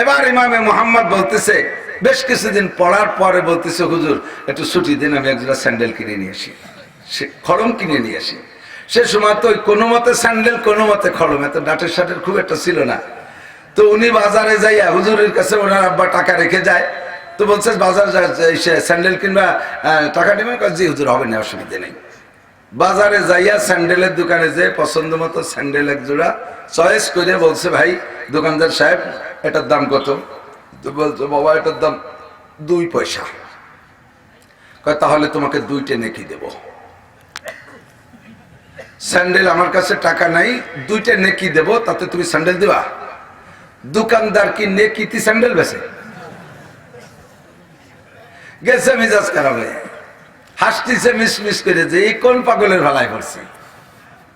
এবার ইমামে মুহাম্মদ বলতেছে, বেশ কিছুদিন পড়ার পরে বলতেছে, হুজুর একটু ছুটি দিন, আমি একজোড়া স্যান্ডেল কিনে নিয়ে আসি, খড়ম কিনে নিয়ে আসি। সে সময় তো কোনো মতে স্যান্ডেল, কোনো মতে খড়ম, এত ডাটের শাটের খুব একটা ছিল না। তো উনি বাজারে যাইয়া হুজুরের কাছে ওনার আব্বা টাকা রেখে যায়। তো বলছে বাজার স্যান্ডেল কিনবা, টাকা নেবেন? জি হুজুর, হবে না, অসুবিধা নেই। বাজারে যাইয়া স্যান্ডেলের দোকানে যে পছন্দ মতো স্যান্ডেল এক জোড়া চয়েস করে বলছে, ভাই দোকানদার সাহেব এটার দাম কত? তো বলছে, বাবা এটার দাম 2 পয়সা। কয় তাহলে তোমাকে 2টে নেকি দেব। স্যান্ডেল আমার কাছে টাকা নাই, 2টে নেকি দেব, তাতে তুমি স্যান্ডেল দিবা? দোকানদার কি নেকিতি স্যান্ডেল বেচে? গেছে মেজাজ খারাপ হয়ে, হাসতেছে মিস করে যে এই কোন পাগলের ভালাই করছে,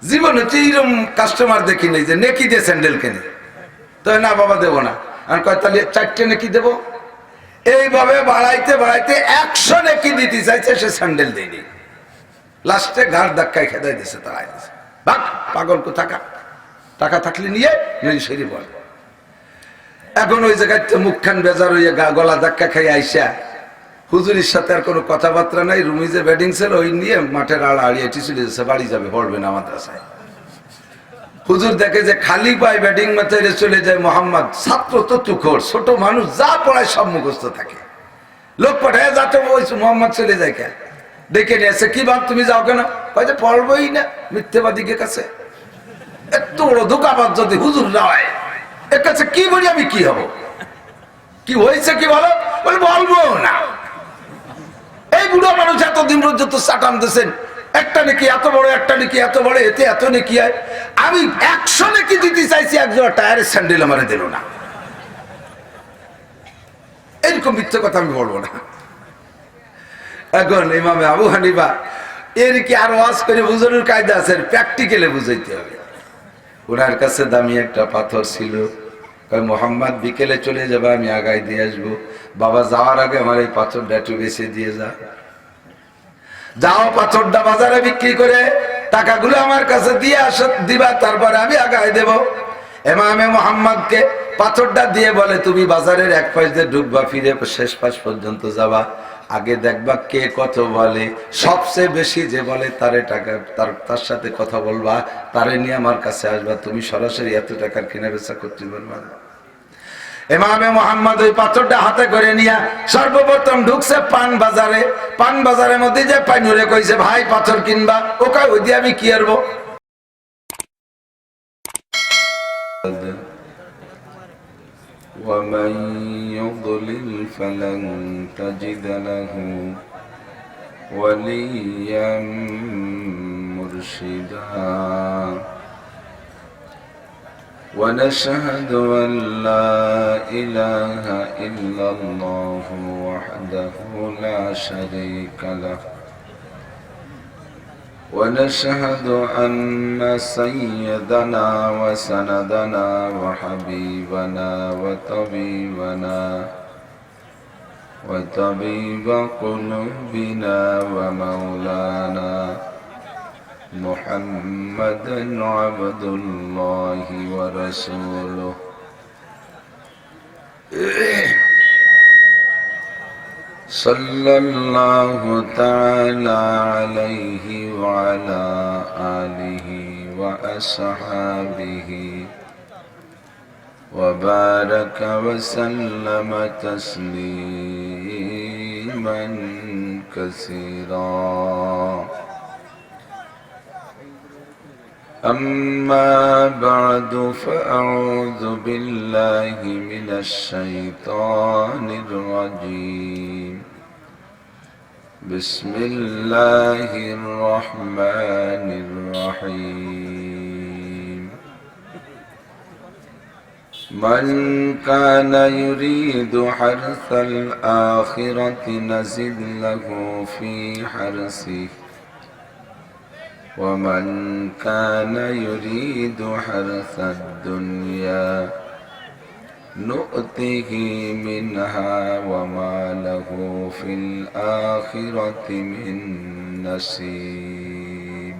জীবনে তো এইরকম কাস্টমার দেখি নেই যে নেকি দিয়ে স্যান্ডেল কেনে। তো না বাবা দেবো না। আর কয় তাহলে 4টে নেকি দেবো। এইভাবে বাড়াইতে বাড়াইতে 100 নেকি দিতে চাইছে, সে স্যান্ডেল দেয়নি। লাস্টে ঘাড় ধাক্কায় খেদাই দিছে, তাড়াই দিছে, ভাগ পাগল কোথাকা, টাকা থাকলে নিয়ে সেরি বল। এখন ওই জায়গায় মুখখান বেজার হইয়া গলা ধাক্কা খাই আইসা হুজুরির সাথে আর কোনো কথাবার্তা নাই। রুমি যে ব্যাটিং ছিল ওই নিয়ে মাঠের আড়িয়ে চলে যাচ্ছে, বাড়ি যাবে, পড়বে না মাদ্রাসায়। হুজুর দেখে যে খালি পায়ে ব্যাটিং মাথায় চলে যায় মোহাম্মদ। ছাত্র তো তুখোর, ছোট মানুষ, যা পড়ায় সব মুখস্থ থাকে। লোক পাঠায় যাতে ওই মোহাম্মদ চলে যায়, কেন ডেকে নিয়ে আসে, কি ভাব তুমি যাও কেন? হয়তো পড়বই না, মিথ্যেবাদীকে কাছে। এত বড় ধোকাবাজ যদি হুজুর না হয়, এর কাছে কি বলি আমি, কি হব? কি হয়েছে কি বলো? বলে বলবো না। এই বুড়ো মানুষ এতদিন পর্যন্ত চাটান দিয়েছেন, একটা নাকি এত বড়, একটা নাকি এত বড়, এতে এত নাকি হয়। আমি 100 নাকি দিতে চাইছি, একজোড়া টায়ারের স্যান্ডেল আমারে দিল না। এরকম মিথ্যে কথা আমি বলবো না। এখন ইমামে আবু হানিফা এর কি আর ওয়াজ করে বুঝানোর কায়দা আছে? প্র্যাকটিক্যালে বুঝাইতে হবে। ওনার কাছে দামি একটা পাথর ছিল, মোহাম্মদ বিকেলে চলে যাবে, আমি আগায় দিয়ে আসবো, বাবা যাওয়ার আগে আমার এই পাথরটা একটু বেছে দিয়ে যাও, পাথরটা বাজারে বিক্রি করে টাকাগুলো আমার কাছে দিয়ে দিবা, তারপরে আমি আগায় দেব। ইমামে মুহাম্মদকে পাথরটা দিয়ে বলে, তুমি বাজারের এক পাশ দিয়ে ঢুকবা, ফিরে শেষ পাশ পর্যন্ত যাবা, আগে দেখবা কে কত বলে, সবচেয়ে বেশি যে বলে তারে টাকা, তার সাথে কথা বলবা, তারে নিয়ে আমার কাছে আসবা, তুমি সরাসরি এত টাকার কেনা বেচা করতে পারবা না। ইমামে মুহাম্মদ ওই পাথরটা হাতে করে নিয়ে সর্বপ্রথম ঢুকছে পান বাজারে। পান বাজারের মধ্যে যে পাইনুরে কইছে, ভাই পাথর কিনবা? ও কয় ওই দিয়ে আমি কি করবো? ومن يضلل فلن تجد له وليا مرشدا ونشهد أن لا إله إلا الله وحده لا شريك له ونشهد أن سيدنا وسندنا وحبيبنا وطبيب قلوبنا ومولانا محمدا عبد الله ورسوله صلى الله تعالى عليه وعلى آله وأصحابه وبارك وسلم تسليما كثيرا. أما بعد فأعوذ بالله من الشيطان الرجيم. بسم الله الرحمن الرحيم. من كان يريد حرث الآخرة نزد له في حرثه ومن كان يريد حرث الدنيا نؤته منها وما له في الآخرة من نصيب.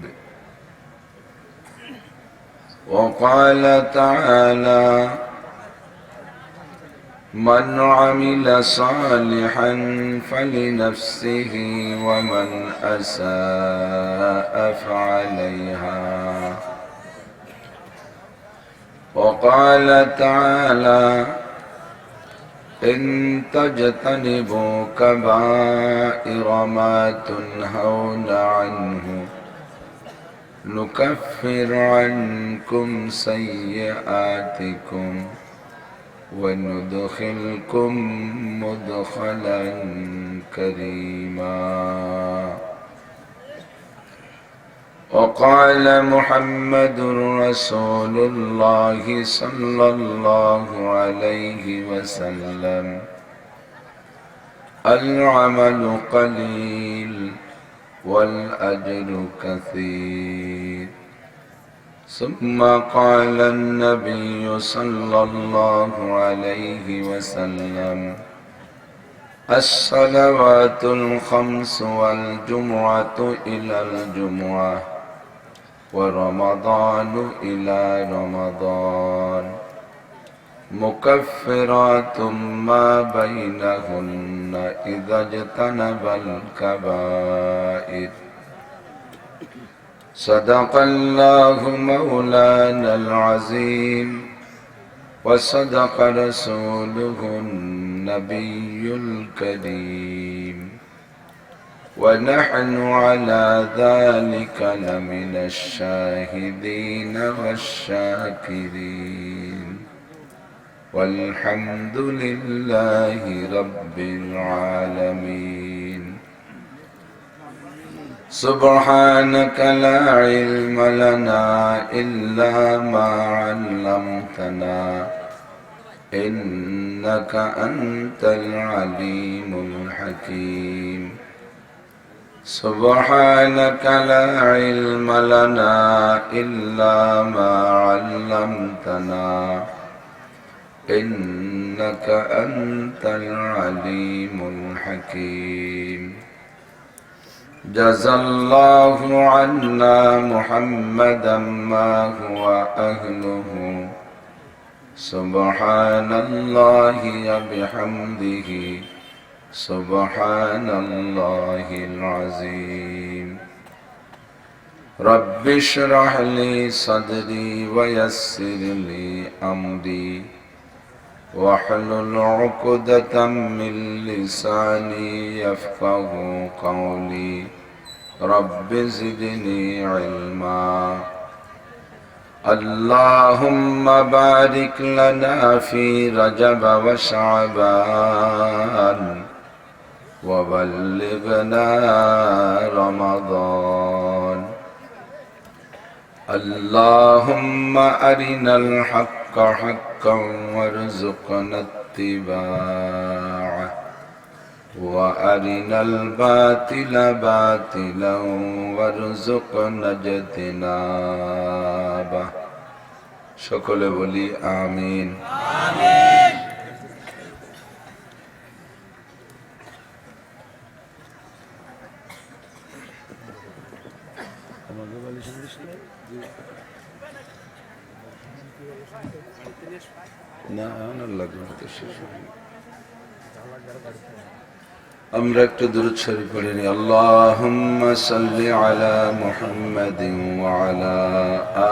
وقال تعالى من عمل صالحا فلنفسه ومن أساء فعليها وقال تعالى إن تجتنبوا كبائر ما تنهون عنه نكفر عنكم سيئاتكم وندخلكم مدخلا كريما وقال محمد رسول الله صلى الله عليه وسلم العمل قليل والأجر كثير ثم قال النبي صلى الله عليه وسلم الصلوات الخمس والجمعة إلى الجمعة ورمضان إلى رمضان مكفرات ما بينهن إذا اجتنب الكبائر صدق الله مولانا العظيم وصدق رسوله النبي الكريم ونحن على ذلك لمن الشاهدين والشاكرين والحمد لله رب العالمين سبحانك لا علم لنا إلا ما علمتنا إنك أنت العليم الحكيم سبحانك لا علم لنا إلا ما علمتنا إنك أنت العليم الحكيم جزى الله عنا محمدا ما هو أهله سبحان الله وبحمده سبحان الله العظيم رب اشرح لي صدري ويسر لي أمري واحلل عقدة من لساني يفقه قولي رب زدني علما اللهم بارك لنا في رجب وشعبان وبلغنا رمضان اللهم أرنا الحق حقا وارزقنا اتباعه وأرنا الباطل باطلا وارزقنا اجتنابه সকলে বলি আমিন আমিন না লাগবে তো শেষ আমরা একটু দুরূদ শরীফ পড়ে নি আল্লাহুম্মা সাল্লি আলা মুহাম্মাদিন ওয়া আলা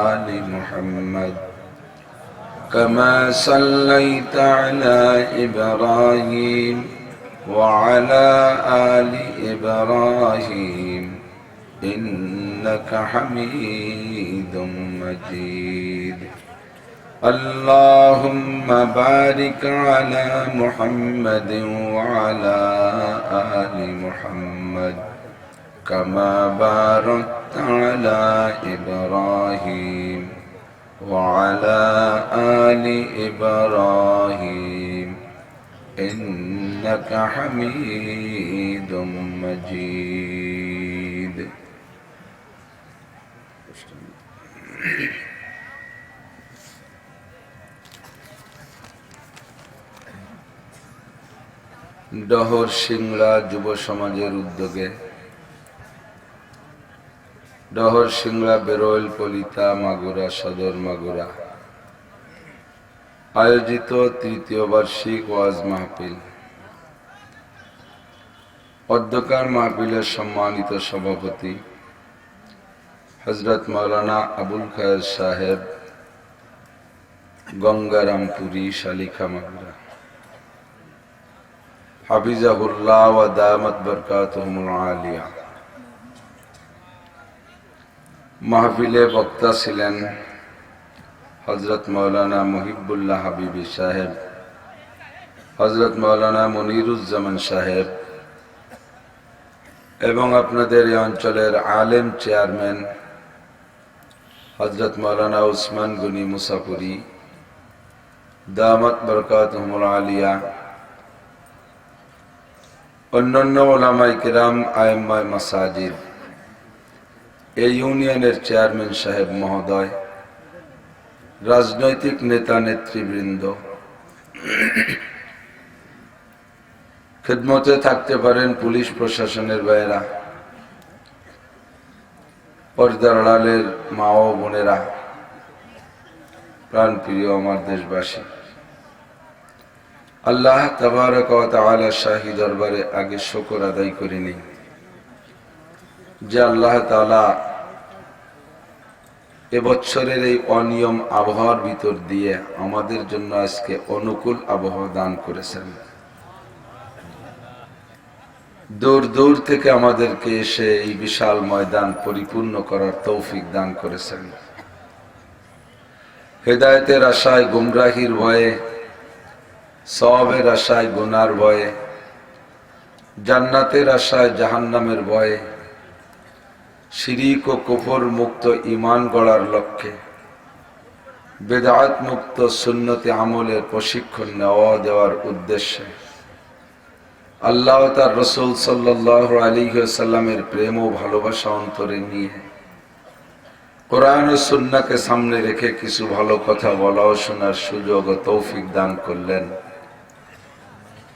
আলি মুহাম্মাদ কামা সাল্লাইতা আলা ইব্রাহিম ওয়া আলা আলি ইব্রাহিম ইন্নাকা হামিদুম মাজিদ اللهم بارك على محمد وعلى آل محمد كما باركت على إبراهيم وعلى آل إبراهيم إنك حميد مجيد ডহর সিংড়া যুব সমাজের উদ্যোগে ডহর সিংড়া বেরোল পলিতা মাগুরা সদর মাগুরা আয়োজিত তৃতীয় বার্ষিক ওয়াজ মাহফিল। অধ্যকার মাহফিলের সম্মানিত সভাপতি হযরত মাওলানা আবুল খায়ের সাহেব, গঙ্গারামপুরি, শালিখামাগুরা, হাফিজাহুল্লাহ ওয়া দামাত বারকাতুহুমুল আলিয়া। মাহফিলে বক্তা ছিলেন হযরত মাওলানা মুহিবুল্লাহ হাবিবি সাহেব, হযরত মাওলানা মনিরুজ্জামান সাহেব এবং আপনাদের এই অঞ্চলের আলেম চেয়ারম্যান হযরত মাওলানা উসমান গনি মুসাফুরি, দামাত বারকাতুহুমুল আলিয়া, অন্যান্য উলামায়ে কিরাম, আইম্মায়ে মাসাজিদ, এই ইউনিয়নের চেয়ারম্যান সাহেব মহোদয়, রাজনৈতিক নেতা নেতৃবৃন্দ, খিদমতে থাকতে পারেন পুলিশ প্রশাসনের ভাইয়েরা, পর্দার আড়ালের মা ও বোনেরা, প্রাণপ্রিয় আমার দেশবাসী, আল্লাহ তাবারক ওয়া তাআলা শাহী দরবারে আগে শুকর আদায় করে নিই যে আল্লাহ তাআলা এবছরের এই অনিয়ম আবহাওয়ার ভিতর দিয়ে আমাদের জন্য আজকে অনুকূল আবহাওয়া দান করেছেন। দূর দূর থেকে আমাদেরকে এসে এই বিশাল ময়দান পরিপূর্ণ করার তৌফিক দান করেছেন। হেদায়েতের আশায় গুমরাহির ভয়ে, সওয়াবের আশায় গুনার ভয়ে, জান্নাতের আশায় জাহান্নামের ভয়ে, শিরিক ও কুফর মুক্ত ঈমান গড়ার লক্ষ্যে, বেদাত মুক্ত সুন্নতে আমলের প্রশিক্ষণ নেওয়া দেওয়ার উদ্দেশ্যে, আল্লাহ ও তার রাসূল সাল্লাল্লাহু আলাইহি ওয়াসাল্লামের প্রেম ও ভালোবাসা অন্তরে নিয়ে কোরআন ও সুন্নাহকে সামনে রেখে কিছু ভালো কথা বলা ও শোনার সুযোগ ও তৌফিক দান করলেন।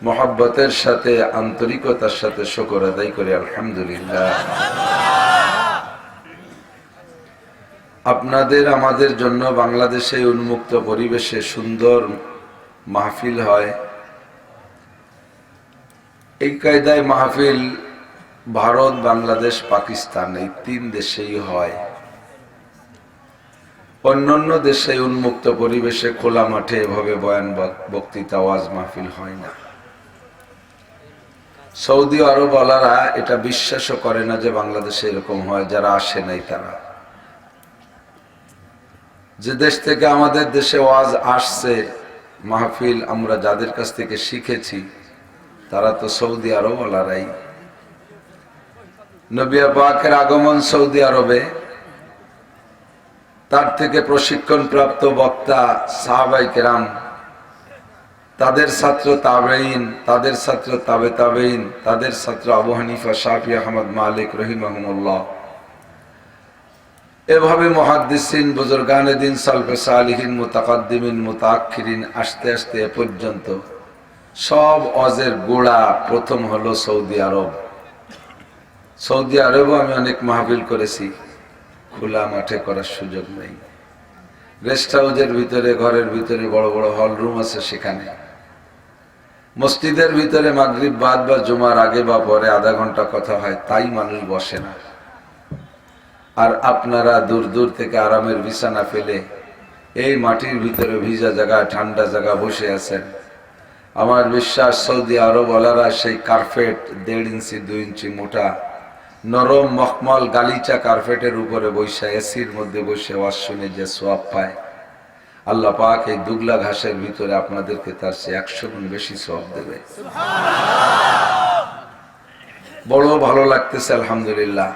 মহব্বতের সাথে, আন্তরিকতার সাথে শুকর আদায় করে আলহামদুলিল্লাহ। আপনাদের আমাদের জন্য বাংলাদেশে উন্মুক্ত পরিবেশে সুন্দর মাহফিল হয়। এই কায়দায় মাহফিল ভারত, বাংলাদেশ, পাকিস্তান এই তিন দেশেই হয়। অন্যান্য দেশে উন্মুক্ত পরিবেশে খোলা মাঠে এভাবে বয়ান বক্তৃতা ওয়াজ মাহফিল হয় না। সৌদি আরব ওয়ালারা এটা বিশ্বাসও করে না যে বাংলাদেশে এরকম হয়, যারা আসে নাই তারা। যে দেশ থেকে আমাদের দেশে ওয়াজ আসছে, মাহফিল আমরা যাদের কাছ থেকে শিখেছি, তারা তো সৌদি আরব ওয়ালারাই। নবী পাকের আগমন সৌদি আরবে, তার থেকে প্রশিক্ষণ প্রাপ্ত বক্তা সাহাবায়ে কেরাম, তাদের ছাত্র তাবেঈন, তাদের ছাত্র তাবে তাবেঈন, তাদের ছাত্র আবু হানিফা, শাফি, আহমদ, মালিক রহিমাহুমুল্লাহ, এভাবে মুহাদ্দিসিন, বুজুর্গানে দিন, সালফে সালিহিন, মুতাকাদ্দিমিন, মুতাআখিরিন, আস্তে আস্তে এ পর্যন্ত সব ওয়াজের গোড়া প্রথম হলো সৌদি আরব। সৌদি আরবেও আমি অনেক মাহফিল করেছি, খোলা মাঠে করার সুযোগ নেই। গেস্ট হাউসের ভিতরে, ঘরের ভিতরে বড় বড় হল রুম আছে, সেখানে মসজিদের ভিতরে মাগরিব বাদ বা জুমার আগে বা পরে আধা ঘন্টা কথা হয়, তাই মানুষ বসে না। আর আপনারা দূর দূর থেকে আরামের বিছানা ফেলে এই মাটির ভিতরে ভিজা জায়গা, ঠান্ডা জায়গা বসে আছেন। আমার বিশ্বাস সৌদি আরব ওয়ালারা সেই কার্পেট 1.5 ইঞ্চি 2 ইঞ্চি মোটা নরম মখমল গালিচা কার্পেটের উপরে বসে, এসির মধ্যে বসে ওয়াজ শুনে যে সওয়াব পায়, আল্লাহ পাক এই দুগলা ঘাসের ভিতরে আপনাদেরকে তার চেয়ে 100 গুণ বেশি সওয়াব দেবে। বড় ভালো লাগতেছে আলহামদুলিল্লাহ।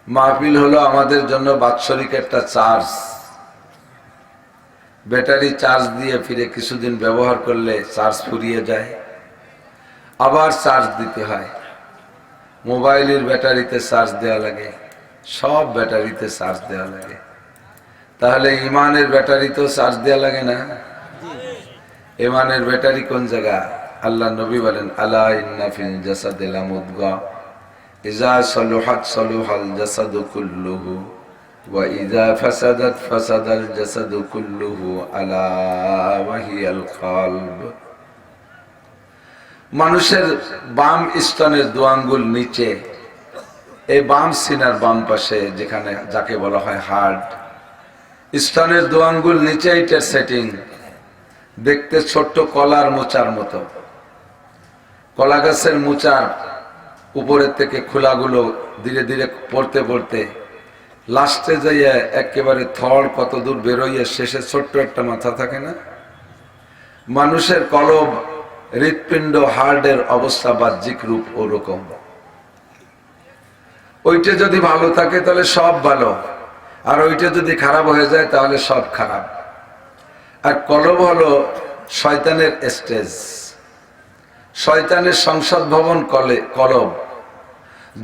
মাহফিল হলো আমাদের জন্য বাৎসরিক একটা চার্জ। ব্যাটারি চার্জ দিয়ে ফিরে কিছুদিন ব্যবহার করলে চার্জ ফুরিয়ে যায়, আবার চার্জ দিতে হয়। মোবাইলের ব্যাটারিতে চার্জ দেওয়া লাগে, সব ব্যাটারিতে চার্জ দেওয়া লাগে। তাহলে ইমানের ব্যাটারিতেও চার্জ দেওয়া লাগে না? ইমানের ব্যাটারি কোন জায়গা? আল্লাহ নবী বলেন, আলা ইন্না ফিল জাসাদি লামুদগা ইজা সলুহাত সলুহাল জাসাদু কুল্লুহু وإذا فسدت فسد الجسد كله ألا وهي القلب। মানুষের বাম স্তনের দু আঙ্গুল নিচে, এই বাম সিনার বাম পাশে যেখানে যাকে বলা হয় হার্ট, স্তনের দু আঙ্গুল নিচে এটার সেটিং দেখতে ছোট্ট কলার মোচার মতো। কলা গাছের মোচার উপরের থেকে খোলাগুলো ধীরে ধীরে পড়তে পড়তে লাস্টে যাইয়া একেবারে থর কত দূর বেরোইয়া শেষে ছোট্ট একটা মাথা থাকে না? মানুষের কলব, হৃৎপিণ্ড, হার্টের অবস্থা বাহ্যিক রূপ ওরকম। ওইটা যদি ভালো থাকে তাহলে সব ভালো, আর ওইটা যদি খারাপ হয়ে যায় তাহলে সব খারাপ। আর কলব হলো শয়তানের স্টেজ, শয়তানের সংসদ ভবন কলব।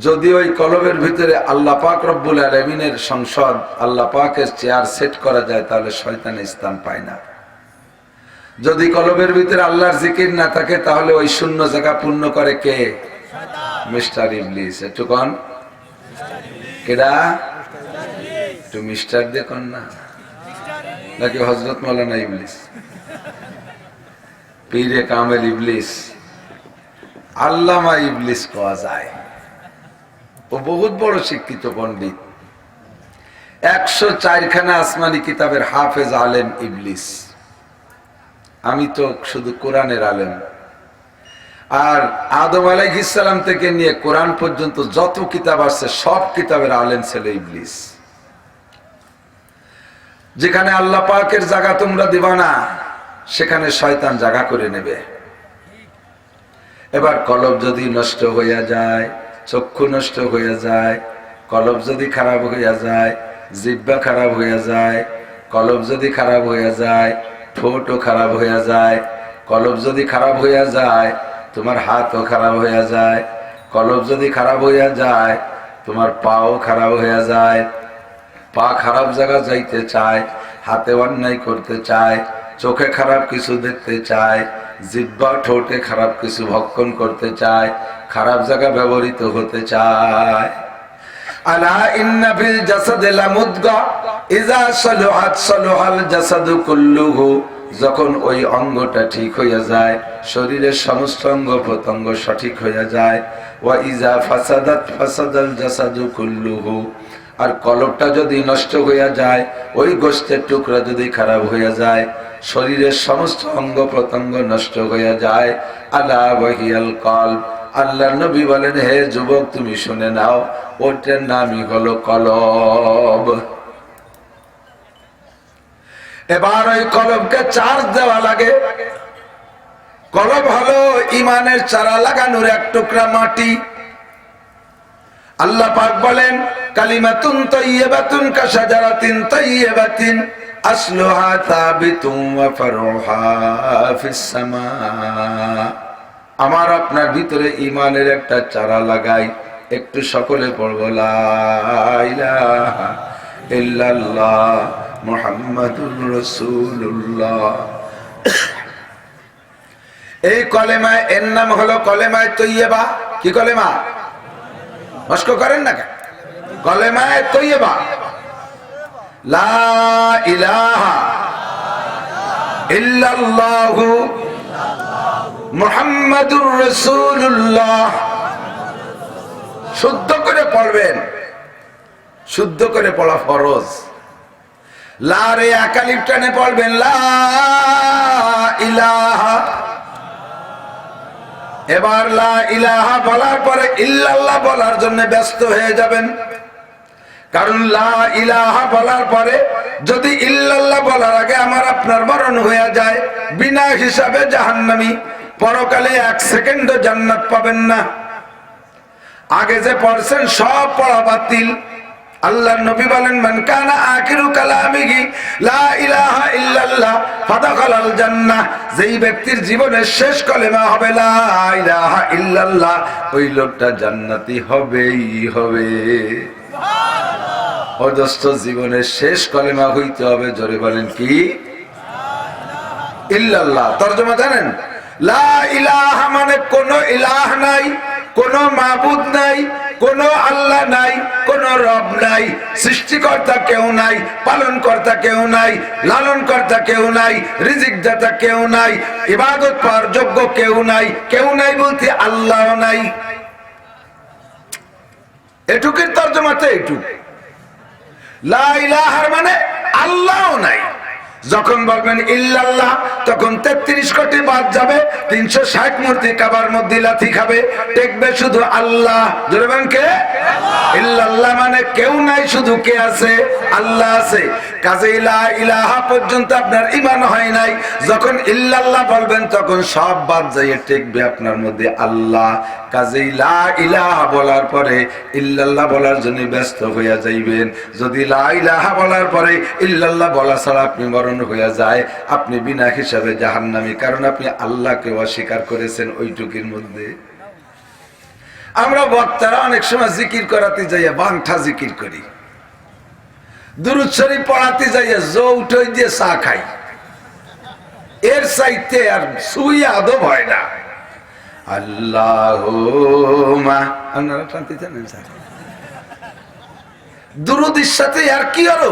যদি ওই কলবের ভিতরে আল্লাহ পাক রব্বুল আলামিনের সংসদ, আল্লাহ পাকের চেয়ার সেট করা যায় তাহলে শয়তানের স্থান পায় না। যদি কলবের ভিতরে আল্লাহর জিকির না থাকে তাহলে ওই শূন্য জায়গা পূর্ণ করে কে? মিস্টার ইবলিস। একটু কন কেডা? একটু মিস্টার দিয়ে কন না, নাকি হযরত মাওলানা ইবলিস, পীরে কামেল ইবলিস, আল্লামা ইবলিস পাওয়া যায়। ও বহুত বড় শিক্ষিত পণ্ডিত, 104খানা আসমানি কিতাবের হাফেজ আলেম ইবলিস। আমি তো শুধু কোরআনের আলেম। আর আদম আলাইহিস সালাম থেকে নিয়ে কোরআন পর্যন্ত যত কিতাব আছে সব কিতাবের আলেম ছেলে ইবলিস। যেখানে আল্লাহ পাকের জায়গা তোমরা দিবা না, সেখানে শয়তান জায়গা করে নেবে। এবার কলব যদি নষ্ট হইয়া যায়, চক্ষু নষ্ট হইয়া যায়, কলব যদি খারাপ হইয়া যায়, জিহ্বা খারাপ হইয়া যায়, কলব যদি খারাপ হইয়া যায়, ঠোঁটও খারাপ হইয়া যায়, কলব যদি খারাপ হইয়া যায় তোমার হাতও খারাপ হইয়া যায়, কলব যদি খারাপ হইয়া যায় তোমার পাও খারাপ হইয়া যায়। পা খারাপ জায়গা যাইতে চায়, হাতে অন্যায় করতে চায়, চোখে খারাপ কিছু দেখতে চায়, জিহ্বা ঠোঁটে খারাপ কিছু ভক্ষণ করতে চায়, খারাপ জায়গা ব্যবহৃত হতে চায়। আলা ইন্না ফিল জাসাদি লামুদগা ইযা সালুহাত সালুহাল জাসাদু কুল্লুহু। যখন ওই অঙ্গটা ঠিক হইয়া যায়, শরীরের সমস্ত অঙ্গ প্রত্যঙ্গ সঠিক হইয়া যায়। ওয়া ইযা ফাসাদাত ফাসাদাল জাসাদু কুল্লুহু। আর কলবটা যদি নষ্ট হইয়া যায়, ওই গোশতের টুকরা যদি খারাপ হইয়া যায়, শরীরের সমস্ত অঙ্গ প্রত্যঙ্গ নষ্ট হইয়া যায়। আলা ওয়াহিয়াল কলব। আল্লাহর নবী বলেন, হে যুবক তুমি শুনে নাও, ওটার নামই হলো কলব। এবার ওই কলবকে চার্জ দেওয়া লাগে। কলব হলো ইমানের চারা লাগানোর এক টুকরা মাটি। আল্লাহ পাক বলেন, কালিমাতুন তাইয়্যিবাতুন কাশাজারাতিন তাইয়্যিবাতিন আসলুহা সাবিতুন ওয়া ফারউহা ফিস সামা। আমার আপনার ভিতরে ইমানের একটা চারা লাগাই। একটু সকলে পড়বো লা ইলাহা ইল্লাল্লাহ মুহাম্মাদুর রাসূলুল্লাহ। এই কলেমা, এর নাম হলো কলেমায়ে তৈয়্যিবা। কি কলেমা? মস্ক করেন না কেন? কলেমায়ে তৈয়্যিবা, লা ইলাহা ইল্লাল্লাহু মুহাম্মাদুর রাসূলুল্লাহ। শুদ্ধ করে পড়বেন, শুদ্ধ করে পড়া ফরজ। লা রে একালিফ টানে পড়বেন, লা ইলাহা। এবার লা ইলাহা বলার পরে ইল্লাল্লাহ বলার জন্য ব্যস্ত হয়ে যাবেন। কারণ লা ইলাহা বলার পরে যদি ইল্লাল্লাহ বলার আগে আমার আপনার মরণ হয়ে যায়, বিনা হিসাবে জাহান্নামী, পরকালে 1 সেকেন্ডও জান্নাত পাবেন না। আগে যে পড়ছেন সব পড়া বাতিল। আল্লাহর নবী বলেন, মান কানা আখিরু কালামিহি লা ইলাহা ইল্লাল্লাহ ফাদাখালাল জান্নাহ। যেই ব্যক্তির জীবনের শেষ কলেমা হবে লা ইলাহা ইল্লাল্লাহ, ওই লোকটা জান্নাতি হবেই হবে। সুবহানাল্লাহ। অদস্ত জীবনের শেষ কলেমা হইতে হবে, জোরে বলেন কি? ইল্লাল্লাহ। তরজমা জানেন? লা ইলাহা মানে কোন ইলাহ নাই, কোন মাবুদ নাই, কোনো আল্লাহ নাই, কোনো রব নাই, সৃষ্টিকর্তা কেউ নাই, পালনকর্তা কেউ নাই, লালনকর্তা কেউ নাই, রিজিক দাতা কেউ নাই, ইবাদত করার যোগ্য কেউ নাই। কেউ নাই বলতে আল্লাহ নাই। এটুকুর তর্জমা তো এটুক। লা ইলাহার মানে আল্লাহ নাই। যখন বলবেন ইল্লাল্লাহ তখন 33 কোটি বাদ যাবে, 360 মূর্তি কাবার মধ্যে লাথি খাবে, টেকবে শুধু আল্লাহ। জোরে বলেন কে? ইল্লাল্লাহ মানে কেউ নাই, শুধু কে আছে? আল্লাহ আছে। কাজে লা ইলাহা পর্যন্ত আপনার ঈমান হয় নাই। যখন ইল্লাল্লাহ বলবেন তখন সব বাদ যাইয়ে টেকবে আপনার মধ্যে আল্লাহ। কাজে লা ইলাহা বলার পরে ইল্লাল্লাহ বলার জন্য ব্যস্ত হইয়া যাইবেন। যদি লা ইলাহা বলার পরে ইল্লাল্লাহ বলা ছাড়া আপনি মরণ হইয়া যায়, আপনি বিনা হিসাবে জাহান্নামী, কারণ আপনি আল্লাহকে অস্বীকার করেছেন ওইটুকির মধ্যে। আমরা বক্তারা অনেক সময় জিকির করাতে যাইয়া বাংঠা জিকির করি, দুরূদ শরীফ পড়াতে যাইয়া জো উঠই দিয়ে চা খাই। এর চাইতে আর সুই আদব হয় না। আল্লাহুম্মা, আপনারা টানতে জানেন স্যার, দুরুদের সাথে আর কি হলো?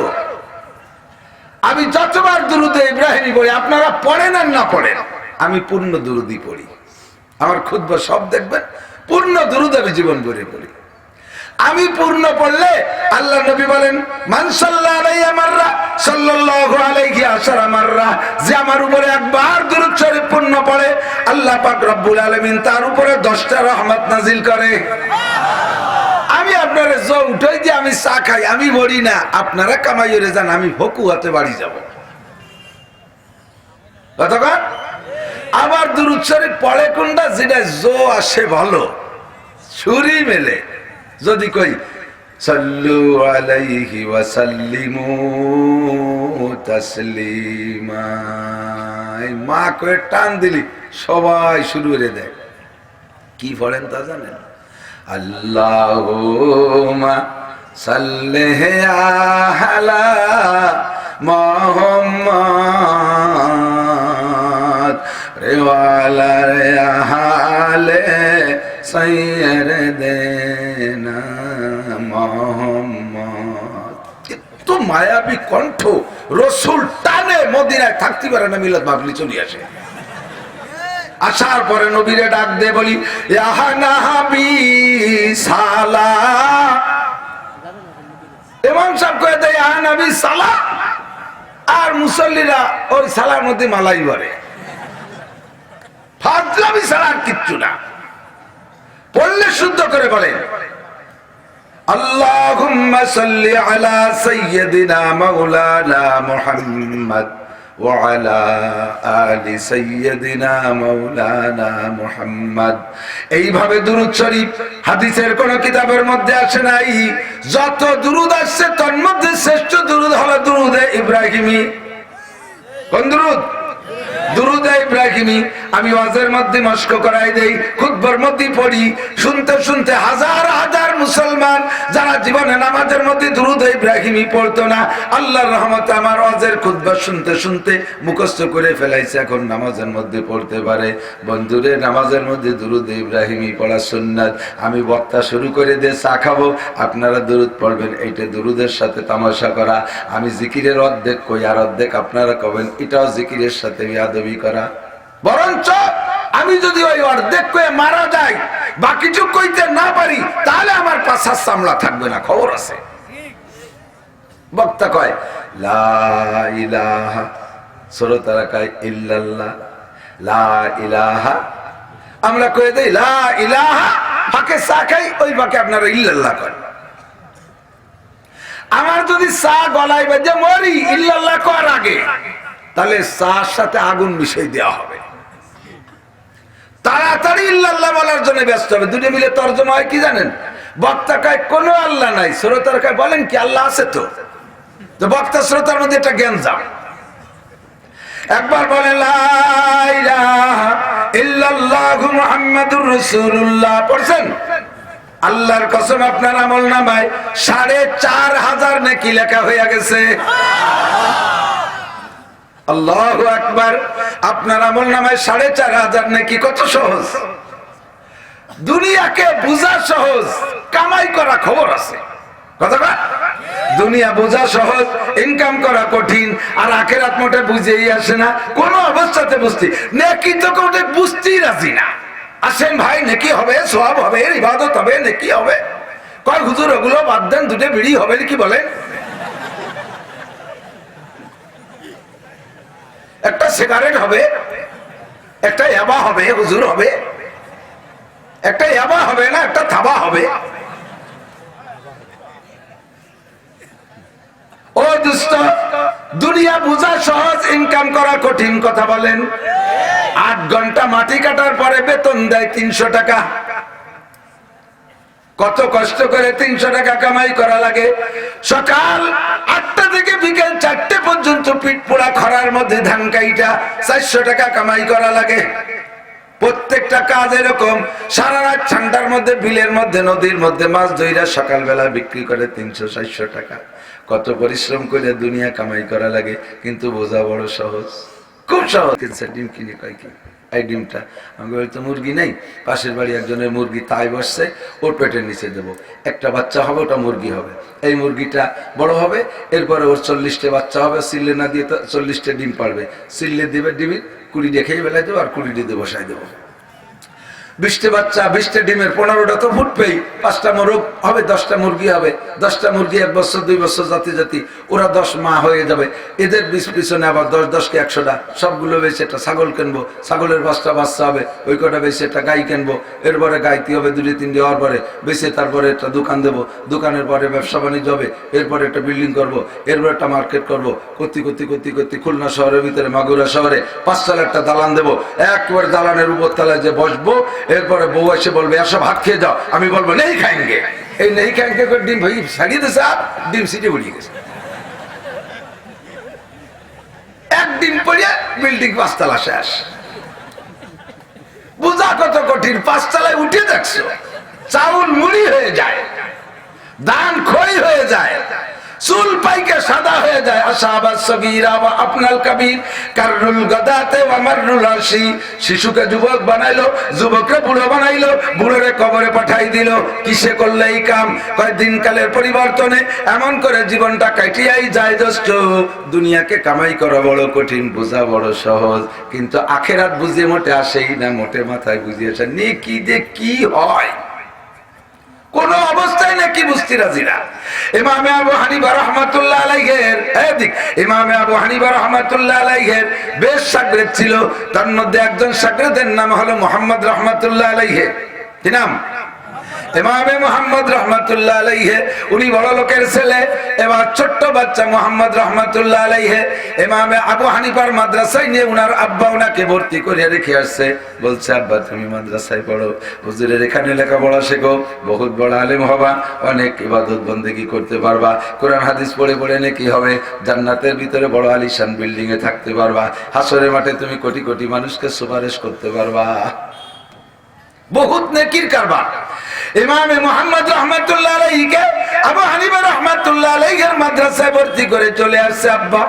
আমি যতবার দুরুদে ইব্রাহিমী পড়ি, আপনারা পড়েন আর না পড়েন, আমি পূর্ণ দুরুদি পড়ি। আমার খুতবা সব দেখবেন পূর্ণ দুরুদ আমি জীবন ভরে পড়ি। আমি পূর্ণ পড়লে আল্লাহ নবী বলেন, মান সাল্লাল্লাহু আলাইহি মাররা সাল্লাল্লাহু আলাইহি আশারা মাররা, যে আমার উপরে একবার দুরূদ শরীফ পূর্ণ পড়ে, আল্লাহ পাক রব্বুল আলামিন তার উপরে 10টা রহমত নাজিল করে। আমি আপনারা জো উঠাই দিয়ে আমি চা খাই, আমি বলি না, আপনারা কামাইরে যান, আমি ফকুয়াতে বাড়ি যাব। কতক্ষণ? আবার দুরূদ শরীফ পড়ে কোনটা? যেটা জো আসে ভালো, ছুরি মেলে। যদি কই সাল্লু আলাইহি ওয়া সাল্লিমু তাসলিমা, মা কয়ে টান দিলি সবাই শুরু করে দেয়। কি পড়েন তা জানেন? আল্লাহুম্মা সাল্লি আলা মুহাম্মাদ ওয়া আলা আহলে সাইয়্যিদিনা মুহাম্মদ। কত মায়াবী কণ্ঠ! রাসূল টানে মদিনায় থাকতে পারে না, মিলাদ মাহফিলে চলে আসে। আসার পরে নবীরে ডাক দে, বলি ইয়া নবী সালাম। ইমাম সাহেব কয়ে দেয় ইয়া নবী সালাম, আর মুসল্লিরা ওই সালার মধ্যে মালাই ভরে। ফাজলামি ছাড়া আর কিচ্ছু না। পড়লে শুদ্ধ করে বলেন, আল্লাহুম্মা সাল্লি আলা সাইয়্যিদিনা মাওলানা মুহাম্মদ ওয়া আলা আলি সাইয়্যিদিনা মাওলানা মুহাম্মদ। এইভাবে দুরূদ শরীফ হাদিসের কোন কিতাবের মধ্যে আসে নাই। যত দুরূদ আসছে তার মধ্যে শ্রেষ্ঠ দুরূদ হলো দুরূদে ইব্রাহিমী। কোন দুরূদ? দুরূদে ইব্রাহিমী। আমি ওয়াজের মধ্যে মস্ক করাই দেই, খুতবার মধ্যে পড়ি, শুনতে শুনতে হাজার হাজার মুসলমান যারা জীবনে নামাজের মধ্যে দুরূদে ইব্রাহিমী পড়তো না, আল্লাহর রহমতে আমার ওয়াজের খুতবা শুনতে শুনতে মুখস্থ করে ফেলাইছে, এখন নামাজের মধ্যে পড়তে পারে। বন্ধুরে, নামাজের মধ্যে দুরূদে ইব্রাহিমী পড়া সুন্নাত। আমি বক্তা শুরু করে দিয়ে চা খাবো, আপনারা দুরূদ পড়বেন, এইটা দুরূদের সাথে তামাশা করা। আমি জিকিরের অর্ধেক কই আর অর্ধেক আপনারা কবেন, এটাও জিকিরের সাথে বিয়াদবি করা। বরঞ্চ আমি যদি ওই অর্ধেক কয়ে মারা যাই, বাকি চুপ কইতে না পারি, তাহলে আমার পাছার চামড়া থাকবে না, খবর আছে। বক্তা কয় লা ইলাহা, শ্রোতারা কয় ইল্লাল্লাহ, লা ইলাহা। আমরা কয়ে দেই লা ইলাহা, ফাঁকে চা খাই, ওই ফাঁকে আপনারা ইল্লাল্লাহ করেন। আমার যদি চা গলায় বেজে মরি ইল্লাল্লাহ করার আগে, তাহলে চার সাথে আগুন মিশিয়ে দেওয়া হবে। তাড়াতাড়ি ইল্লাল্লাহ বলার জন্য ব্যস্ত হবে। দুটো মিলে তর্জমা হয় কি জানেন? বক্তা কয় কোনো আল্লাহ নাই, শ্রোতার কয় বলেন কি আল্লাহ আছে তো। বক্তা শ্রোতার মধ্যে একটা জ্ঞান যাও। একবার বলে লা ইলাহা ইল্লাল্লাহু মুহাম্মাদুর রাসূলুল্লাহ পড়ছেন? আল্লাহর কসম আপনার আমলনামায় 4500 নেকি লেখা হয়ে গেছে। আল্লাহু আকবার। আপনার আমলনামায় 4500 নেকি, কত সহজ। দুনিয়াকে বোঝা সহজ, কামাই করা খবর আছে। কথাটা দুনিয়া বোঝা সহজ, ইনকাম করা কঠিন। আর আখিরাত মোটে বুঝেই আসে না, কোন অবস্থাতে বুঝতে নেকি তো কোটে বুঝতেই রাজি না। আসেন ভাই, নেকি হবে, সওয়াব হবে, ইবাদত হবে, নেকি হবে। কয় হুজুর ওগুলো বাদ দেন, দুটো বিড়ি হবে কি বলেন, একটা সিগারেট হবে, একটা ইয়াবা হবে, হুজুর হবে, একটা ইয়াবা হবে না, একটা থাবা হবে। ও দুষ্ট, দুনিয়া বোঝা সহজ, ইনকাম করা কঠিন। কথা বলেন। 8 ঘন্টা মাটি কাটার পরে বেতন দেয় 300 টাকা। কত কষ্ট করে 300 টাকা কামাই করা লাগে। সকাল 8টা থেকে বিকেল 4টে পর্যন্ত পিঠ পোড়া খরার মধ্যে ধান কাইটা 400 টাকা কামাই করা লাগে। প্রত্যেকটা কাজ এরকম। সারা রাত ঠান্ডার মধ্যে, বিলের মধ্যে, নদীর মধ্যে মাছ ধইরা সকালবেলা বিক্রি করে 300-400 টাকা। কত পরিশ্রম করে দুনিয়া কামাই করা লাগে, কিন্তু বোঝা বড় সহজ, খুব সহজ। ডিম কিনে কয় কি, এই ডিমটা আমি তো মুরগি নেই, পাশের বাড়ি একজনের মুরগি তাই বসছে, ওর পেটের নিচে দেবো, একটা বাচ্চা হবে, ওটা মুরগি হবে। এই মুরগিটা বড় হবে, এরপরে ওর 40টা বাচ্চা হবে, সিল্লে না দিয়ে 40টা ডিম পারবে, সিল্লে দিবে, ডিমের 20 রেখেই বেলায় দেবো, আর 20 দিয়ে বসাই দেবো। 20টা বাচ্চা, 20টা ডিমের 15টা তো ফুটবেই, 5টা মোরগ হবে, 10টা মুরগি হবে। 10টা মুরগি 1 বছর 2 বছর জাতি জাতি, ওরা 10 মা হয়ে যাবে। এদের পিছনে আবার 10কে 100টা, সবগুলো বেশি একটা ছাগল কিনবো, ছাগলের 5টা বাচ্চা হবে, ওই কটা বেশি একটা গাই কিনবো, এরপরে গাইতি হবে 2-3 হওয়ার পরে বেশি, তারপরে একটা দোকান দেবো, দোকানের পরে ব্যবসা বাণিজ্য হবে, এরপরে একটা বিল্ডিং করবো, এরপরে একটা মার্কেট করবো, করতে করতে করতে করতে খুলনা শহরের ভিতরে, মাগুরা শহরে 5 তলা একটা দালান দেবো। একবার দালানের উপর তলায় যে বসবো, এরপরে বউ এসে বলবে এসব ভাত খেয়ে যাও, আমি বলবো নেই খাएंगे। এই নেই খাएंगे করে ডিম ভাই ছাড়িয়ে দিয়েছে, আর ডিম সিটে উড়িয়ে গেছে। এক ডিম পড়িয়ে বিল্ডিং 5 তলা শেষ। বুঝা কত কঠিন। 5 তলায় উঠে দেখছো, চাউল মুড়ি হয়ে যায়, ধান খই হয়ে যায়, চুল পাইকে সাদা হয়ে যায়। আশাবাদ সগীরা ওয়া আপনাল কবির, কাররুল গাদাতে ওয়া মাররুল আশি। শিশুকে যুবক বানাইলো, যুবককে বুড়ো বানাইলো, বুড়োরে কবরে পাঠাই দিল। কিসে করলে এই কাম? কয় দিনকালের পরিবর্তনে এমন করে জীবনটা কাটিয়াই যায় দোস্ত। দুনিয়াকে কামাই করা বড় কঠিন, বোঝা বড় সহজ, কিন্তু আখিরাত বুঝে মোটে আসেই না, মোটে মাথায় বুঝিয়েছে নেকি যে কি হয়, কোন অবস্থায় নাকি বুঝতে রাজি না। ইমামে আবু হানিফা রাহমাতুল্লাহ আলাইহির ইমামে আবু হানিফা রাহমাতুল্লাহ আলাইহির বেশ শাগরেদ ছিল। তার মধ্যে একজন শাগরেদের নাম হলো মুহাম্মদ রাহমাতুল্লাহ আলাইহি। কি নাম? ইমামে মুহাম্মদ রাহমাতুল্লাহ আলাইহি। উনি বড় লোকের ছেলে। এবার ছোট্ট বাচ্চা মুহাম্মদ রাহমাতুল্লাহ আলাইহি ইমামে আবু হানিফার মাদ্রাসায় নিয়ে উনার আব্বা উনাকে ভর্তি করে রেখে আসছে। বলছে আব্বা তুমি মাদ্রাসায় পড়ো, হুজুরের এখানে লেখাপড়া শেখো, বহুত বড় আলেম হবা, অনেক ইবাদত বন্দেগী করতে পারবা, কোরআন হাদিস পড়ে পড়ে নেকি হবে, জান্নাতের ভিতরে বড় আলিশান বিল্ডিং এ থাকতে পারবা, হাসরের মাঠে তুমি কোটি কোটি মানুষকে সুপারিশ করতে পারবা। বহুত নেকির কারবার। ইমামে মুহাম্মদ রাহমাতুল্লাহ আলাইহিকে আবু হানিফা রাহমাতুল্লাহ আলাইহির মাদ্রাসায় ভর্তি করে চলে আসছে আব্বা।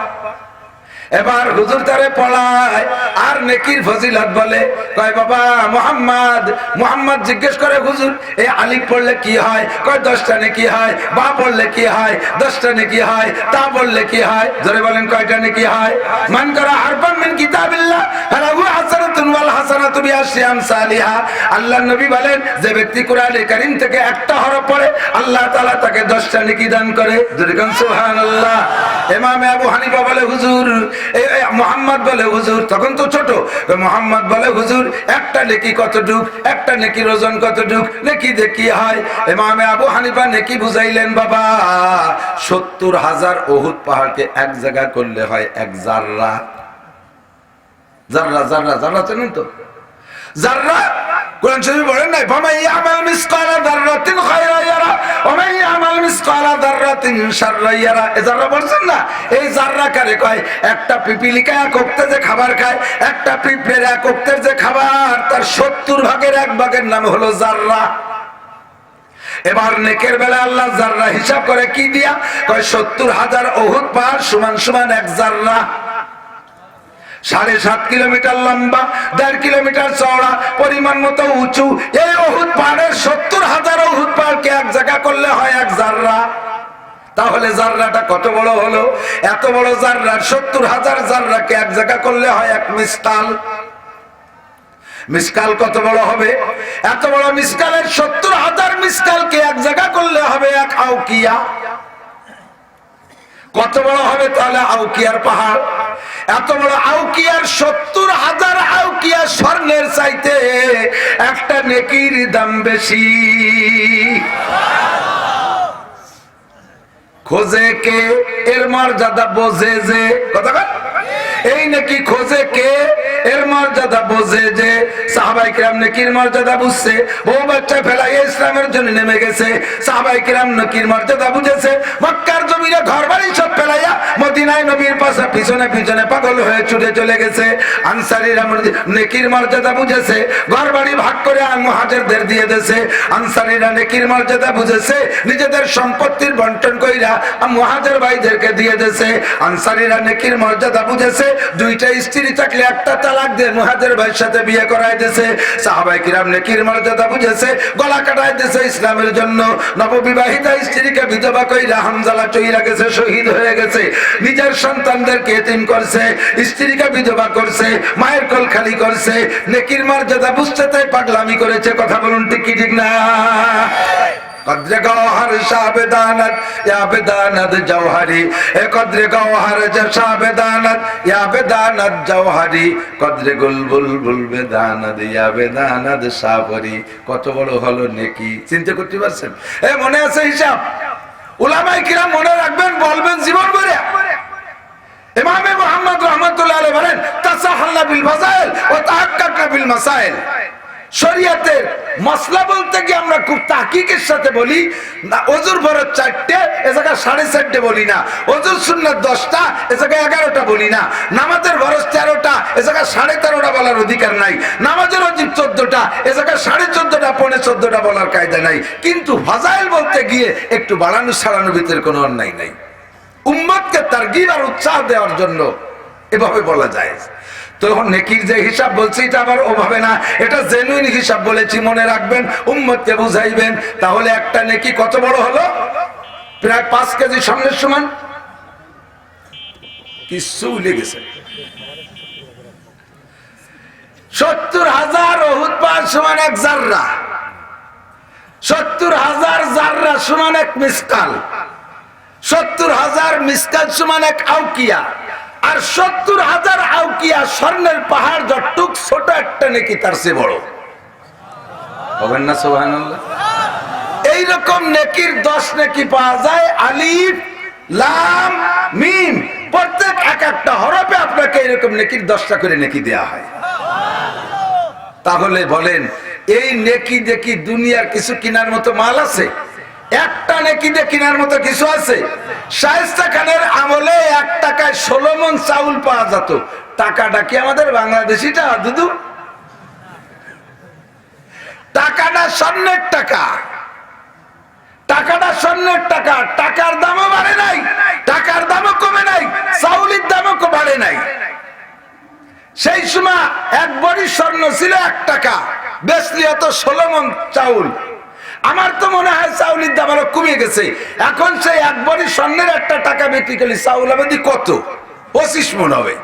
এবার হুজুর তারে পড়ায় আর নেকির ফজিলত বলে। কয় বাবা মুহাম্মদ জিজ্ঞেস করে হুজুর এই আলিফ পড়লে কি হয়? কয় 10টা নেকি হয়। বা পড়লে কি হয়? 10টা নেকি হয়। তা পড়লে কি হয়? জোরে বলেন কয়টা নেকি হয়? মান করা হারফান মিন কিতাবিল্লাহ ফালাহু হাসানাতুন ওয়াল হাসানাতু বিআশরি আমসালিহা। আল্লাহর নবী বলেন যে ব্যক্তি কোরআনে কারীম থেকে একটা হরফ পড়ে আল্লাহ তাআলা তাকে 10টা নেকি দান করে। জোরে কোন সুবহানাল্লাহ। ইমামে আবু হানিফা বলে হুজুর, মুহাম্মদ বলে হুজুর, তখন তো ছোট, মুহাম্মদ বলে হুজুর একটা নেকি কতটুক, একটা নেকির ওজন কতটুক, নেকি দেখি হয়। ইমামে আবু হানিফা নেকি বুঝাইলেন বাবা 70,000 উহুদ পাহাড়কে এক জায়গা করলে হয় 1 জাররা। জাররা জাররা জাররা চেনেন তো? জাররা কোরআন শরীফে বলেন নাই ফামান ইয়ামাল মিসকালা যাররাতিন খায়রান ইয়ারা ওয়া মান ইয়ামাল মিসকালা যাররাতিন শাররান ইয়ারা। এই জাররা বলছেন না, এই জাররা কারে কয়? একটা পিপিলিকা এক ওক্তের যে খাবার খায়, একটা পিঁপড়ের এক ওক্তের যে খাবার, তার 70 ভাগের 1 ভাগের নাম হলো জাররা। এবার নেকের বেলা আল্লাহ জাররা হিসাব করে কি দিয়া? কয় 70,000 উহুদ পাহাড় সমান সমান 1 জাররা। 7.5 কিলোমিটার লম্বা, 1.5 কিলোমিটার চওড়া, পরিমাণ মতো উঁচু। এই উহুদ পাহাড়ের 70,000 উহুদ পাহাড়কে এক জায়গা করলে হয় এক জাররা। তাহলে জাররাটা কত বড় হলো? এত বড় জাররা 70,000 জাররাকে এক জায়গা করলে হয় এক মিসকাল। মিসকাল কত বড় হবে? এত বড় মিসকালের 70,000 মিসকালকে এক জায়গা করলে হবে এক আউকিয়া। কত বড় হবে তাহলে আউকিয়ার পাহাড়? এত বড় আউকিয়ার 70,000 আউকিয়া স্বর্ণের চাইতে একটা নেকির দাম বেশি। খোঁজে কে এর মর্যাদা বোঝে যে, কথা বল। এই নাকি খোঁজে কে এর মর্যাদা বোঝে যে। সাহাবায়ে কিরাম নেকির মর্যাদা বুঝছে, বউ বাচ্চা ফেলাইয়া ইসলামের জন্য নেমে গেছে। সাহাবায়ে কিরাম নেকির মর্যাদা বুঝেছে, মক্কার জমিনে ঘরবাড়ি সব ফেলাইয়া মদিনায় নবীর পাশে পিছনে পিছনে পাগল হয়ে ছুটে চলে গেছে। আনসারীরা নেকির মর্যাদা বুঝেছে, ঘরবাড়ি ভাগ করে মুহাজিরদের দিয়ে দিয়েছে। আনসারীরা নেকির মর্যাদা বুঝেছে, নিজেদের সম্পত্তির বন্টন কইরা মুহাজির ভাইদেরকে দিয়ে দিয়েছে। আনসারীরা নেকির মর্যাদা বুঝেছে, দুইটা স্ত্রী থাকলে একটা তালাক দিয়ে মুহাজির ভাইয়ের সাথে বিয়ে করায় দিয়েছে। সাহাবায়ে কিরাম নেকির মর্যাদা বুঝেছে, গলা কাটায় দিয়েছে ইসলামের জন্য। নববিবাহিতা স্ত্রীকে বিধবা কইরা হামজালা চইরা গেছে, শহীদ হয়ে গেছে। নিজের সন্তানদেরকে এতিম করছে, স্ত্রীকে বিধবা করছে, মায়ের কোল খালি করছে। নেকির মর্যাদা বুঝতে তাই পাগলামি করেছে। কথা বলুন ঠিক কি ঠিক না? কদ্রে গওহর শাবেদানত ইয়া বেদানত জওহরি, এ কদ্রে গওহর শাবেদানত ইয়া বেদানত জওহরি, কদ্রে গুলবুল বুল বেদানত ইয়া বেদানত সাবরি। কত বড় হলো নেকি, চিন্তা করতে পারছেন? এ মনে আছে হিসাব? উলামায়ে কিরাম মনে রাখবেন, বলবেন জীবন ভরে। ইমামে মুহাম্মদ রাহমাতুল্লাহ আলাইহি বলেন, তাসাহাল্লা বিল ফাযাইল ওয়া তাহাক্কাকনা বিল মাসাইল। শরীয়তের মাসলা বলতে গিয়ে আমরা খুব তাহকিকের সাথে বলি না। ওযুর ফরজ 4টে, এ জায়গায় 4.5 বলি না। ওযুর সুন্নাত 10টা, এ জায়গায় 11টা বলি না। নামাজের ফরজ 13টা, এ জায়গায় 13.5টা বলার অধিকার নাই। নামাজের ওয়াজিব 14টা, এ জায়গায় 14.5টা, 14.5টা বলার কায়দা নাই। কিন্তু ফাযাইল বলতে গিয়ে একটু বাড়ানো ছাড়ানোর ভিতরে কোনো অন্যায় নাই। উম্মতকে তারগিব আর উৎসাহ দেওয়ার জন্য এভাবে বলা যায়। তখন নেকির যে হিসাব বলছি এটা আবার ওভাবে না, এটা জেনুইন হিসাব বলেছি, মনে রাখবেন, উম্মতকে বুঝাইবেন। তাহলে একটা নেকি কত বড় হলো? প্রায় 5 কেজি স্বর্ণের সমান। কিছু ভুলে গেছে। 70,000 উহুদ পাহাড় সমান এক জাররা, 70,000 জাররা সমান এক মিসকাল, 70,000 মিসকাল সমান এক আউকিয়া। আর 70,000 আউকিয়া স্বর্ণের পাহাড় যতটুক ছোট একটা নেকি তার চেয়ে বড়। বলেন না সুবহানাল্লাহ? এইরকম নেকির 10 নেকি পাওয়া যায়। আলিফ লাম মিম, প্রত্যেক এক একটা হরফে আপনাকে এরকম নেকির 10টা করে নেকি দেয়া হয়। তাহলে বলেন, এই নেকি দেখি দুনিয়ার কিছু কেনার মতো মাল আছে? একটা নেকি দিয়ে কেনার মতো কিছু আছে? শায়েস্তা খানের আমলে 1 টাকায় 16 মণ চাউল পাওয়া যেত। টাকাটা কি আমাদের বাংলাদেশিটা দুদু? টাকাটা স্বর্ণের টাকা, টাকাটা স্বর্ণের টাকা। টাকার দামও বাড়ে নাই, টাকার দামও কমে নাই, চাউলের দামও বাড়ে নাই। সেই সময় 1 ভরি স্বর্ণ ছিল 1 টাকা, বেচলি হতো 16 মণ চাউল। আমার তো মনে হয় চাউলের দাম আরো কমে গেছে। এখন সেই 1 ভরি স্বর্ণের 1 টাকা বিক্রি করলে চাউল হবে কত? 25 মণ হবে,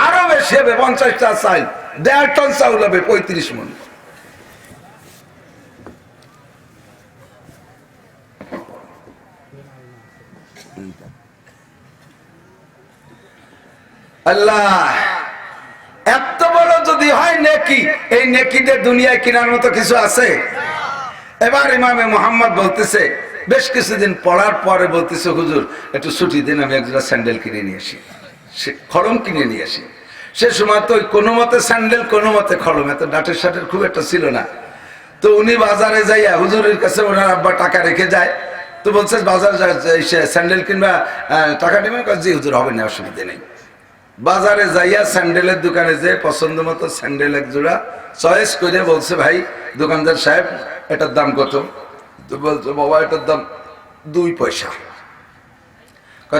আরো বেশি হবে। 50টা চাল 1.5 টন চাউল হবে 35 মণ। আল্লাহ, এত বড় যদি হয় নেকি, এই নেকিতে দুনিয়ায় কেনার মতো কিছু আছে? এবার ইমামে মুহাম্মদ বলতেছে, বেশ কিছুদিন পড়ার পরে বলতেছে, হুজুর একটু ছুটি দিন, আমি একজোড়া স্যান্ডেল কিনে নিয়ে আসি, খড়ম কিনে নিয়ে আসি। সে সময় তো কোনো মতে স্যান্ডেল, কোনো মতে খড়ম, এত ডাটের শাটের খুব একটা ছিল না। তো উনি বাজারে যাইয়া হুজুরের কাছে ওনার আব্বা টাকা রেখে যায়। তো বলছে বাজারে স্যান্ডেল কিনবা, টাকা নেবেন? জি হুজুর, হবে না, অসুবিধা নেই। বাজারে যাইয়া স্যান্ডেলের দোকানে যে পছন্দ মতো স্যান্ডেল এক জোড়া চয়েস করে বলছে, ভাই দোকানদার সাহেব এটার দাম কত? তো বলছে, বাবা এটার দাম 2 পয়সা।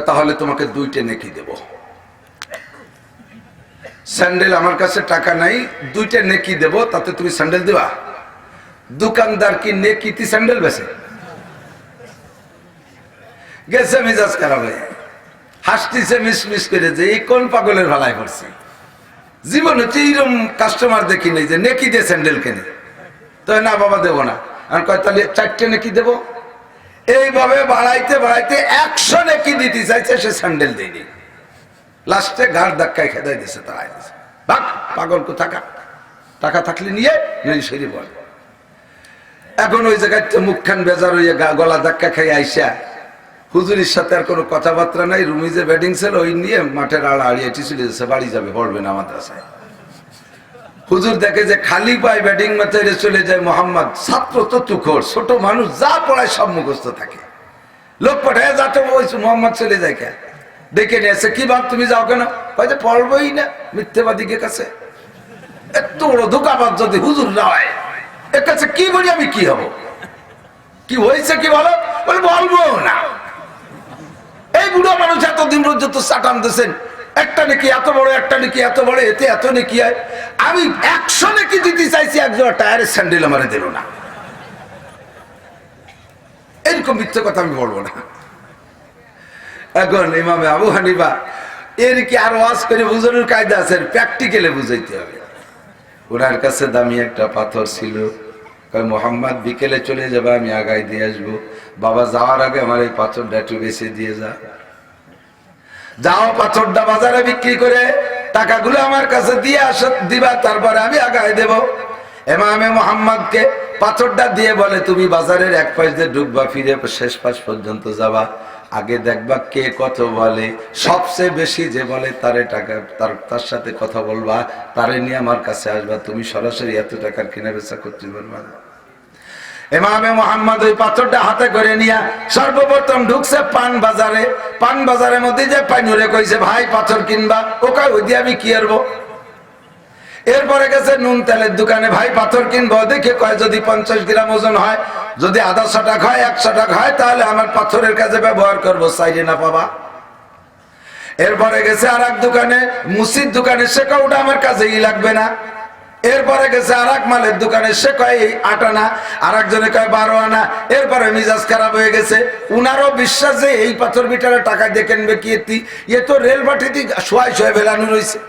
তাহলে তোমাকে 2টে নেকি দেব। স্যান্ডেল আমার কাছে টাকা নাই, 2টা নেকি দেব, তাতে তুমি স্যান্ডেল দিবা? দোকানদার কি নেকিতি স্যান্ডেল বেচে? গেছে মেজাজ খারাপ হয়ে, হাসতিছে মিস করে যে এই কোন পাগলের ভালাই করছে। জীবনে তো এইরকম কাস্টমার দেখি নাই যে নেকি দিয়ে স্যান্ডেল কেনে। তো না বাবা দেবো না। আর কয় তাহলে 4টে নেকি দেবো। এইভাবে বাড়াইতে 100 নেকি দিতে চাইছে, সে স্যান্ডেল দেয়নি। লাস্টে ঘাড় ধাক্কায় খেদাই দিছে, তাই দিছে। ভাগ পাগল কোথাকা, টাকা থাকলে নিয়ে সেরি বল। এখন ওই জায়গায় মুখখান বেজার হইয়া গলা ধাক্কা খাই আইসা, হুজুরির সাথে আর কোনো কথাবার্তা নাই। রুমি যে ব্যাটিং ছিল ওই নিয়ে মাঠের আড়িয়ে চলে যাচ্ছে, বাড়ি যাবে, পড়বে না মাদ্রাসায়। হুজুর দেখে যে খালি পায়ে ব্যাটিং মাঠে চলে যায় মোহাম্মদ। ছাত্র তো তুখোর, ছোট মানুষ, যা পড়ায় সব মুখস্থ থাকে। লোক পাঠায় যাতে মোহাম্মদ চলে যায়, কে ডেকে নিয়ে আসে, কি ভাব তুমি যাও কেন? হয়তো পড়বই না, মিথ্যেবাদীকে কাছে। এত বড় ধোকাবাদ যদি হুজুর না হয়, এর কাছে কি বলি আমি, কি হব? কি হয়েছে কি বলো? বলবো না। এই বুড়ো মানুষ এতদিন পর্যন্ত চাটান দিয়েছেন, একটা নাকি এত বড়, একটা নাকি এত বড়, এতে এত নাকি হয়। আমি 100 নাকি দিতে চাইছি, একজোড়া টায়ারের স্যান্ডেল আমারে দিল না। এরকম মিথ্যে কথা আমি বলবো না। এখন ইমামে আবু হানিফা এর কি আর ওয়াজ করে বুঝানোর কায়দা আছে? প্র্যাকটিক্যালে বুঝাইতে হবে। ওনার কাছে দামি একটা পাথর ছিল। মোহাম্মদ বিকেলে চলে যাবে, আমি আগায় দিয়ে আসবো। বাবা যাওয়ার আগে আমার এই পাথরটা একটু বেশি দিয়ে যাও, পাথরটা বাজারে বিক্রি করে টাকাগুলো আমার কাছে দিয়ে দিবা, তারপরে আমি আগায় দেব। ইমামে মোহাম্মদকে পাথরটা দিয়ে বলে, তুমি বাজারের এক পাশ দিয়ে ঢুকবা, ফিরে শেষ পাশ পর্যন্ত যাবা, আগে দেখবা কে কত বলে, সবচেয়ে বেশি যে বলে তারে টাকা, তার সাথে কথা বলবা, তারে নিয়ে আমার কাছে আসবা, তুমি সরাসরি এত টাকার কেনা বেচা করতে পারবা না। ইমামে মোহাম্মদ ওই পাথরটা হাতে করে নিয়ে সর্বপ্রথম ঢুকছে পান বাজারে। পান বাজারের মধ্যে যে পাইনুরে কইছে, ভাই পাথর কিনবা? ও কয় ওই দিয়ে আমি কি করবো? এরপরে গেছে নুন তেলের দোকানে, ভাই পাথর কিনবো? দেখে কয় যদি 50 গ্রাম ওজন হয়, যদি 150 টাকা হয়, 100 টাকা হয়, তাহলে আমার পাথরের কাজে ব্যবহার করবো, চাইলে না পাবা। এরপরে গেছে আর এক দোকানে, মুসির দোকানে, সে কয় ওটা আমার কাজেই লাগবে না। এরপরে গেছে আর এক মালের দোকানে, সে কয় 8 আনা, আর একজনে কয় 12 আনা। এরপরে মিজাজ খারাপ হয়ে গেছে। উনারও বিশ্বাস যে এই পাথর বিটারে টাকা দিয়ে কিনবে কি, এ তো রেল বাটিতে শোয় বেলানো রয়েছে।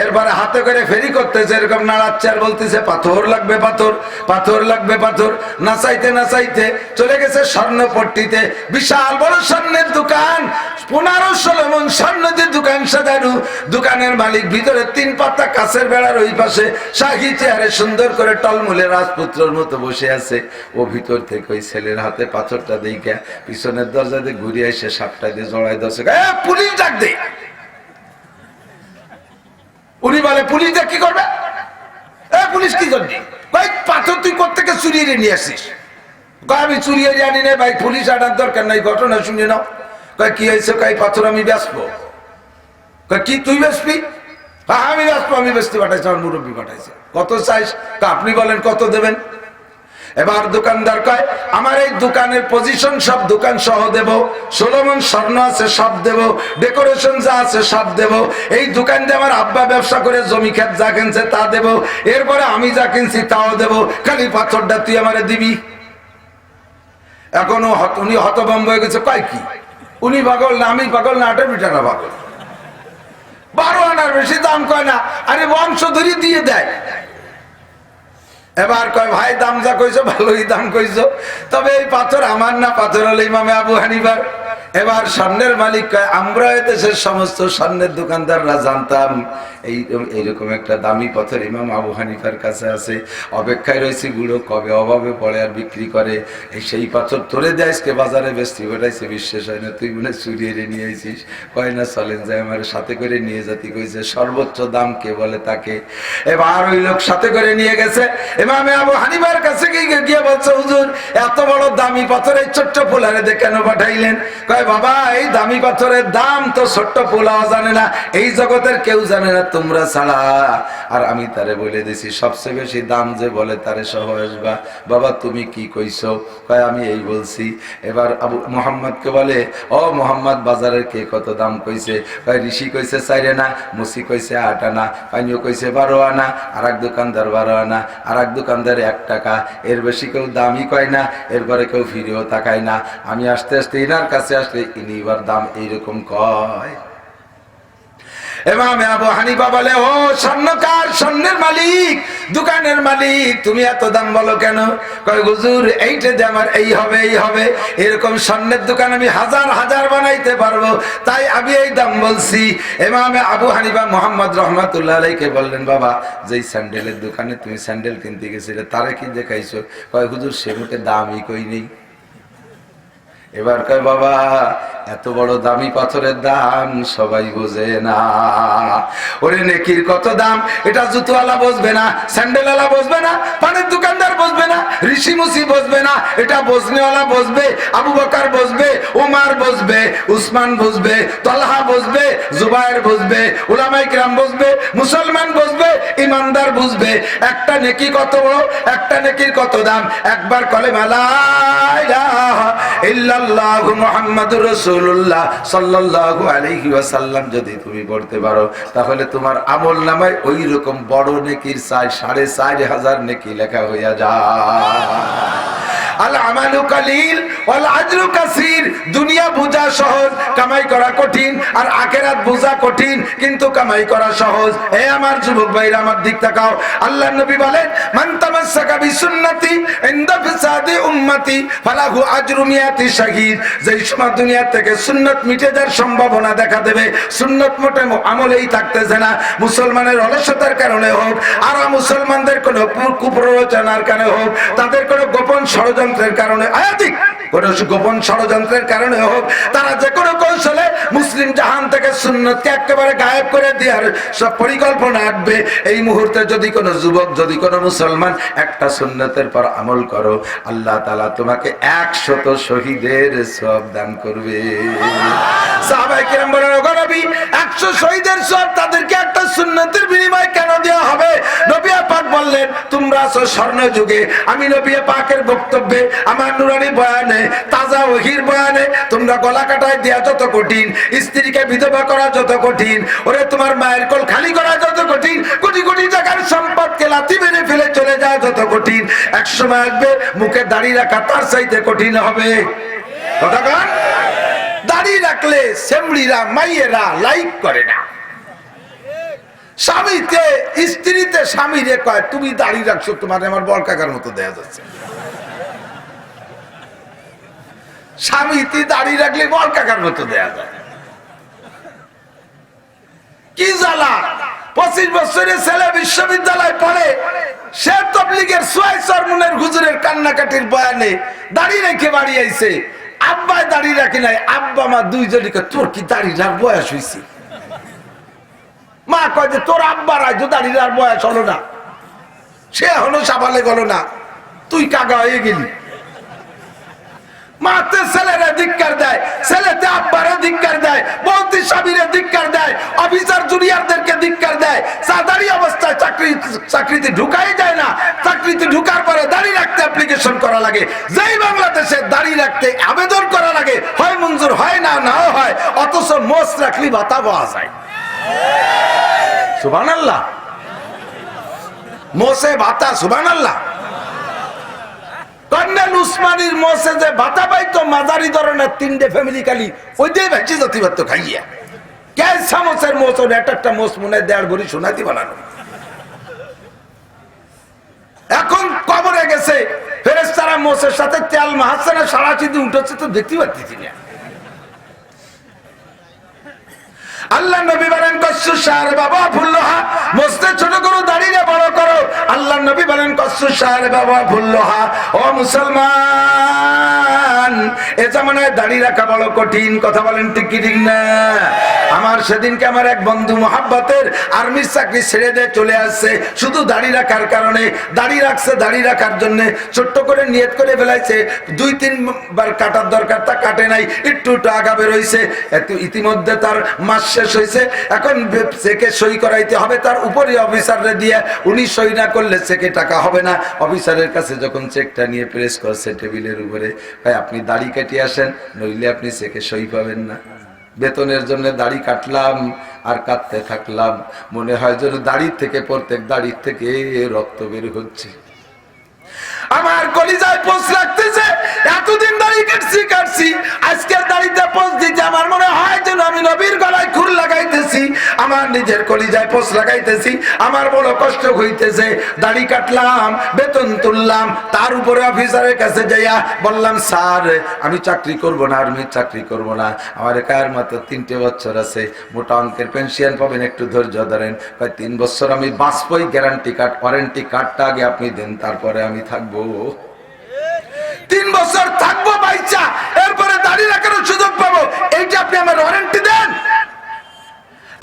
এরপরে হাতে করে ফেরি করতেছে, এরকম নাড়াচ্ছে আর বলতেছে পাথর লাগবে, পাথর, পাথর লাগবে, পাথর। নাচাইতে নাচাইতে চলে গেছে স্বর্ণপট্টিতে, বিশাল বড় স্বর্ণের দোকান, 15-16 মণ স্বর্ণ দিয়ে দোকান সাজানো। দোকানের মালিক ভিতরে 3 পাতা কাছের বেড়ার ওই পাশে শাহী চেয়ারে সুন্দর করে টলমলে রাজপুত্রের মতো বসে আছে। ও ভিতর থেকে ওই ছেলের হাতে পাথরটা দেখে পিছনের দরজা দিয়ে ঘুরে এসে সাপটা দিয়ে জড়াই ধরছে, পুলিশ ডাক দে। উনি বলে, পুলিশ দেখ কি করবে? পুলিশ কি করবি? ভাই পাথর তুই কোত্থেকে চুরিয়ে নিয়ে আসিস? আমি চুরিয়ে আনি না ভাই, পুলিশ আনার দরকার নাই, ঘটনা শুনে নাও। কি হয়েছে? পাথর আমি বেচবো। কি তুই বেচবি? আমি বেচবো, আমি বেচতে পাঠাইছি, আমার মুরব্বী পাঠাইছে। কত চাইস? আপনি বলেন কত দেবেন? এবার দোকানদার কয়, আমার এই দোকানের পজিশন সব দোকান সহ দেব, 16 মণ স্বর্ণ আছে সব দেব, ডেকোরেশন যা আছে সব দেব, এই দোকান দিয়ে আমার আব্বা ব্যবসা করে জমি ক্ষেত যা কিনছে তা দেব, এরপরে আমি যা কিনছি তাও দেব, খালি পাথরটা তুই আমারে দিবি। এখনো উনি হতভম্ব হয়ে গেছে, কয় কি উনি পাগল না আমি পাগল না আটামিটারা পাগল? 12 আনার বেশি দাম কয় না, আরে বংশধরী দিয়ে দেয়। এবার কয়, ভাই দাম যা কইছো ভালোই দাম কইছো, তবে এই পাথর আমার না, পাথর হলো ইমামে আবু হানিফার। এবার স্বর্ণের মালিক কয়, আমরা দেশের সমস্ত স্বর্ণের দোকানদাররা জানতাম এইরকম একটা দামি পাথর ইমাম আবু হানিফার কাছে আছে, অপেক্ষায় রয়েছে বুড়ো কবে অভাবে পড়ে আর বিক্রি করে। সেই পাথর তোরে দেয় আজকে বাজারে বেচতে পাঠাইছে, বিশ্বাস হয় না, তুই মনে চুরিয়ে নিয়ে আইছিস। কয় না চলেন যায়, আমার সাথে করে নিয়ে যেতে কইছে, সর্বোচ্চ দাম কে বলে তাকে। এবার ওই লোক সাথে করে নিয়ে গেছে ইমামে আবু হানিফার কাছে, গিয়ে বলছে, হুজুর এত বড় দামি পাথর এই ছোট্ট পোলারে দিয়ে কেন পাঠাইলেন? কয়, বাবা এই দামি পাথরের দাম তো ছোট্ট পোলাও জানে না, এই জগতের কেউ জানে না, তোমরা ছাড়া। আর আমি তারে বলে দিছি সবচেয়ে বেশি দাম যে বলে তারে সহ আসবা। বাবা তুমি কি কইছো? কয় আমি এই বলছি। এবার আবু মোহাম্মদকে বলে, ও মোহাম্মদ বাজারের কে কত দাম কইছে? কয় ঋষি কইছে 4 আনা, মুসি কইছে 8 আনা, পানিও কইছে 12 আনা, আর এক দোকানদার 12 আনা, আর এক দোকানদার 1 টাকা। এর বেশি কেউ দামই কয় না, এরপরে কেউ ফিরেও তাকায় না। আমি আস্তে আস্তে ইনার কাছে আসলে ইনি এবার দাম এইরকম কয়। ইমাম আবু হানিফা বলে, ও স্বর্ণকার, স্বর্ণের মালিক, দোকানের মালিক, তুমি এত দাম বলো কেন? কয় হুজুর এইটা যে আমার এই হবে এই হবে, এরকম স্বর্ণের দোকান আমি হাজার হাজার বানাইতে পারবো, তাই আমি এই দাম বলছি। ইমাম আবু হানিফা মুহাম্মদ রাহমাতুল্লাহ আলাইহি বললেন, বাবা যেই স্যান্ডেলের দোকানে তুমি স্যান্ডেল কিনতে গেছিলে তারে কি দেখাইছো? কয় হুজুর সে মুখে দামই কই নেই। এবার কয় বাবা এত বড় দামি পাথরের দাম সবাই বোঝে না। ওরে নেকির কত দাম এটা জুতোওয়ালা বুঝবে না, স্যান্ডেলওয়ালা বুঝবে না, পানের দোকানদার বুঝবে না, ঋষি মুসি বুঝবে না, এটা বুঝনেওয়ালা বুঝবে। আবু বকর বুঝবে, উমর বুঝবে, উসমান বুঝবে, তালহা বুঝবে, জুবায়ের বুঝবে, উলামায়ে কিরাম বুঝবে, মুসলমান বুঝবে, ইমানদার বুঝবে। একটা নেকি কত বড়, একটা নেকির কত দাম। একবার কলেমা লা ইলাহা ইল্লাল্লাহু মুহাম্মাদুর রাসূলুল্লাহ সাল্লাল্লাহু আলাইহি ওয়াসাল্লাম যদি তুমি পড়তে পারো, তাহলে তোমার আমলনামায় ওই রকম বড় নেকির 4,500 নেকি লেখা হইয়া যায়। আল আমালু কালিল ওয়াল আজরু কাসীর। দুনিয়া বোঝা সহজ, কামাই করা কঠিন, আর আখিরাত বোঝা কঠিন, কিন্তু কামাই করা সহজ। হে আমার যুবক ভাইরা, আমার দিক তাকাও। আল্লাহর নবী বলেন, মান তামাসসাকা বিসুন্নতি ইনদা ফিসাদি উম্মতি ফালাহু আজরু মিয়াতি শাহীদ। যেই সময় দুনিয়া থেকে সুন্নাত মিটে যাওয়ার সম্ভাবনা দেখা দেবে, সুন্নাত মোটে আমলেই থাকতেছে না, মুসলমানের অলসতার কারণে হোক, আর মুসলমানদের কোনো কুপ্ররোচনার কারণে হোক, তাদের কোনো গোপন ষড়যন্ত্রের কারণে, কোনো গোপন ষড়যন্ত্রের কারণে হোক, তারা যে কোনো কৌশলে মুসলিম জাহান থেকে সুন্নতকে একেবারে গায়েব করে দেওয়ার সব পরিকল্পনা আঁটবে। এই মুহূর্তে যদি কোনো যুবক, যদি কোনো মুসলমান একটা সুন্নতের পর আমল করো, আল্লাহ তাআলা তোমাকে 100 শহীদের সওয়াব দান করবে। সাহাবায়ে কেরাম বলেন, ওগো নবী, 100 শহীদের সওয়াব তাদেরকে একটা সুন্নতের বিনিময়ে কেন দেওয়া হবে? নবী পাক বললেন, তোমরা আছো স্বর্ণ যুগে, আমি নবী পাকের বক্তব্যে, আমার নুরানি বয়ানে, তাজা ওহীর বয়ানে তোমরা গলা কাটায় দেয়া যত কঠিন, স্ত্রীকে বিধবা করা যত কঠিন, ওরে তোমার মায়ের কোল খালি করা যত কঠিন, কোটি কোটি টাকার সম্পদকে লাথি মেরে ফেলে চলে যাওয়া যত কঠিন, একসময় আসবে মুখে দাড়ি রাখা তার চাইতে কঠিন হবে। কথা কন? দাড়ি রাখলে সেমড়িরা মাইয়েরা লাইক করে না। স্বামীতে স্ত্রীতে স্বামীরে কয়, তুমি দাড়ি রাখছো, তোমার আমার বড় কাকার মতো দেয়া যাচ্ছে। স্বামীতে দাড়ি রাখলে বড় কাকার মতো দেয়া যায়। কি জ্বালা! 25 বছরের ছেলে বিশ্ববিদ্যালয় পড়ে, সে তাবলীগের সোয়াই চরমনের হুজুরের কান্নাকাটির বয়ানে দাড়ি রেখে বাড়ি আইছে। আব্বায় দাড়ি রাখি নাই, আব্বা মা দুইজনকে, তোর কি দাড়িটার বয়স হয়েছে? মা কয় যে তোর আব্বার আজ দাড়িটার বয়স হলো না, সে এখনো সাবালে গেল না, তুই কাগা হয়ে গেলি। মাতে ছেলেরা ধিক্কার দেয়, ছেলেতে আব্বারে ধিক্কার দেয়, বৌদি স্বামীরে ধিক্কার দেয়, অফিসার জুনিয়রদেরকে ধিক্কার দেয়। দাঁড়িয়ে অবস্থায় চাকরিতে ঢুকাই যায় না, চাকরিতে ঢুকার পরে দাড়ি রাখতে অ্যাপ্লিকেশন করা লাগে। যেই বাংলাদেশে দাড়ি রাখতে আবেদন করা লাগে, হয় মঞ্জুর হয় না, নাও হয়, অথচ মোষ রাখলি ভাতা পাওয়া যায়। সুবহানাল্লাহ, মোষে ভাতা, সুবহানাল্লাহ। কর্নেল উসমানীর মোষে যে ভাতা পাইতো, মাঝারি ধরনের 3টে ফ্যামিলি খালি ওই দিয়ে ভেজি জাতি ভাত খাইয়া, কে সামসের মোষ, একটা মোষ মনে 1.5 ভরি সোনাতি বানানো। এখন কবরে গেছে, ফেরেশতারা মোষের সাথে তেল মাহাচ্ছে না, সারাশি দিয়ে উঠেছে, তো দেখতে পাচ্ছি না। আল্লাহ নবী বলেন, কসু শাহরে বাবা ফুল্লোহা, মস্তে ছোট করো, দাড়িয়ে বড় করো। আল্লাহ নবী বলেন, কসু শাহরে বাবা ফুল্লোহা। ও মুসলমান, এ জামানায় দাড়ি রাখা বড় কঠিন, কথা বলেন ঠিক কি ঠিক না? আমার সেদিনকে আমার এক বন্ধু মহাব্বতের আর্মির চাকরি ছেড়ে দিয়ে চলে আসছে শুধু দাড়ি রাখার কারণে। দাড়ি রাখছে, দাড়ি রাখার জন্য ছোট্ট করে নিয়ত করে ফেলাইছে, 2-3 বার কাটার দরকার, তা কাটে নাই, একটু একটু আগাবে রয়েছে। ইতিমধ্যে তার মাস শেষ হয়েছে, এখন চেকে সই করাইতে হবে তার উপরে অফিসাররে দিয়ে, উনি সই না করলে চেকে টাকা হবে না। অফিসারের কাছে যখন চেকটা নিয়ে প্রেস করছে টেবিলের উপরে, ভাই আপনি দাড়ি কেটে আসেন, নইলে আপনি চেকে সই পাবেন না। বেতনের জন্য দাড়ি কাটলাম আর কাটতে থাকলাম, মনে হয় যেন দাড়ি থেকে, প্রত্যেক দাড়ির থেকে রক্ত বের হচ্ছে। আমার কলিজায় পোষ লাগতেছে, এতদিন দাড়ি কাটছি, আজকের দাড়িতে পোষ দিতে আমার মনে হয় যেন আমি নবীর গলায় খুর লাগাইতেছি, আমার নিজের কলিজায় পোষ লাগাইতেছি, আমার বড় কষ্ট হইতেছে। দাড়ি কাটলাম, বেতন তুললাম, তার উপরে অফিসারের কাছে যাইয়া বললাম, স্যার আমি চাকরি করব না, আর্মির চাকরি করব না, আমার একার মাত্র 3টে বছর আছে, মোটা অঙ্কের পেনশন পাবেন, একটু ধৈর্য ধরেন। 3 বছর আমি বাঁচবই, গ্যারান্টি কার্ড, ওয়ারেন্টি কার্ডটা আগে আপনি দেন, তারপরে আমি থাকবো। 3 বছর থাকবো বাইচা, এরপরে দাড়ি রাখার সুযোগ পাবো, এইটা আপনি আমার ওয়ারেন্টি দেন।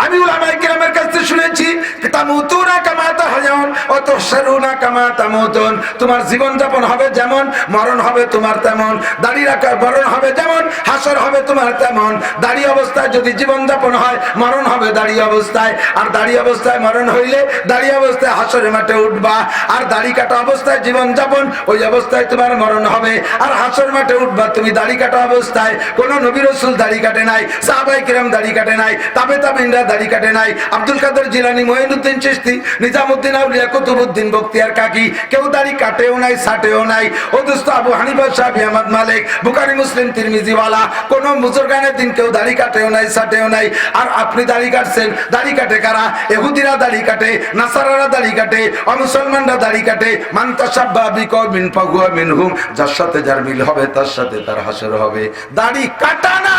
আমি উলামায়ে কেরামের কাছে শুনেছি, তামুতুনা কামা তাহয়াউন ওয়া তুহশারুনা কামা তামুতুন, তোমার জীবন যাপন হবে যেমন, মরণ হবে তোমার তেমন। দাড়ি রাখা মরণ হবে যেমন, হাসর হবে তোমার তেমন। দাড়ি অবস্থায় যদি জীবন যাপন হয়, মরণ হবে দাড়ি অবস্থায়, আর দাড়ি অবস্থায় মরণ হইলে দাড়ি অবস্থায় হাসরের মাঠে উঠবা, আর দাড়ি কাটা অবস্থায় জীবন যাপন, ওই অবস্থায় তোমার মরণ হবে, আর হাসর মাঠে উঠবা তুমি দাড়ি কাটা অবস্থায়। কোন নবী রাসূল দাড়ি কাটে নাই, সাহাবায়ে কেরাম দাড়ি কাটে নাই, তাবেঈনরা দাড়ি কাটে নাই, আব্দুল কাদের জিলানী, মঈনুদ্দিন চিশতি, নিজামউদ্দিন আউলিয়া, কুতুবউদ্দিন বখতিয়ার কাকি, কেউ দাড়ি কাটেও নাই, ছাটেও নাই। ও দোস্ত আবু হানিফা, শাফি, আহমদ, মালিক, বুখারী, মুসলিম, তিরমিজি ওয়ালা, কোন বুজুর্গানের দিন কেউ দাড়ি কাটেও নাই, ছাটেও নাই। আর আপনি দাড়ি কাটছেন, দাড়ি কাটে কারা? ইহুদিরা দাড়ি কাটে, নাসারারা দাড়ি কাটে, অমুসলমানরা দাড়ি কাটে। মান তাশাব্বাহা বিকওমিন ফাহুয়া মিনহুম, যার সাথে যার মিল হবে তার সাথে তার হাসর হবে। দাড়ি কাটা না,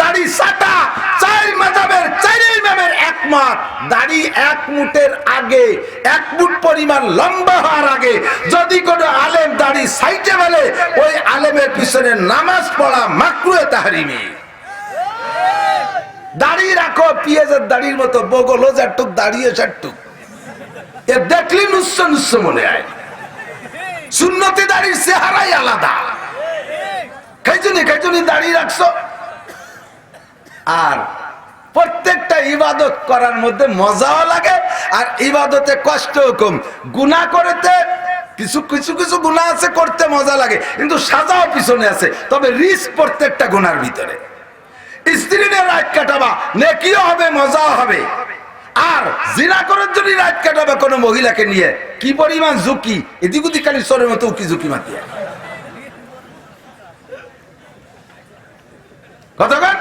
দাড়ি ছাটা। 4 মাযহাবের 4 ইমামের একমত, দাড়ি 1 মুঠের আগে, 1 মুঠ পরিমাণ লম্বা হওয়ার আগে যদি কোনো আলেম দাড়ি সাইটে ফেলে, ওই আলেমের পিছনে নামাজ পড়া মাকরুহে তাহরিমি। দাড়ি রাখো পিয়াজের দাড়ির মতো, বগল যাটুক দাঁড়িয়ে যাটুক, এ দেখলি নুস্স নুস্স মনে হয়। সুন্নতি দাড়ির চেহারাই আলাদা। কাইজুনি দাড়ি রাখছো। আর প্রত্যেকটা ইবাদত করার মধ্যে মজাও লাগে, আর ইবাদতে কষ্ট কম। গুনাহ করতে কিছু কিছু কিছু গুনাহ আছে, করতে মজা লাগে, কিন্তু সাজাও পিছনে আছে। তবে রিস্ক প্রত্যেকটা গুনার ভিতরে। স্ত্রী নিয়ে রাত কাটাবা, নেকিও হবে, মজাও হবে। আর জিনা করার জন্য রাত কাটাবে কোনো মহিলাকে নিয়ে, কি পরিমাণ ঝুঁকি, এদিক ওদিক খালি সরের মতো উকি ঝুঁকি মাতিয়া। কতক্ষণ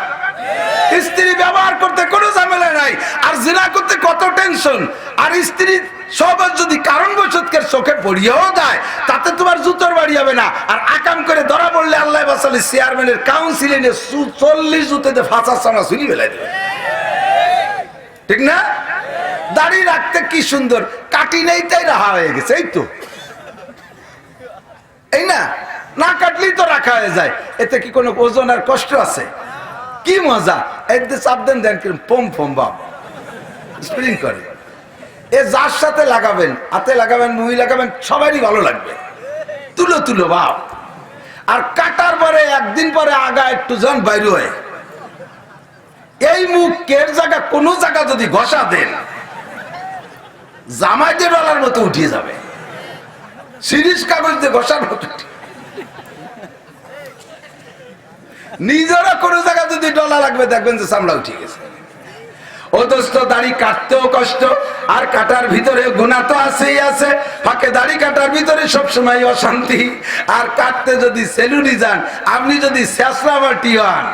স্ত্রী ব্যবহার করতে কোনো ঝামেলা নাই, আর জিনা করতে কত টেনশন। আর স্ত্রী সব যদি কারণবশতকের চোখে পড়িয়েও যায়, তাতে তোমার জুতোর বাড়ি হবে না। আর আকাম করে ধরা পড়লে আল্লাহ বাসালে চেয়ারম্যানের কাউন্সিলে 40 জুতোতে ফাঁসা সানা শুনি ফেলাই দেবে, ঠিক না? দাড়ি রাখতে কি সুন্দর, কাটি নেই তাই রাখা হয়ে গেছে, এই তো, এই না? না কাটলেই তো রাখা হয়ে যায়, এতে কি কোনো ওজন আর কষ্ট আছে? কি মজা! একদিন চাপ দেন, দেন কিরম পম পম বাপ স্প্রিং করে। এ যার সাথে লাগাবেন, হাতে লাগাবেন, মুই লাগাবেন, সবারই ভালো লাগবে। তুলো তুলো বাপ। আর কাটার পরে একদিন পরে আগা একটু জন বাইর হয়, এই মুখ কের জায়গা কোন জায়গা যদি ঘষা দেন, জামাইতে ডলার মতো উঠিয়ে যাবে, সিরিজ কাগজ দিয়ে ঘষার মতো। নিজেরা কোনো জায়গা যদি ডলা লাগবে, দেখবেন যে চামড়া উঠে গেছে। ও দোস্ত, দাড়ি কাটতেও কষ্ট, আর কাটার ভিতরে গুনাহ তো আছেই আছে। ফাঁকে দাড়ি কাটার ভিতরে সবসময় অশান্তি। আর কাটতে যদি সেলুনি যান, আপনি যদি শেষরাবাটি হন,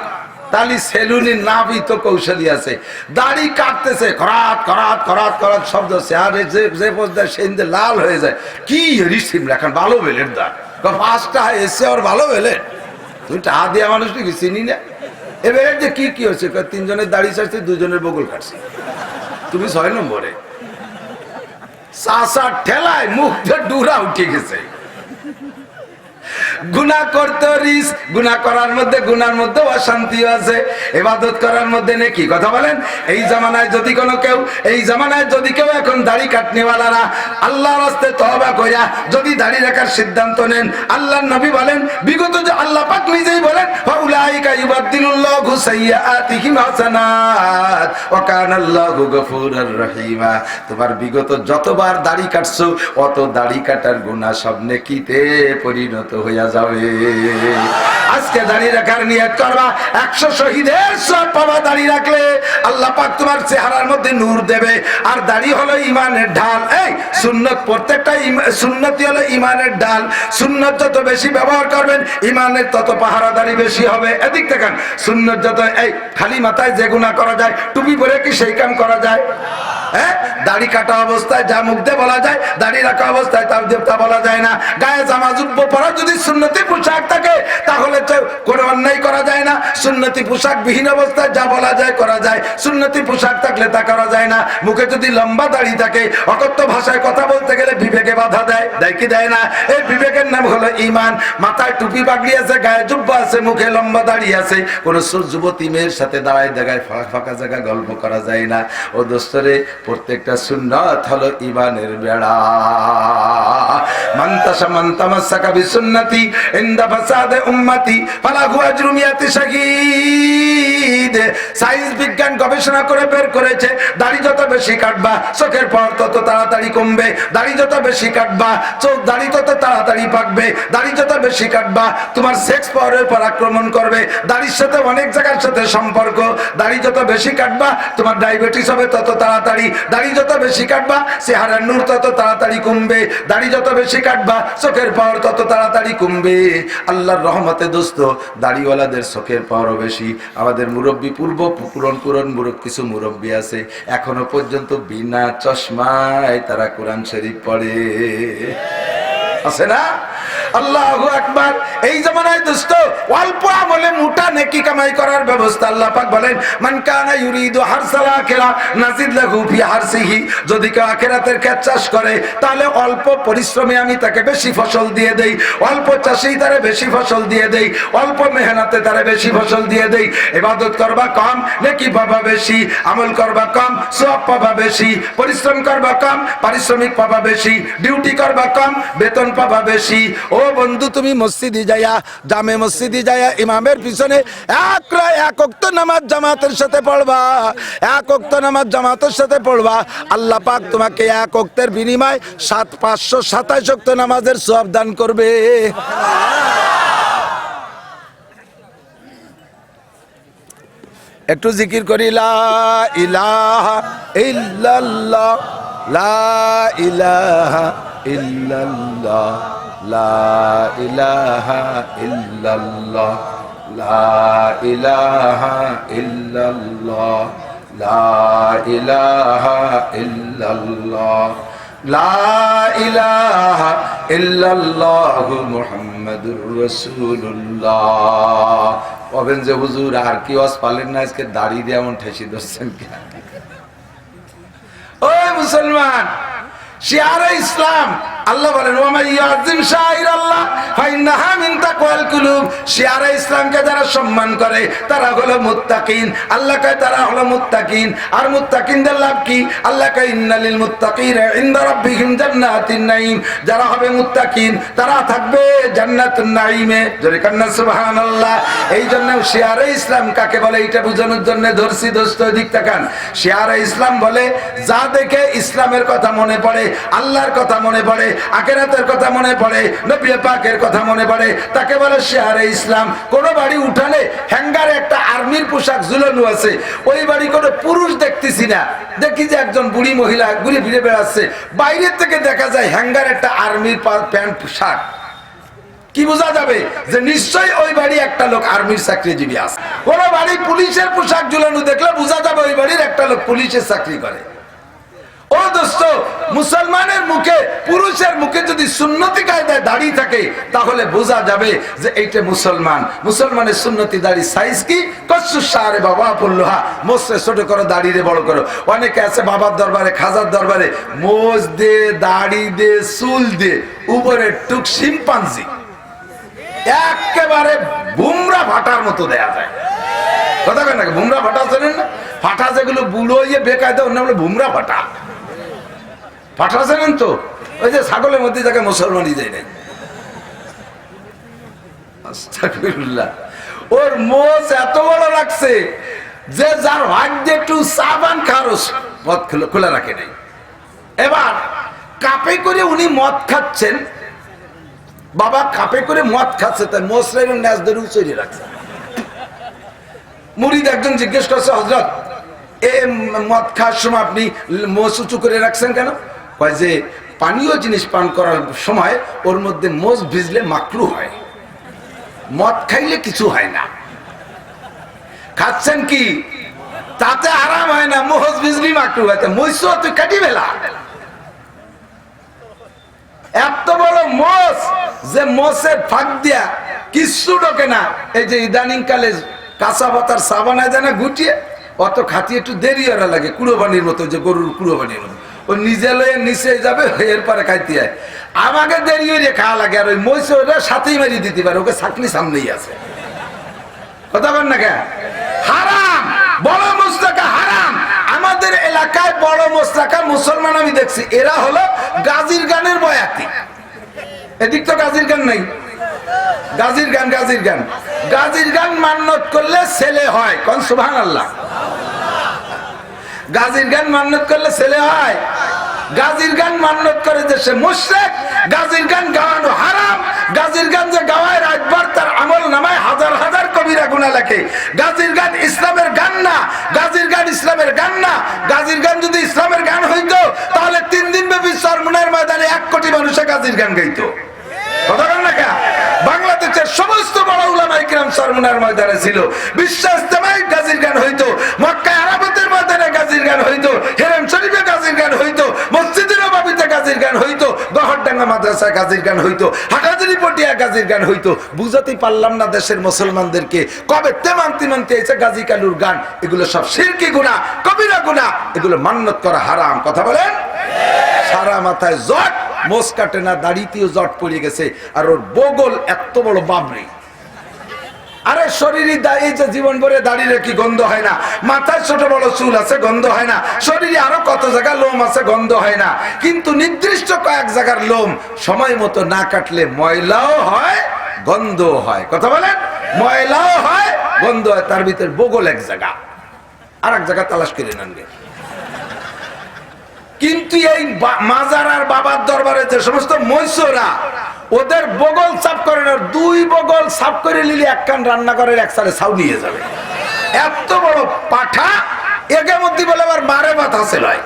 তাহলে সেলুনির নাভি তো কৌশলী আছে। দাড়ি কাটতেছে, খরাত খরাত খরাত খরাত শব্দ, চেহারে যে পর্যায়ে সেদিন লাল হয়ে যায়। কি রিসিম রাখান, ভালো বেলের দাঁড় 5টা এসে আর ভালো বেলের, তুমি টাকা দেওয়া মানুষটিকে চিনি না। এবারে যে কি কি হয়েছে, 3 জনের দাড়ি ছাড়ছে, 2 জনের বগল কাটছে, তুমি 6 নম্বরে। চাষা ঠেলায় মুখ দিয়ে ডুরা উঠে গেছে। গুনাহ করতে রিস্ক, গুনাহ করার মধ্যে গুনার মধ্যে অশান্তি আছে, ইবাদত করার মধ্যে নেকি। কথা বলেন, এই জামানায় যদি কোনো কেউ, এই জামানায় যদি কেউ এখন দাড়ি কাটনেওয়ালারা আল্লাহর রাস্তায় তওবা কইরা যদি দাড়ি রাখার সিদ্ধান্ত নেন, আল্লাহর নবী বলেন, বিগত যে আল্লাহ পাক নিজেই বলেন, ফাউলাইকা ইউবাদদিলুল্লাহু সাইয়্যাতিহিম হাসানাত ওয়া কানাল্লাহু গফুরুর রহিমা। তোমার বিগত যতবার দাড়ি কাটছো অত দাড়ি কাটার গুনাহ সব নেকিতে পরিণত হইয়া যাবে। আজকে দাড়ি রাখার নিয়ত করবা, 100 শহীদের সব পাবা। দাড়ি রাখলে আল্লাহ পাক তোমার চেহারার মধ্যে নূর দেবে। আর দাড়ি হলো ঈমানের ঢাল। এই সুন্নাত, প্রত্যেকটা সুন্নতি হলো ঈমানের ঢাল। সুন্নাত যত বেশি ব্যবহার করবেন ঈমানের তত পাহারাদারি বেশি হবে। এদিক দেখেন, সুন্নাত যত, এই খালি মাথায় যে গুনাহ করা যায়, টুপি পরে কি সেই কাম করা যায়? হ্যাঁ, দাড়ি কাটা অবস্থায় যা মুখ দিয়ে বলা যায়, দাড়ি রাখা অবস্থায় তার দেবতা বলা যায় না। গায়ে জামা জুব্বো পরা যদি সুন্নতি পোশাক থাকে তাহলে তো কোনো অন্যায় করা যায় না। সুন্নতি পোশাক বিহীন অবস্থায় যা বলা যায় করা যায়, সুন্নতি পোশাক থাকলে তা করা যায় না। মুখে যদি লম্বা দাড়ি থাকে, অকথ্য ভাষায় কথা বলতে গেলে বিবেকে বাধা দেয়, দেয় কি দেয় না? এই বিবেকের নাম হলো ঈমান। মাথায় টুপি পাগড়ি আছে, গায়ে জুব্বা আছে, মুখে লম্বা দাড়ি আছে, কোন যুবতী মেয়ের সাথে দাঁড়ায় দেখায় ফাঁকা জায়গা গল্প করা যায় না। ও দোস্তরে, প্রত্যেকটা সুন্নাত হলো ঈমানের বেড়া। মান তামাসসাকা বিসুন্নতি ইনদা ফাসাদে উম্মতি ফালাহু আজরু মিয়াতি শাহীদ। সায়েন্স বিজ্ঞান গবেষণা করে বের করেছে, দাড়ি যত বেশি কাটবা চোখের পাওয়ার তত তাড়াতাড়ি কমবে। দাড়ি যত বেশি কাটবা চোখ দাড়ি তত তাড়াতাড়ি পাকবে। দাড়ি যত বেশি কাটবা তোমার সেক্স পাওয়ারের উপর আক্রমণ করবে। দাড়ির সাথে অনেক জায়গার সাথে সম্পর্ক। দাড়ি যত বেশি কাটবা তোমার ডায়াবেটিস হবে তত তাড়াতাড়ি। দাড়ি যত বেশি কাটবা চেহারার নূর তত তাড়াতাড়ি কমবে। দাড়ি যত বেশি কাটবা চোখের পাওয়ার তত তাড়াতাড়ি কমবে। আল্লাহর রহমতে দোস্ত, দাড়িওয়ালাদের চোখের পাওয়ারও বেশি। আমাদের মুরব্বী, পুরন কিছু মুরব্বী আছে এখনো পর্যন্ত বিনা চশমায় তারা কোরআন শরীফ পড়ে, আছে না? আল্লাহু আকবার। এই জামানায় দোস্ত অল্প আমলে মোটা নেকি কামাই করার ব্যবস্থা। আল্লাহ পাক বলেন, মান কানা ইউরিদু হারসাল আখিরা নাজিদ লাহু ফি হারসিহি। যদি কেউ আখিরাতের ক্ষেত চাষ করে তাহলে অল্প পরিশ্রমে আমি তাকে বেশি ফসল দিয়ে দেই। অল্প চাষেই তারে বেশি ফসল দিয়ে দেই, অল্প মেহনতে তারে বেশি ফসল দিয়ে দেই। ইবাদত করবা কম, নেকি পাবা বেশি। আমল করবা কম, সওয়াব পাবা বেশি। পরিশ্রম করবা কম, পারিশ্রমিক পাবা বেশি। ডিউটি করবা কম, বেতন পাবা বেশি। ও বন্ধু, তুমি মসজিদে যায়া, জামে মসজিদে যায়া ইমামের পিছনে এক ওয়াক্ত নামাজ জামাতের সাথে পড়বা। এক ওয়াক্ত নামাজ জামাতের সাথে পড়বা, আল্লাহ পাক তোমাকে এক ওয়াক্তের বিনিময়ে 527 ওয়াক্ত নামাজের সওয়াব দান করবে। একটু জিকির করি, লা ইলাহা ইল্লাল্লাহ, লা ইলাহা ইল্লাল্লাহ, লা ইলাহা ইল্লাল্লাহ, লা ইলাহা ইল্লাল্লাহ, লা ইলাহা ইল্লাল্লাহ, লা ইলাহা ইল্লাল্লাহু মুহাম্মাদুর রাসূলুল্লাহ। বলেন যে হুজুর আর কি ওয়াজ পালেন না, আজকে দাড়ি দিয়ে এমন ঠেসি ধরছেন কেন? ওই মুসলমান, শিয়ারে ইসলাম, আল্লাহ বলেন ওয়া ইয়াযিম শাইরাল্লাহ ফাইন্নাহা মিন তাকওয়াল কুলুব। শিয়ারে ইসলামকে যারা সম্মান করে তারা হলো মুত্তাকিন। আল্লাহ কয় তারা হলো মুত্তাকিন। আর মুত্তাকিনদের লাভ কি? আল্লাহ কয় ইন্নালিল মুত্তাকিনা ইনদা রাব্বিহিম জান্নাতুন নাঈম। যারা হবে মুত্তাকিন তারা থাকবে জান্নাতুন নাঈমে। জোরে কান্না সুবহানাল্লাহ। এই জন্য শিয়ারে ইসলাম কাকে বলে এটা বোঝানোর জন্য ধরছি দোস্ত, দিক তাকান। শিয়ারে ইসলাম বলে যা দেখে ইসলামের কথা মনে পড়ে, আল্লাহর কথা মনে পড়ে, আখিরাতের কথা মনে পড়ে, নবী পাকের কথা মনে পড়ে, তাকে বলে শিয়ারে ইসলাম। কোন বাড়ি উঠানে হ্যাঙ্গারে একটা আর্মির পোশাক ঝুলানো আছে, ওই বাড়ি কোনো পুরুষ দেখতেছি না, দেখি যে একজন বুড়ি মহিলা ঘুরে ফিরে বেড়াচ্ছে, বাইরের থেকে দেখা যায় হ্যাঙ্গারে একটা আর্মির প্যান্ট শার্ট। কি বোঝা যাবে যে নিশ্চয়ই ওই বাড়ি একটা লোক আর্মির চাকরিজীবী আছে। কোন বাড়ি পুলিশের পোশাক ঝুলানো দেখলে বোঝা যাবে ওই বাড়ির একটা লোক পুলিশের চাকরি করে। ও দোস্ত, মুসলমানের মুখে, পুরুষের মুখে যদি সুন্নতি কায়দায় দাড়ি থাকে তাহলে বোঝা যাবে যে এইটা মুসলমান। মুসলমানের সুন্নতি দাড়ি সাইজ কি? কচ্ছু সারে বাবা পড়লোহা, মোসে ছোট করো, দাড়ি রে বড় করো। অনেকে আছে বাবার দরবারে, খাজার দরবারে মোজ দে, দাড়ি দে, চুল দে, উপরে টুক শিম্পাঞ্জি। একেবারে বুমরা ফাটার মতো দেয়া যায়। কথা কেন নাকি? বুমরা ফাটা জানেন না? ফাটা যেগুলো বুলো ইয়ে বেকায়দা অন্য বলে বুমরা ফাটা। ফাটা জানেন তো? ওই যে ছাগলের মধ্যে যাকে মুসলমানই দেয় নাই। আস্তাগফিরুল্লাহ। ওর মোষ এত বড় লাগছে যে যার ভাগ্য একটু সাবান খারস মদ খোলা রাখে নাই। এবার কাপে করে উনি মদ খাচ্ছেন, বাবা কাপে করে মদ খাচ্ছে, তাই মোষরা ন্যাস ধরে উচড়িয়ে রাখছে। মুরিদ একজন জিজ্ঞেস করছে, হযরত এ মদ খাওয়ার সময় আপনি মোষ উঁচু করে রাখছেন কেন? কয় যে পানীয় জিনিস পান করার সময় ওর মধ্যে মোষ ভিজলে মাকরু হয়, মদ খাইলে কিছু হয় না। খাচ্ছেন কি তাতে আরাম হয় না, মোষ ভিজলি মাকরু হয়, মহিষ তুই কাটি বেলা। এত বড় মোষ যে মোষের ফাঁক দিয়া কিচ্ছু ঢোকে না। এই যে ইদানিং কালে কাঁচা পাতার চা বানায় দেয় না গুটিয়ে, অত খাতি একটু দেরি ওরা লাগে, কুড়োবানির মতো, যে গরুর কুড়োবানির মতো। ও নিজে লয়ে নিচে যাবে, এরপরে খাইতে হয়। আমাকে দেরি হয়ে খাওয়া লাগে, আর ওই মহিষ ওরা সাথেই মারিয়ে দিতে পারে, ওকে চাকনি সামনেই আছে। কথা বল না কেন? হারাম, বড় মোস্তাকা হারাম। আমাদের এলাকায় বড় মোস্তাকা মুসলমান আমি দেখছি, এরা হলো গাজীর গানের বয়াতি। এদিক তো গাজীর গান নাই। গাজীর গান, গাজীর গান, গাজীর গান মান্নত করলে ছেলে হয়। কোন সুবহানাল্লাহ। গাজীর গান মান্নত করলে ছেলে হয়। গাজীর গান মান্নত করে যে সে মুশরিক। গাজীর গান গাওয়ানো হারাম। গাজীর গান যে গাওয়ায় রাতভর তার আমল নামায় হাজার হাজার কবিরা গুনাহ লেখে। গাজীর গান ইসলামের গান না। গাজীর গান ইসলামের গান না। গাজীর গান যদি ইসলামের গান হইতো তাহলে 3 দিন ব্যাপী চরমনাইয়ের ময়দানে 1 কোটি মানুষে গাজীর গান গাইতো। কথা বল না কেন? বাংলাদেশের সমস্ত বড় উলামায়ে কিরাম চরমনাইয়ের ময়দানে ছিল। বিশ্ব ইজতেমায় গাজীর গান হইতো, মক্কা আরাফাতের ময়দানে গাজীর গান হইতো, হেরেম শরীফে গাজীর গান হইতো, মসজিদে নববীতে গাজীর গান হইতো, গহরডাঙ্গা মাদ্রাসায় গাজীর গান হইতো, হাটাজারি পটিয়া গাজীর গান হইতো। বুঝাতে পারলাম না দেশের মুসলমানদেরকে, কবে তেমান্তি এসে গাজী কালুর গান, এগুলো সব শিরকি গুনাহ, কবিরা গুনাহ, এগুলো মান্নত করা হারাম। কথা বলেন? সারা মাথায় জট, মোষ কাটে না, দাড়িতেও জট পড়ে গেছে, আর ওর বগল এত বড় বাবরি। আরে শরীরে এই যে জীবন ভরে দাঁড়িয়ে কি গন্ধ হয় না? মাথায় ছোট বড় চুল আছে, গন্ধ হয় না। শরীরে আরো কত জায়গা লোম আছে, গন্ধ হয় না। কিন্তু নির্দিষ্ট কয়েক জায়গার লোম সময় মতো না কাটলে ময়লাও হয়, গন্ধ হয়। কথা বলেন? ময়লাও হয়, গন্ধ হয়। তার ভিতরে বগল এক জায়গা, আর এক জায়গা তালাশ করে নেন। কিন্তু এই মাজার আর বাবার দরবারে যে সমস্ত মহিষরা, ওদের বগল সাফ করে না, 2 বগল সাফ করে নিলে 1 কান রান্না করে 1 সালে ছাউ নিয়ে যাবে। এত বড় পাঠা, একে মধ্যে বলে আবার মারে ভাত হাসিল হয়,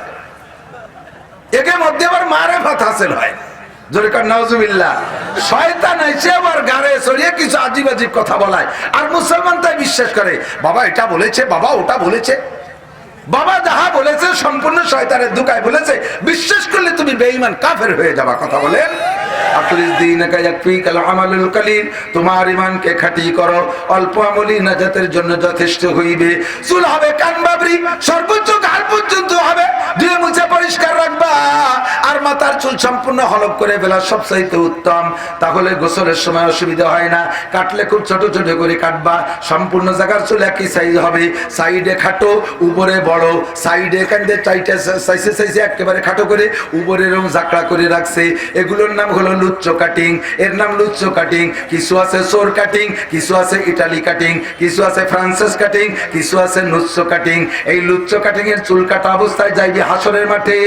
একে মধ্যে আবার মারে ভাত হাসিল হয়। জোরে কার নাউজুবিল্লাহ। শয়তান এসে আবার গাড়ে চড়িয়ে কিছু আজীব আজীব কথা বলায়, আর মুসলমান তাই বিশ্বাস করে, বাবা এটা বলেছে, বাবা ওটা বলেছে। বাবা যাহা বলেছে সম্পূর্ণ শয়তানের ধোঁকায় বলেছে। বিশ্বাস করলে তুমি বেঈমান কাফের হয়ে যাবা। কথা বলেন? তোমার ইমানকে খাঁটি করো, অল্প আমলি নাজাতের জন্য যথেষ্ট হইবে। চুল হবে কানবাবরি, সর্বোচ্চ গাল পর্যন্ত হবে, ধুয়ে মুছে পরিষ্কার রাখবা। আর মাথার চুল সম্পূর্ণ হলক করে ফেলা সবচাইতে উত্তম। তাহলে গোসলের সময় অসুবিধা হয় না। কাটলে খুব ছোট ছোট করে কাটবা। সম্পূর্ণ জায়গার চুল একই সাইজ হবে, সাইডে খাটো, উপরে বড়। সাইডে কান্দে চাইটা সাইজে একেবারে খাটো করে, উপরে এরকম জাকড়া করে রাখছে। এগুলোর নাম হলো লুচ্চো কাটিং। এর নাম লুচ্চো কাটিং। কিছু আছে সোর কাটিং, কিছু আছে ইটালি কাটিং, কিছু আছে ফ্রান্সিস কাটিং, কিছু আছে নুচ্চো কাটিং। এই লুচ্চো কাটিং এর চুল কাটা অবস্থায় যাইবি হাসরের মাঠে,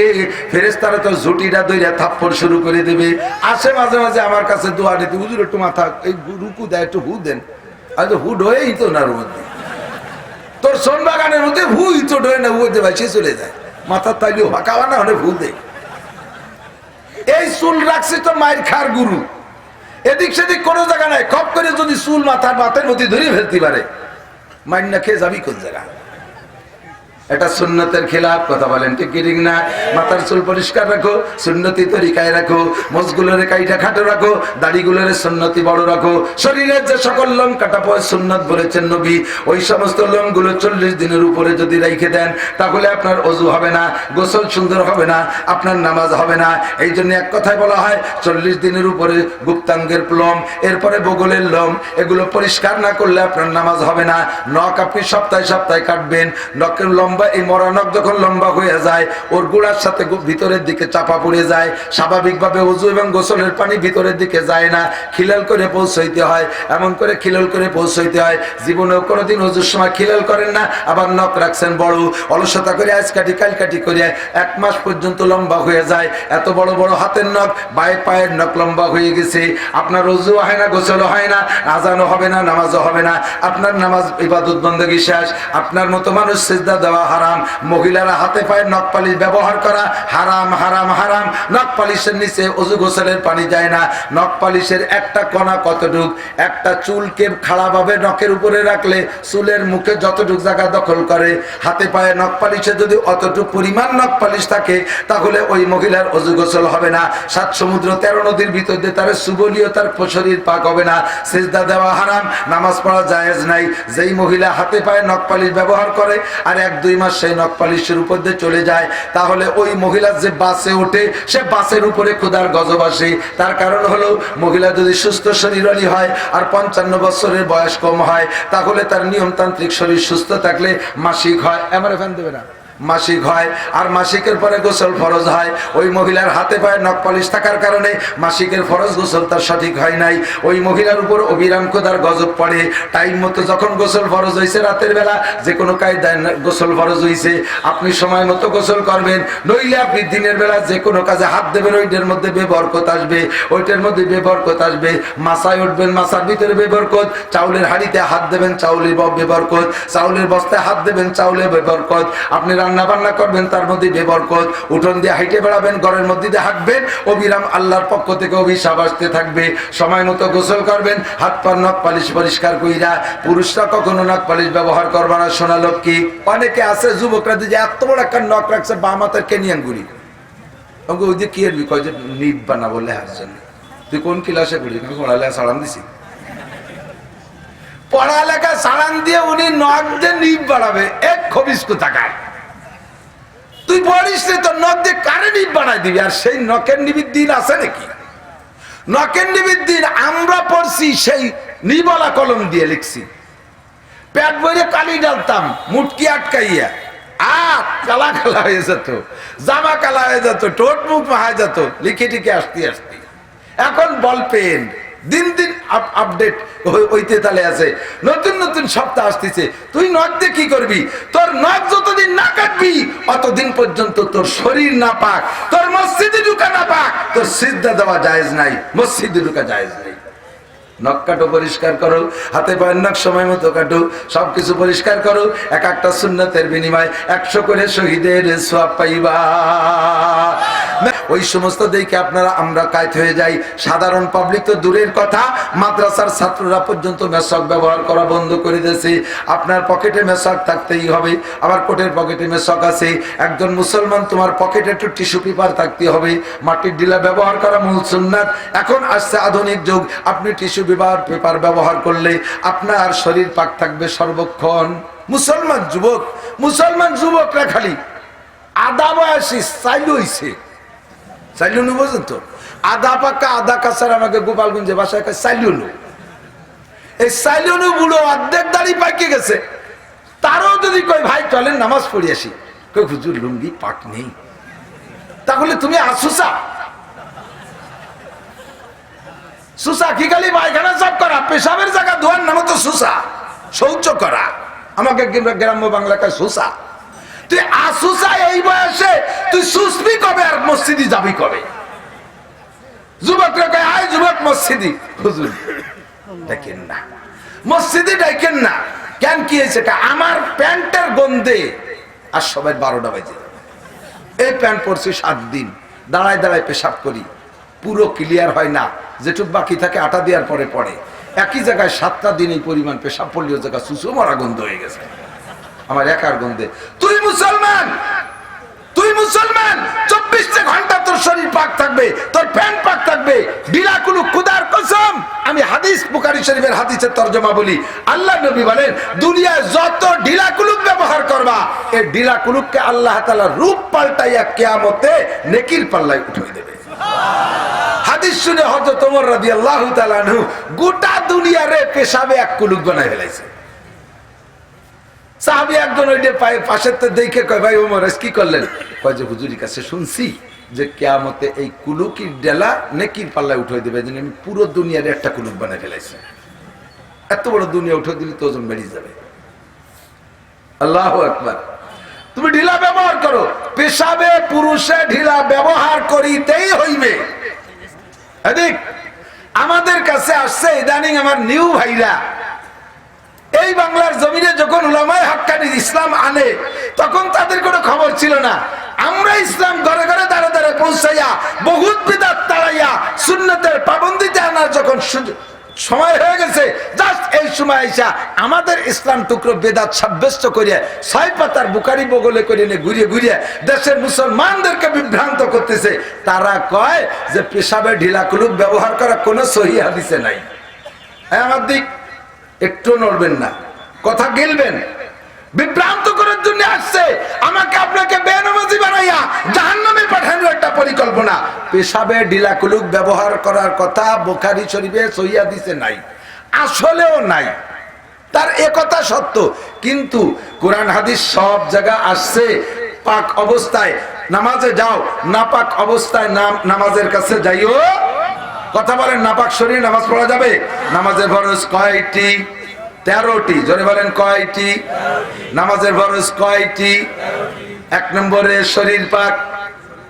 ফেরেশতারা তো ঝুটিটা দইরা থাপ্পড় শুরু করে দেবে। আসে মাঝে মাঝে আমার কাছে দোয়া দিতে, হুজুর একটু মাথা এই রুকু দেয়, একটু হু দেন। আজ হুড হয়েই তো না, মধ্যে তোর সোন বাগানের মধ্যে হুই তো ডয়ে না, হুয়ে দেয়, সে চলে যায়। মাথার তাইলে হাঁকাওয়া না হলে ভুল দেয়। এই চুল রাখছি তো মায়ের খার গুরু, এদিক সেদিক কোনো জায়গা নাই। খপ করে যদি চুল মাথার মধ্যে ধরে ফেলতে পারে, মাইর না খেয়ে যাবি কোন জায়গা? এটা সুন্নতের খেলাফ, কথা বলেন ঠিক কি ঠিক না? মাথার চুল পরিষ্কার রাখো, সুন্নতি তরিকায় রাখো, মোজগুলোরে কাইটা খাটো রাখো, দাড়িগুলোরে সুন্নতি বড় রাখো। শরীরের যে সকল লোম কাটা পয় সুন্নত বলেছেন নবী, ওই সমস্ত লোমগুলো 40 দিনের উপরে যদি রেখে দেন তাহলে আপনার ওযু হবে না, গোসল সুন্দর হবে না, আপনার নামাজ হবে না। এই জন্য এক কথায় বলা হয় 40 দিনের উপরে গুপ্তাঙ্গের লোম, এরপরে বগলের লোম, এগুলো পরিষ্কার না করলে আপনার নামাজ হবে না। নখ আপনি সপ্তাহে সপ্তাহে কাটবেন। নখের লম্বা, এই মরা নখ যখন লম্বা হয়ে যায় ওর গোড়ার সাথে ভিতরের দিকে চাপা পড়ে যায়, স্বাভাবিকভাবে ওযু এবং গোসলের পানি ভিতরের দিকে যায় না, খিলাল করে পৌঁছাইতে হয়, এমন করে খিলাল করে পৌঁছাইতে হয়। জীবনেও কোনোদিন ওযুর সময় খিলাল করেন না, আবার নখ রাখছেন বড়, অলসতা করে আজ কাটি কাল কাটি করে 1 মাস পর্যন্ত লম্বা হয়ে যায়। এত বড় বড় হাতের নখ, পায়ের নখ লম্বা হয়ে গেছে, আপনার ওযু হয় না, গোসলও হয় না, আযানও হবে না, নামাজও হবে না, আপনার নামাজ ইবাদত বন্দেগী শেষ। আপনার মতো মানুষ সিজদা দেওয়া হারাম, মহিলারা হাতে পায়ে নখ পালিশ ব্যবহার করা হারাম হারাম হারাম। নখ পালিশের নিচে ওযু গোসলের পানি যায় না। নখ পালিশের একটা কণা কতটুক, একটা চুলকে খাড়াভাবে নখের উপরে রাখলে চুলের মুখে যতটুক জায়গা দখল করে, হাতে পায়ে নখ পালিশে যদি অতটুক পরিমাণ নখ পালিশ থাকে তাহলে ওই মহিলার ওযু গোসল হবে না। 7 সমুদ্র 13 নদীর ভিতর দিয়ে তার সুবলীয় তার শরীর পাক হবে না। সিজদা দেওয়া হারাম, নামাজ পড়া জায়েজ নাই। যেই মহিলা হাতে পায়ে নখ পালিশ ব্যবহার করে আর 1-2 মাস সেই নখ পালিশের উপর দিয়ে চলে যায়, তাহলে ওই মহিলা যে বাসে ওঠে সে বাসের উপরে খোদার গজব আসে। তার কারণ হলো মহিলা যদি সুস্থ শরীরী হয় আর 55 বছরের বয়স কম হয়, তাহলে তার নিয়মতান্ত্রিক শরীর সুস্থ থাকলে মাসিক হয়, এমন ফ্যান দেবে না, মাসিক হয়, আর মাসিকের পরে গোসল ফরজ হয়। ওই মহিলার হাতে পায়ে নখ পালিশ থাকার কারণে মাসিকের ফরজ গোসল তার সঠিক হয় নাই, ওই মহিলার উপর অবিরাম খোদার গজব পড়ে। টাইম মতো যখন গোসল ফরজ হয়েছে, রাতের বেলা যে কোনো কায়দায় গোসল ফরজ হয়েছে, আপনি সময় মতো গোসল করবেন, নইলে আপনি দিনের বেলা যে কোনো কাজে হাত দেবেন, ওইটার মধ্যে বেবরকত আসবে, ওইটার মধ্যে বেবরকত আসবে। মাসায় উঠবেন, মাসার ভিতরে বেবরকত, চাউলের হাঁড়িতে হাত দেবেন, চাউলের বেবরকত, চাউলের বস্তায় হাত দেবেন, চাউলে বেবরকত। আপনি রান্না বান্না করবেন, তার মধ্যে বেবরকত। উঠোন দিয়ে হাইটে বেড়াবেন, ঘরের মধ্যে দিয়ে হাঁটবেন, অবিরাম আল্লাহর পক্ষ থেকে অভিশাপ আসতে থাকবে। সময় মতো গোসল করবেন, হাত পা নখ পালিশ পরিষ্কার কইরা। পুরুষরা কখনো নখ পালিশ ব্যবহার করবে না, সোনা লক্ষ্মী। অনেকে আছে যুবকরা যে এত বড় একটা নখ রাখছে বাম হাতের কেনিয়ান গুড়ি, ওই যে কি এর কয় যে নিট বানা বলে হাসছেন। তুই কোন ক্লাসে পড়ি? পড়ালেখা সালাম দিছি, পড়ালেখা সালাম দিয়ে উনি নখ দিয়ে নিট বাড়াবে, এক খবিস কোথাকার। তুই পড়িস নি, তোর নখ দিয়ে কারে নিব বানাই দিবি? আর সেই নখের নিবির দিন আছে নাকি? নখের নিবির দিন আমরা পড়ছি সেই নিবলা কলম দিয়ে লিখছি, পেট বইরে কালি ডালতাম মুটকি আটকাইয়া, আর কালা কালা হয়ে যেত, জামা কালা হয়ে যেত, ঠোঁট মুখ মাহা যেত লিখে টিকে আসতে আসতে। এখন বল পেন, দিন দিন আপডেট হইতে তালে আছে, নতুন নতুন সপ্তাহ আসতেছে। তুই নখ দিয়ে কি করবি? তোর নখ যতদিন না কাটবি অতদিন পর্যন্ত তোর শরীর না পাক, তোর মসজিদে ঢুকা না পাক, তোর সিজদা দেওয়া জায়েজ নাই, মসজিদে ঢুকা জায়েজ নাই। নখ কাটো, পরিষ্কার করো, হাতে পায়ের নখ সময় মতো কাটো, সবকিছু পরিষ্কার করো। এক একটা সুন্নতের বিনিময়ে 100 করে শহীদের সওয়াব পাইবা। ওই সমস্ত দেখে আপনারা আমরা কায়েত হয়ে যাই। সাধারণ পাবলিক তো দূরের কথা, মাদ্রাসার ছাত্ররা পর্যন্ত মেশক ব্যবহার করা বন্ধ করে দিয়েছে। আপনার পকেটে মেশক থাকতেই হবে, আবার কোটের পকেটে মেশক আছে। একজন মুসলমান, তোমার পকেটে একটু টিস্যু পেপার থাকতে হবে। মাটির ডিলা ব্যবহার করা মূল সুন্নাত। এখন আসছে আধুনিক যুগ, আপনি টিস্যু পেপার ব্যবহার করলে আপনার শরীর পাক থাকবে সর্বক্ষণ। মুসলমান যুবকরা খালি আধা বয়সী চাইলু হইছে, চাইলুনু বোঝেন তো, আধা পাকা আধা কাছার, আমাকে গোপালগঞ্জে বাসায় চাইলুনু। এই চাইলুনু বুড়ো অর্ধেক দাড়ি পাকিয়ে গেছে, তারও যদি কই ভাই চলেন নামাজ পড়ি আসি, কই হুজুর লুঙ্গি পাক নেই। তাহলে তুমি আসুসা সুসা কি খালি পায়খানা সাফ করা, পেশাবের জায়গা ধোয়ার নাম তো সুসা, শৌচ করা। আমাকে গ্রাম্য বাংলাকায় সুসা। তুই আসুসা এই বয়সে তুই সুসবি কবে আর মসজিদে যাবি কবে? যুবকরা কয় আয় যুবক মসজিদে, হুজুর দেখেন না, মসজিদে দেখেন না। কেন কি হয়েছে? আমার প্যান্টের গন্ধে আর সবাই 12টা বাজে। এই প্যান্ট পরছি 7 দিন, দাঁড়ায় দাঁড়ায় পেশাব করি, পুরো ক্লিয়ার হয় না, যেটুক বাকি থাকে আটা দেওয়ার পরে পরে। একই জায়গায় 7টা দিন এই পরিমাণ পেশাব পড়লেও জায়গা সুসু মরা গন্ধ হয়ে গেছে। আমার একার গন্ধে। তুই মুসলমান 24 ঘন্টা তোর শরীর পাক থাকবে, তোর প্যান্ট পাক থাকবে, ঢিলা কুলুক খুদার কসম। আমি হাদিস বুখারী শরীফের হাদিসের তরজমা বলি, আল্লাহ নবী বলেন দুনিয়ায় যত ঢিলা কুলুক ব্যবহার করবা, এই ঢিলা কুলুককে আল্লাহ তাআলা রূপ পাল্টাইয়া কিয়ামতে নেকির পাল্লায় উঠিয়ে দেবে। হাদিস শুনে হযরত ওমর রাদিয়াল্লাহু তাআলা আনহু গোটা দুনিয়ারে পেশাবে এক কুলুক বানায় ফেলাইছে। সাহাবী একজন ওইটা পাশেতে দেখে কয়, ভাই ওমর কি করলেন? কয় যে হুজুরের কাছে শুনছি যে কিয়ামতে এই কুলুকির ডেলা নেকির পাল্লায় উঠিয়ে দেবে, যেন আমি পুরো দুনিয়ার একটা কুলুক বানায় ফেলাইছি। এত বড় দুনিয়া উঠিয়ে দিলে তো ওজন বেড়ে যাবে। আল্লাহু আকবার। তুমি ঢিলা ব্যবহার করো, পেশাবে পুরুষে ঢিলা ব্যবহার করিতেই হইবে। এদিক আমাদের কাছে আসছে ইদানিং আমার নিউ ভাইরা, এই বাংলার জমিনে যখন উলামায়ে হাক্কানি ইসলাম আনে তখন তাদের কোনো খবর ছিল না। আমরা ইসলাম ঘরে ঘরে দাঁড়ে দাঁড়ে পৌঁছাইয়া বহুত বিদআত তাড়াইয়া সুন্নতের পাবন্দিতে আনার যখন সময় হয়ে গেছে, জাস্ট এই সময় আইসা আমাদের ইসলাম টুকরো বেদাত সাব্যস্ত করিয়া 6 পাতার বুখারী বগলে করে নিয়ে ঘুরিয়ে ঘুরিয়ে দেশের মুসলমানদেরকে বিভ্রান্ত করতেছে। তারা কয় যে পেশাবে ঢিলা কুলুক ব্যবহার করা কোনো সহিহ হাদিসে নাই। আমার দিক একটু নড়বেন না, কথা গিলবেন। বিভ্রান্ত করার জন্য আসছে, আমাকে আপনাকে বেনামাজি বানাইয়া জাহান্নামে পাঠানোর একটা পরিকল্পনা। পেশাবে ঢিলা কুলুক ব্যবহার করার কথা বুখারী শরীফে সহিহ হাদিসে নাই, আসলেও নাই। তার একথা সত্য, কিন্তু কোরআন হাদিস সব জায়গা আসছে পাক অবস্থায় নামাজে যাও, নাপাক অবস্থায় নামাজের কাছে যাইও। কথা বলেন, নাপাক শরীরে নামাজ পড়া যাবে? নামাজের ফরজ কয়টি? 13টি। জোরে বলেন কয়টি? নামাজের ফরজ কয়টি? 1 নম্বরে শরীর পাক।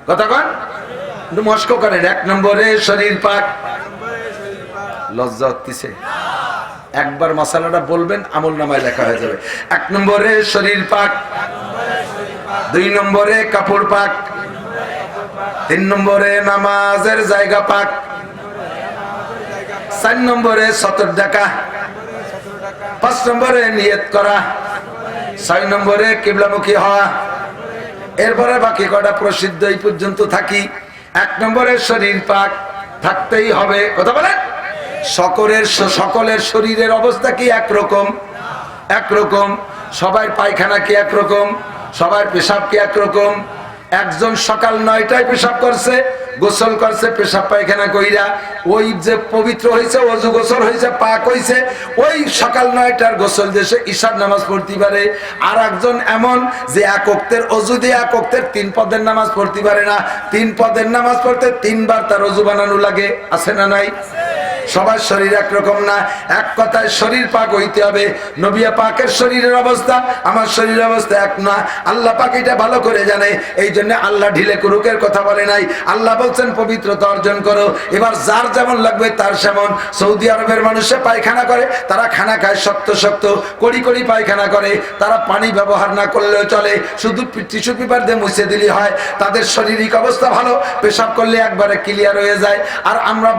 কথা কন, মস্ক করেন। 1 নম্বরে শরীর পাক। লজ্জা হচ্ছে? একবার মাসালাটা বলবেন, আমল নামায় লেখা হয়ে যাবে। 1 নম্বরে শরীর পাক, 2 নম্বরে কাপড় পাক, 3 নম্বরে নামাজের জায়গা পাক, 4 নম্বরে সতর ডাকা, 5 নম্বরে নিয়ত করা, 6 নম্বরে কিবলামুখী হওয়া। এরপরে বাকি কটা প্রসিদ্ধ এই পর্যন্ত থাকি। 1 নম্বরে শরীর পাক থাকতেই হবে। কথা বলেন, সকলের শরীরের অবস্থা কি একরকম? একরকম। সবার পায়খানা কি একরকম? সবার পেশাব কি একরকম? একজন সকাল 9টায় পেশাব করছে, গোসল করছে, পেশাব পায়খানা কইরা ওই যে পবিত্র হয়েছে, ওযু গোসল হয়েছে, পাক হয়েছে, ওই সকাল 9টার গোসল দেশে ঈশার নামাজ পড়তে পারে। আর একজন এমন যে 1 ওয়াক্তের ওযু দিয়ে 1 ওয়াক্তের 3 পদের নামাজ পড়তে পারে না। 3 পদের নামাজ পড়তে 3 বার তার ওযু বানানো লাগে। আছে না নাই? সবার শরীর একরকম না। এক কথায় শরীর পাক হইতে হবে। নবী পাকের শরীরের অবস্থা আমার শরীরের অবস্থা এক না। আল্লাহ পাক এটা ভালো করে জানে, এই জন্য আল্লাহ ঢিলে কুরুকের কথা বলে নাই। আল্লাহ বলছেন পবিত্রতা অর্জন করো। এবার যার যেমন লাগবে তার সেমন। সৌদি আরবের মানুষে পায়খানা করে, তারা খানা খায় শক্ত শক্ত, কড়ি কড়ি পায়খানা করে, তারা পানি ব্যবহার না করলেও চলে, শুধু টিস্যু পেপার দিয়ে মুছে দিলেই হয়। তাদের শারীরিক অবস্থা ভালো, পেশাব করলে একবারে ক্লিয়ার হয়ে যায়। আর আমরা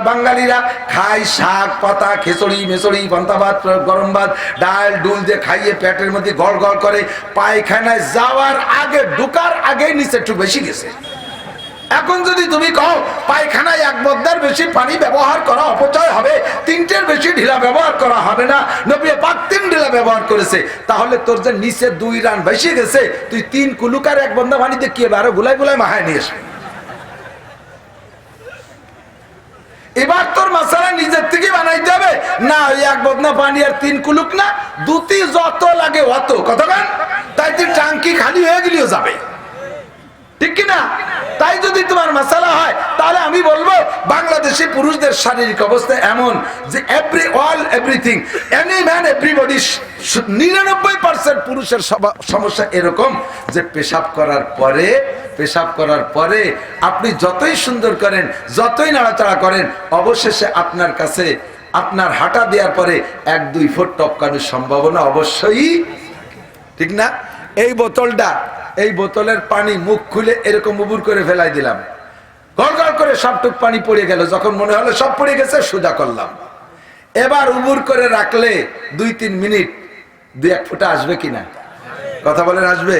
বাঙালিরা খাই শাক পাতা, খিচুড়ি মেচড়ি, পান্তা ভাত, গরম ভাত, ডাল ডুল দিয়ে খাইয়ে পেটের মধ্যে গড় গড় করে, পায়খানায় যাওয়ার আগে ঢুকার আগে নিচে একটু বেশি গেছে। এখন যদি তুমি কও পায়খানায় 1 বদ্দার বেশি পানি ব্যবহার করা অপচয় হবে, 3টের বেশি ঢিলা ব্যবহার করা হবে না, নবী পাক 3 ঢিলা ব্যবহার করেছে, তাহলে তোর যে নিচে 2 রান বেশি গেছে, তুই 3 কুলুকার 1 বন্দা পানিতে কি আরো গুলাই গুলাই মাহায় নিয়ে আসবে। এবার তোর মশলা নিজের থেকে বানাইতে হবে না। ওই 1 বদনা পানি আর 3 কুলুক না, দুটি যত লাগে অত। কথা বলেন, তাই তুই টাঙ্কি খালি হয়ে গেলেও যাবে, ঠিক কিনা? তাই যদি তোমার মশলা হয়, তাহলে আমি বলবো বাংলাদেশি পুরুষদের শারীরিক অবস্থা এমন যে এভরিথিং এনি ম্যান এভরিবডি 99% পুরুষের সমস্যা এরকম যে পেশাব করার পরে আপনি যতই সুন্দর করেন, যতই নাড়াচাড়া করেন, অবশেষে আপনার কাছে আপনার হাঁটা দেওয়ার পরে 1-2 ফুট টপকানোর সম্ভাবনা অবশ্যই, ঠিক না? এই বোতলের পানি মুখ খুলে এরকম উবুর করে ফেলাই দিলাম, গড় গড় করে সবটুক পানি পড়ে গেল। যখন মনে হলো সব পড়ে গেছে, সোজা করলাম। এবার উবুর করে রাখলে 2-3 মিনিট 2-1 ফোঁটা আসবে কিনা? কথা বলেন আসবে?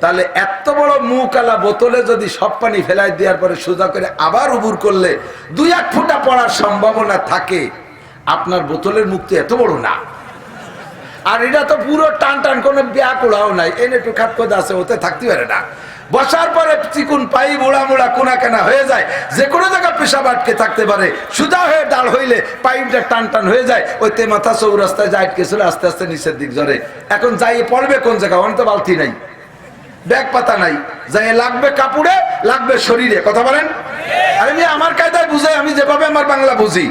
তাহলে এত বড় মুকালা বোতলে যদি সব পানি ফেলাই দেওয়ার পরে সোজা করে আবার উবুর করলে 2-1 ফোঁটা পড়ার সম্ভাবনা থাকে। আপনার বোতলের মুখ তো এত বড় না, আর এটা তো পুরো টান টান, কোনো ব্যাকুড়াও নাই, এনে একটু খাট করে আছে, ওতে থাকতে পারে না। বসার পরে চিকুন পাই মোড়া মোড়া কোনা কেনা হয়ে যায়, যে কোনো জায়গায় পেশাব আটকে থাকতে পারে। সুজা হয়ে ডাল হইলে পাইপটা টান টান হয়ে যায়, ওইতে মাথা চৌরাস্তায় যায় আটকে চলে আস্তে আস্তে নিচের দিক জরে। এখন যাই পড়বে কোন জায়গায়? অন্ত বালতি নাই, ব্যাগ পাতা নাই, যাই লাগবে কাপড়ে, লাগবে শরীরে। কথা বলেন? আরে আমি আমার কায়দায় বুঝাই, আমি যেভাবে আমার বাংলা বুঝি।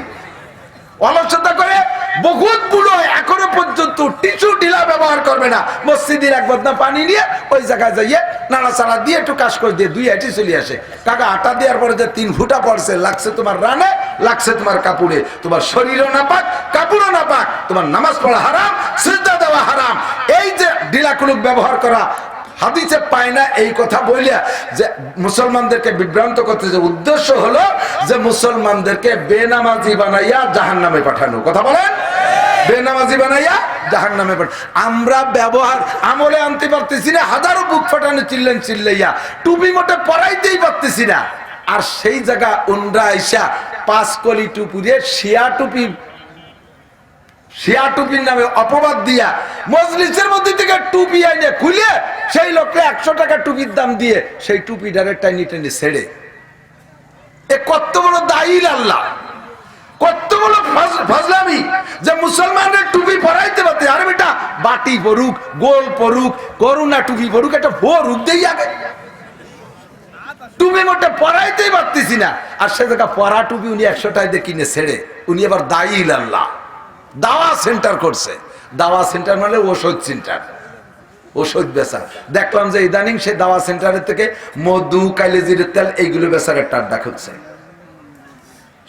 অলসতা করে বহুত বুড়ো এখনো পর্যন্ত টিস্যু ঢিলা ব্যবহার করবে না। মসজিদের এক বদনা পানি নিয়ে ওই জায়গায় যাইয়ে নাড়াচাড়া দিয়ে একটু কাজ করে দিয়ে 2 হাঁটি চলে আসে। কাকা আটা দেওয়ার পরে যে 3 ফুটা পড়ছে, লাগছে তোমার রানে, লাগছে তোমার কাপড়ে, তোমার শরীরও না পাক, কাপড়ও না পাক, তোমার নামাজ পড়া হারাম, সিজদা দেওয়া হারাম। এই যে ঢিলাকুলুক ব্যবহার করা হাদিসে পায় না, এই কথা বলিয়া যে মুসলমানদেরকে বিভ্রান্ত করতে, যে উদ্দেশ্য হলো যে মুসলমানদেরকে বেনামাজি বানাইয়া জাহান্নামে পাঠানো। কথা বলেন? বেনামাজি বানাইয়া জাহান্নামে পাঠানো। আমরা ব্যবহার আমলে আনতে পারতেছি না, হাজারো বুক ফাটানো চিল্লাইয়া টুপি মোটে পরাইতেই পারতেছি না। আর সেই জায়গা উন্ডা আইসা 5 কলি টুপুরে শিয়া টুপির নামে অপবাদ দিয়া মজলিসের মধ্যে থেকে টুপি আইনে খুলে সেই লোককে 100 টাকা টুপির দাম দিয়ে সেই টুপি ডাইরেক্ট টাইনি টেনে ছেড়ে। এ কত বড় দায়ীর আল্লাহ, কত বড় ফাজলামি যে মুসলমানদের টুপি পরাইতে পারতে। আরে বেটা, বাটি পড়ুক, গোল পড়ুক, করুণা টুপি পড়ুক, একটা পড়ুক দেই আগে। টুপি মোটে পরাইতেই পারতেছি না, আর সে জায়গা পরা টুপি উনি 100 টাকা দিয়ে কিনে ছেড়ে। উনি আবার দায়ীর আল্লাহ। দাওয়া সেন্টার করছে। দাওয়া সেন্টার মানে ওষুধ সেন্টার, ওষুধ বেচা। দেখলাম যে ইদানিং সে দাওয়া সেন্টারের থেকে মধু, কালিজির তেল এইগুলো বেচার একটা আড্ডা খুঁজছে।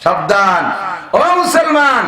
সাবধান ও মুসলমান,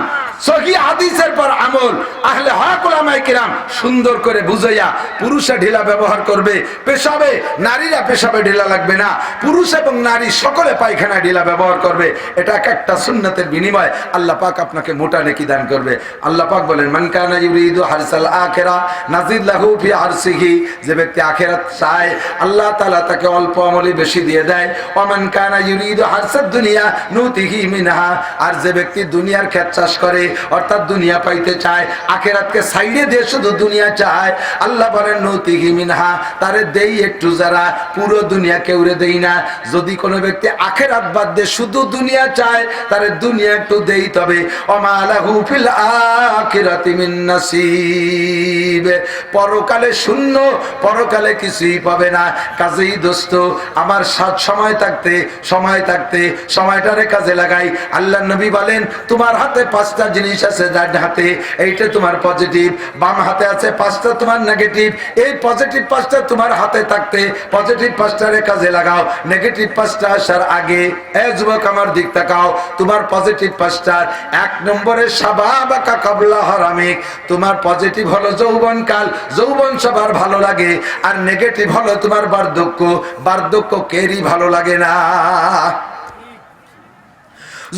সহি হাদিসের পর আমল আহলে হক উলামায়ে কিরাম সুন্দর করে বুঝাইয়া পুরুষে ঢিলা ব্যবহার করবে। পেশাবে নারীরা পেশাবে ঢিলা লাগবে না, পুরুষ এবং নারী সকলে পায়খানা ঢিলা ব্যবহার করবে। এটা একটা সুন্নতের বিনিময় আল্লাহ পাক আপনাকে মোটা নেকি দান করবে। আল্লাহ পাক বলেন, মান কানা ইউরিদু হারসাল আখিরা নাজিদ লাহু ফি আরসিহি। যে ব্যক্তি আখিরাত চায় আল্লাহ তাআলা তাকে অল্প আমলি বেশি দিয়ে দেয়। ওয়া মান কানা ইউরিদু হারসাদ দুনিয়া নুতিহি মিনহা। আর যে ব্যক্তি দুনিয়ার ক্ষেত চাষ করে, অর্থাৎ দুনিয়া পাইতে চায়, আখিরাতকে সাইডে দিয়ে শুধু দুনিয়া চায়, আল্লাহ বলেন নুতিহি মিনহা, তারে দেই একটু যারা, পুরো দুনিয়া কেউরে দেই না। যদি কোনো ব্যক্তি আখিরাত বাদ দিয়ে শুধু দুনিয়া চায়, তারে দুনিয়া একটু দেই, তবে ওমা লাহু ফিল আখিরাতি মিন নাসিব। পরকালে শূন্য, পরকালে কিছুই পাবে না। কাজেই দোস্ত আমার সাথ সময় থাকতে সময়টারে কাজে লাগাই। আল্লাহ নবী বলেন, তোমার হাতে 5টা জিনিস আছে, যার হাতে এইটা তোমার পজিটিভ, বাম হাতে আছে 5টা তোমার নেগেটিভ। এই পজিটিভ 5টা তোমার হাতে থাকতে পজিটিভ 5টারে কাজে লাগাও, নেগেটিভ 5টা আসার আগে। এ যুবক আমার দিক তাকাও, তোমার পজিটিভ 5টার 1 নম্বরে শাবাবাকা কাবলা হারামিক। তোমার পজিটিভ হলো যৌবনকাল, যৌবন সবার ভালো লাগে। আর নেগেটিভ হলো তোমার বার্ধক্য, বার্ধক্য কেরই ভালো লাগে না।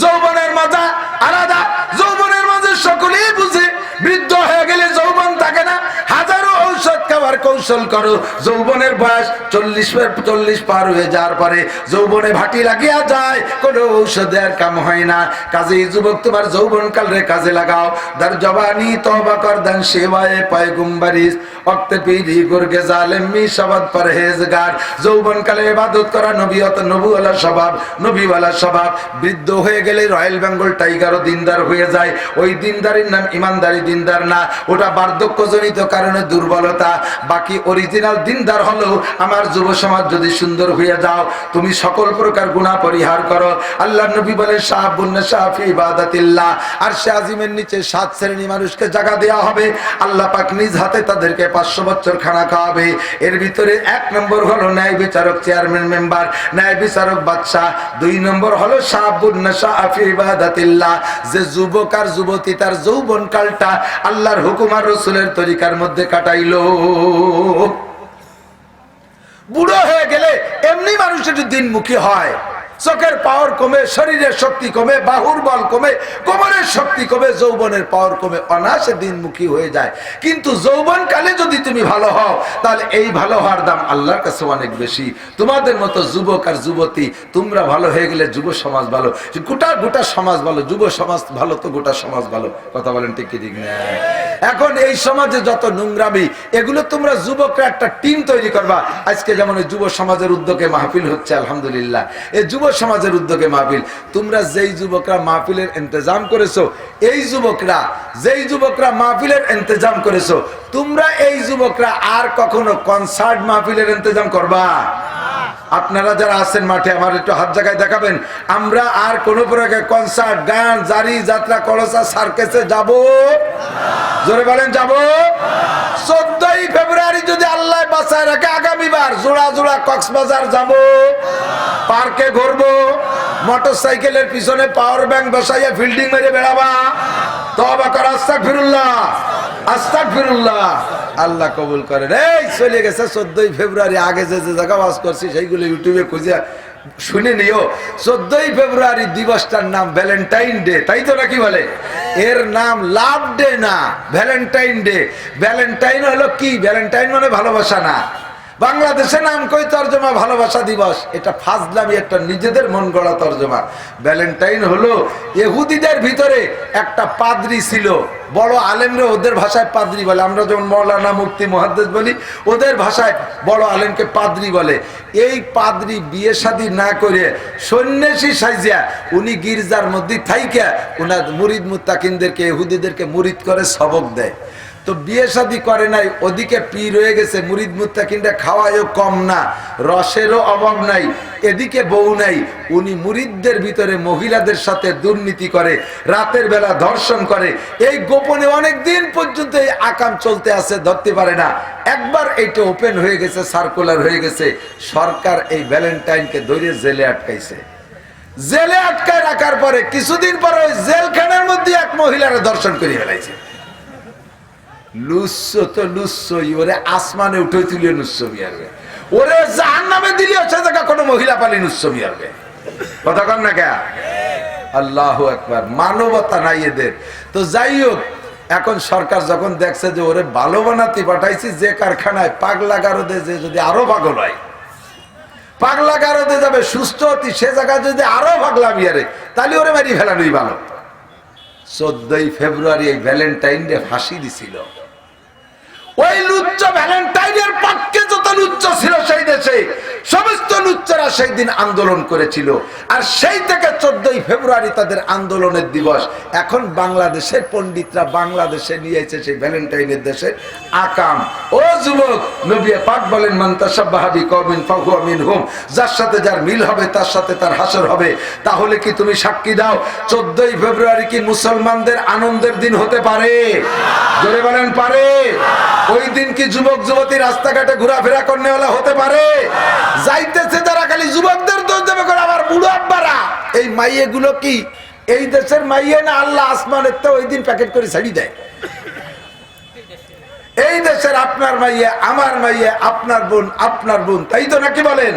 যৌবনের মজা আলাদা, যৌবনের মাঝে সকলেই বুঝে। বৃদ্ধ হয়ে গেলে যৌবন থাকে না, হাজারো ঔষধ খাওয়ার কৌশল করো। যৌবনের বয়স 40 পার হয়ে যাওয়ার পরে যৌবনে ভাটি লাগিয়া যায়, কোনো ঔষধে আর কাম হয় না। কাজেই যুবক তোমার যৌবন কালে কাজে লাগাও। দার জবানি তওবা কর দান সেবায়ে পয়গম্বরিস ওয়াক্তে পীরি গুরগে জালেম মি শবাদ পরহেজগার। যৌবন কালে ইবাদত করা নবিয়ত, নবুওয়ালা স্বভাব, নবীওয়ালা স্বভাব। বৃদ্ধ হয়ে গেলে রয়্যাল বেঙ্গল টাইগারও দিনদার হয়ে যায়। ওই দিনদারির নাম ইমানদারি, দিনদার না, ওটা বার্ধক্যজনিত কারণে দুর্বলতা। বাকি অরিজিনাল দিনদার হলো আমার যুব সমাজ। যদি সুন্দর হয়ে যাও, তুমি সকল প্রকার গুনাহ পরিহার করো। আল্লাহ নবী বলে, শাহাবুন নাশা ফি ইবাদাতিল্লাহ। আর সে আজিমের নিচে 7 শ্রেণী মানুষকে জায়গা দেওয়া হবে। আল্লাহ পাক নিজ হাতে তাদেরকে 500 বছর খানা খাওয়াবে। এর ভিতরে 1 নম্বর হলো ন্যায় বিচারক, চেয়ারম্যান মেম্বার, ন্যায় বিচারক বাদশা। 2 নম্বর হলো শাহাবুন নাশা ফি ইবাদাতিল্লাহ, যে যুবক আর যুবতী তার যৌবন কালটা আল্লাহর হুকুম আর রাসূলের তরিকার মধ্যে কাটাইলো। বুড়ো হয়ে গেলে এমনি মানুষ একটু দিনমুখী হয়, চোখের পাওয়ার কমে, শরীরের শক্তি কমে, বাহুর বল কমে, কোমরের শক্তি কমে, যৌবনের পাওয়ার কমে, অনায়াসে দিনমুখী হয়ে যায়। কিন্তু যৌবন কালে যদি তুমি ভালো হও, তাহলে এই ভালো হওয়ার দাম আল্লাহর কাছে অনেক বেশি। তোমাদের মতো যুবক আর যুবতী তোমরা ভালো হয়ে গেলে যুব সমাজ ভালো, গোটা সমাজ ভালো, যুব সমাজ ভালো তো গোটা সমাজ ভালো। কথা বলেন ঠিক কি ঠিক না? এখন এই সমাজে যত নোংরামি, এগুলো তোমরা যুবকরা একটা টিম তৈরি করবা। আজকে যেমন এই যুব সমাজের উদ্যোগে মাহফিল হচ্ছে, আলহামদুলিল্লাহ, এই যুব সমাজের উদ্যোগে মাহফিল। তোমরা যেই যুবকরা মাহফিলের ইন্তজাম করেছো, এই যুবকরা যেই যুবকরা মাহফিলের ইন্তজাম করেছো, তোমরা এই যুবকরা আর কখনো কনসার্ট মাহফিলের ইন্তজাম করবা? আপনারা যারা আছেন মাঠে, আমার একটু হাত জায়গায় দেখাবেন। আমরা আর কোন প্রকার কনসার্ট, গান, জারি, যাত্রা, কলসা, সার্কেসে যাব? জোরে বলেন যাব? 14ই ফেব্রুয়ারি যদি আল্লাহ বাঁচায় রাখে, আগামীবার জোড়া জোড়া কক্সবাজার যাব, পার্কে ঘুরবো, মোটরসাইকেলের পিছনে পাওয়ার ব্যাংক বসাইয়া ফিল্ডিং মেরে বেড়াবা। তওবা কর, আস্তাগফিরুল্লাহ, আস্তাগফিরুল্লাহ। আল্লাহ কবুল করেন। এই চলে গেছে 14ই ফেব্রুয়ারি, আগে যে যে জায়গা ওয়াজ করছি সেইগুলো ইউটিউবে খুঁজে শুনে নিও। 14ই ফেব্রুয়ারি দিবসটার নাম ভ্যালেন্টাইন ডে, তাই তো নাকি বলে? এর নাম লাভ ডে না, ভ্যালেন্টাইন ডে। ভ্যালেন্টাইন হলো কি? ভ্যালেন্টাইন মানে ভালোবাসা না। বাংলাদেশে নাম কই তর্জমা ভালোবাসা দিবস, এটা ফাজলামি, একটা নিজেদের মন গড়া তর্জমা। ভ্যালেন্টাইন হলো ইহুদিদের ভিতরে একটা পাদ্রী ছিল, বড় আলেমরা ওদের ভাষায় পাদ্রী বলে, আমরা যেমন মৌলানা, মুফতি, মুহাদ্দিস বলি, ওদের ভাষায় বড় আলেমকে পাদ্রী বলে। এই পাদ্রী বিয়ে শাদী না করে সন্ন্যাসী সাইজিয়া উনি গির্জার মধ্যে থাইকা উনার মুরিদ মুত্তাকিনদেরকে, ইহুদিদেরকে মুরিদ করে সবক দেয়। তো বিয়ে শাদী করে নাই, ওদিকে পীর হয়ে গেছে, মুরিদ মুত্তাকিনরা খাওয়ায়ও কম না, রসেরও অভাব নাই, এদিকে বউ নাই। উনি মুরিদদের ভিতরে মহিলাদের সাথে দুর্নীতি করে, রাতের বেলা ধর্ষণ করে। এই গোপনে অনেক দিন পর্যন্ত এই আকাম চলতে আছে, ধরতে পারে না। একবার এইটা ওপেন হয়ে গেছে, সার্কুলার হয়ে গেছে, সরকার এই ভ্যালেন্টাইনকে ধরে জেলে আটকাইছে। জেলে আটকায় রাখার পরে কিছুদিন পরে ওই জেলখানার মধ্যে এক মহিলারা দর্শন করে ফেলাইছে। লুচ্ছো তো লুচ্ছই, ওরে আসমানে উঠে তুলিয়ে নুচ্ছো বিয়ারবে, ওরে জাহান্নামে দিলেও সে জায়গা কোনো মহিলা পালি নুচ্ছো বিয়ারবে। কথা কন না কে? আল্লাহু আকবার। মানবতা নাই এদের। তো যাই হোক, এখন সরকার যখন দেখছে যে ওরে ভালো বানাতে পাঠাইছি, যে কারখানায় পাগলা গারদে যে যদি আরো পাগল হয়, পাগলা গারদে যাবে সুস্থ হতি, সে জায়গায় যদি আরো পাগলা বিয়ারে, তাহলে ওরে মারি ফেলানোই ভালো। 14ই ফেব্রুয়ারি এই ভ্যালেন্টাইন ডে ফাঁসি দিছিল। ওই লুচ্চ ভ্যালেন্টাইনের পক্ষে যত লুচ্চ ছিল সেই দেশে, সমস্ত লুচ্চরা সেই দিন আন্দোলন করেছিল। আর সেই থেকে 14ই ফেব্রুয়ারি তাদের আন্দোলনের দিবস। এখন বাংলাদেশের পণ্ডিতরা বাংলাদেশে নিয়েছে সেই ভ্যালেন্টাইনের দেশে আকাম। ও যুবক, নবী পাক বলেন, মান তাশাব্বাহা বিকওমিন ফাহুয়া মিনহুম, যার সাথে যার মিল হবে তার সাথে তার হাসর হবে। তাহলে কি তুমি সাক্ষী দাও 14ই ফেব্রুয়ারি কি মুসলমানদের আনন্দের দিন হতে পারে? জোরে বলেন পারে? ওই দিন কি যুবক যুবতী রাস্তাঘাটে ঘোরাফেরা করনেওয়ালা হতে পারে? যাইতেছে যারা খালি যুবকদের দোষ দেবে করে, আবার বুড়ো আব্বারা। এই মাইয়ে গুলো কি এই দেশের মাইয়ে না? আল্লাহ আসমানের তো ওই দিন প্যাকেট করে ছাড়ি দেয়। এই দেশের আপনার মাইয়ে, আমার মাইয়ে, আপনার বোন, আপনার বোন, তাই তো নাকি বলেন?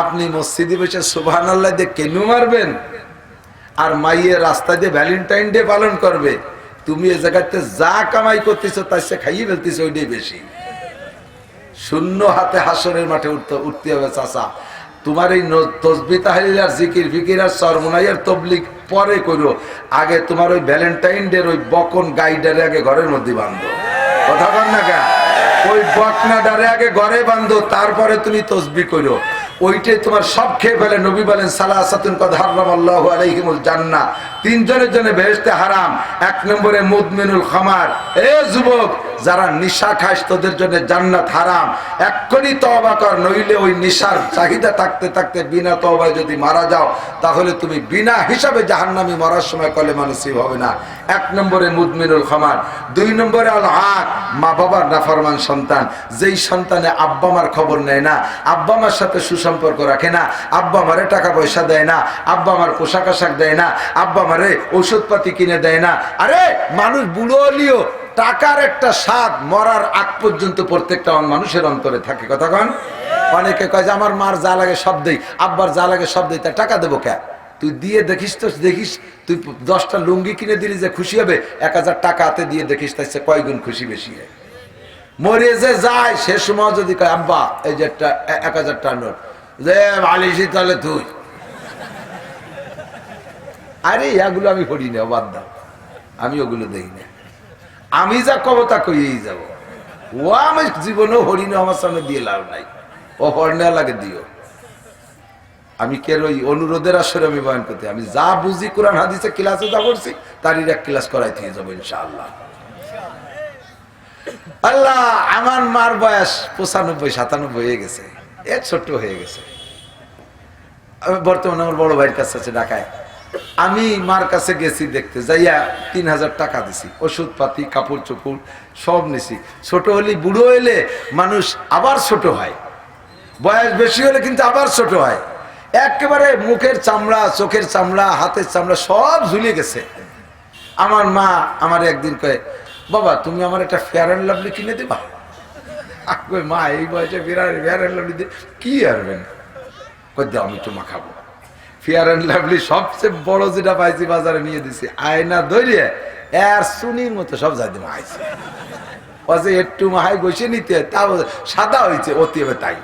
আপনি মসজিদে বসে সুবহানাল্লাহ দিয়ে কেন মারবেন, আর মাইয়ে রাস্তা দিয়ে ভ্যালেন্টাইন ডে পালন করবে। তুমি এ জায়গাতে যা কামাই করতেছো তার সে খাইয়ে ফেলতেছো, ওইটাই বেশি। শূন্য হাতে হাসরের মাঠে উঠতে হবে চাচা। তোমার এই তসবিহ তাহলিল আর জিকির ফিকির আর সরমনাইয়ের তবলিগ পরে করো, আগে তোমার ওই ভ্যালেন্টাইন ডে ওই বকন গাইডারে আগে ঘরের মধ্যে বাঁধো। কথা বল না কেন? ওই বকনাডারে আগে ঘরে বাঁধো, তারপরে তুমি তসবিহ করো। ওইটাই তোমার সব খেয়ে ফেলে। নবী বলেন, সালাসাতুন কদ হারামাল্লাহু আলাইহিমুল জান্নাহ, তিনজনের জন্য বেহেশতে হারাম। 1 নম্বরে মুদমিনুল খামার। এ যুবক, যারা নিশা খাস তোদের জন্য জান্নাত হারাম। এক্ষুনি তওবা কর, নইলে ওই নিশার চাহিদা থাকতে থাকতে বিনা তওবায় যদি মারা যাও, তাহলে তুমি বিনা হিসাবে জাহান্নামী, মরার সময় কলেমা নসিব হবে না। 1 নম্বরে মুদমিনুল খামার। 2 নম্বরে আল আক, মা বাবার নাফরমান সন্তান। যেই সন্তানে আব্বা মার খবর নেয় না, আব্বা মার সাথে সুসম্পর্ক রাখে না, আব্বা মারে টাকা পয়সা দেয় না, আব্বা মার পোশাক আশাক দেয় না, আব্বা মারে ঔষধপাতি কিনে দেয় না। আরে মানুষ বুড়ো হলিও টাকার একটা স্বাদ মরার আগ পর্যন্ত প্রত্যেকটা মানুষের অন্তরে থাকে। কথা কন? অনেকে কয় যে আমার মার যা লাগে সব দেই, আব্বার যা লাগে সব দেই, তা টাকা দেবো কে? তুই দিয়ে দেখিস তো, দেখিস তুই 10টা লুঙ্গি কিনে দিলি যে খুশি হবে, 1000 টাকা হাতে দিয়ে দেখিস তাই কয় গুণ খুশি বেশি হয়। মরে যে যায় সে সময় যদি কয় আব্বা এই যে 1000 টাকা নোট যে আলিসি, তাহলে তুই আরে এগুলো আমি করি না, বাদ দাও, আমি ওগুলো দেই না। আমি যা কব তা কইয়েই যাবো। ও আমি জীবনেও হরিণ আমার সামনে দিয়ে লাভ নাই, ও হরণে লাগে দিও। আমি কে ওই অনুরোধের আসরে আমি বয়ান করতে, আমি যা বুঝি কোরআন হাদিসে ক্লাসে যা করছি তারই এক ক্লাস করাই দিয়ে যাবো ইনশাআল্লাহ। আল্লাহ, আমার মার বয়স 95-97 হয়ে গেছে, ছোট্ট হয়ে গেছে। বর্তমানে আমার বড় ভাইয়ের কাছে আছে ঢাকায়। আমি মার কাছে গেছি দেখতে যাইয়া 3000 টাকা দিছি, ওষুধ পাতি কাপড় চোপড় সব নিছি। ছোট হলে বুড়ো হইলে মানুষ আবার ছোট হয়, বয়স বেশি হলে কিন্তু আবার ছোট হয়। একেবারে মুখের চামড়া, চোখের চামড়া, হাতের চামড়া সব ঝুলে গেছে। আমার মা আমার একদিন কয়ে, বাবা তুমি আমার একটা ফেয়ার অ্যান্ড লাভলি কিনে দেবা? মা এই বয়সে ফেয়ার অ্যান্ড লাভলি কি আরবেন? আমি তো মাখাবো। ফেয়ার অ্যান্ড লাভলি সবচেয়ে বড় যেটা পাইছি বাজারে নিয়ে দিছি, আয়না ধরিয়ে এর সুনির মতো সব যাই দিয়ে মাহাইছে। একটু মাহাই বসে নিতে, তাও সাদা হয়েছে অতি হবে তাই।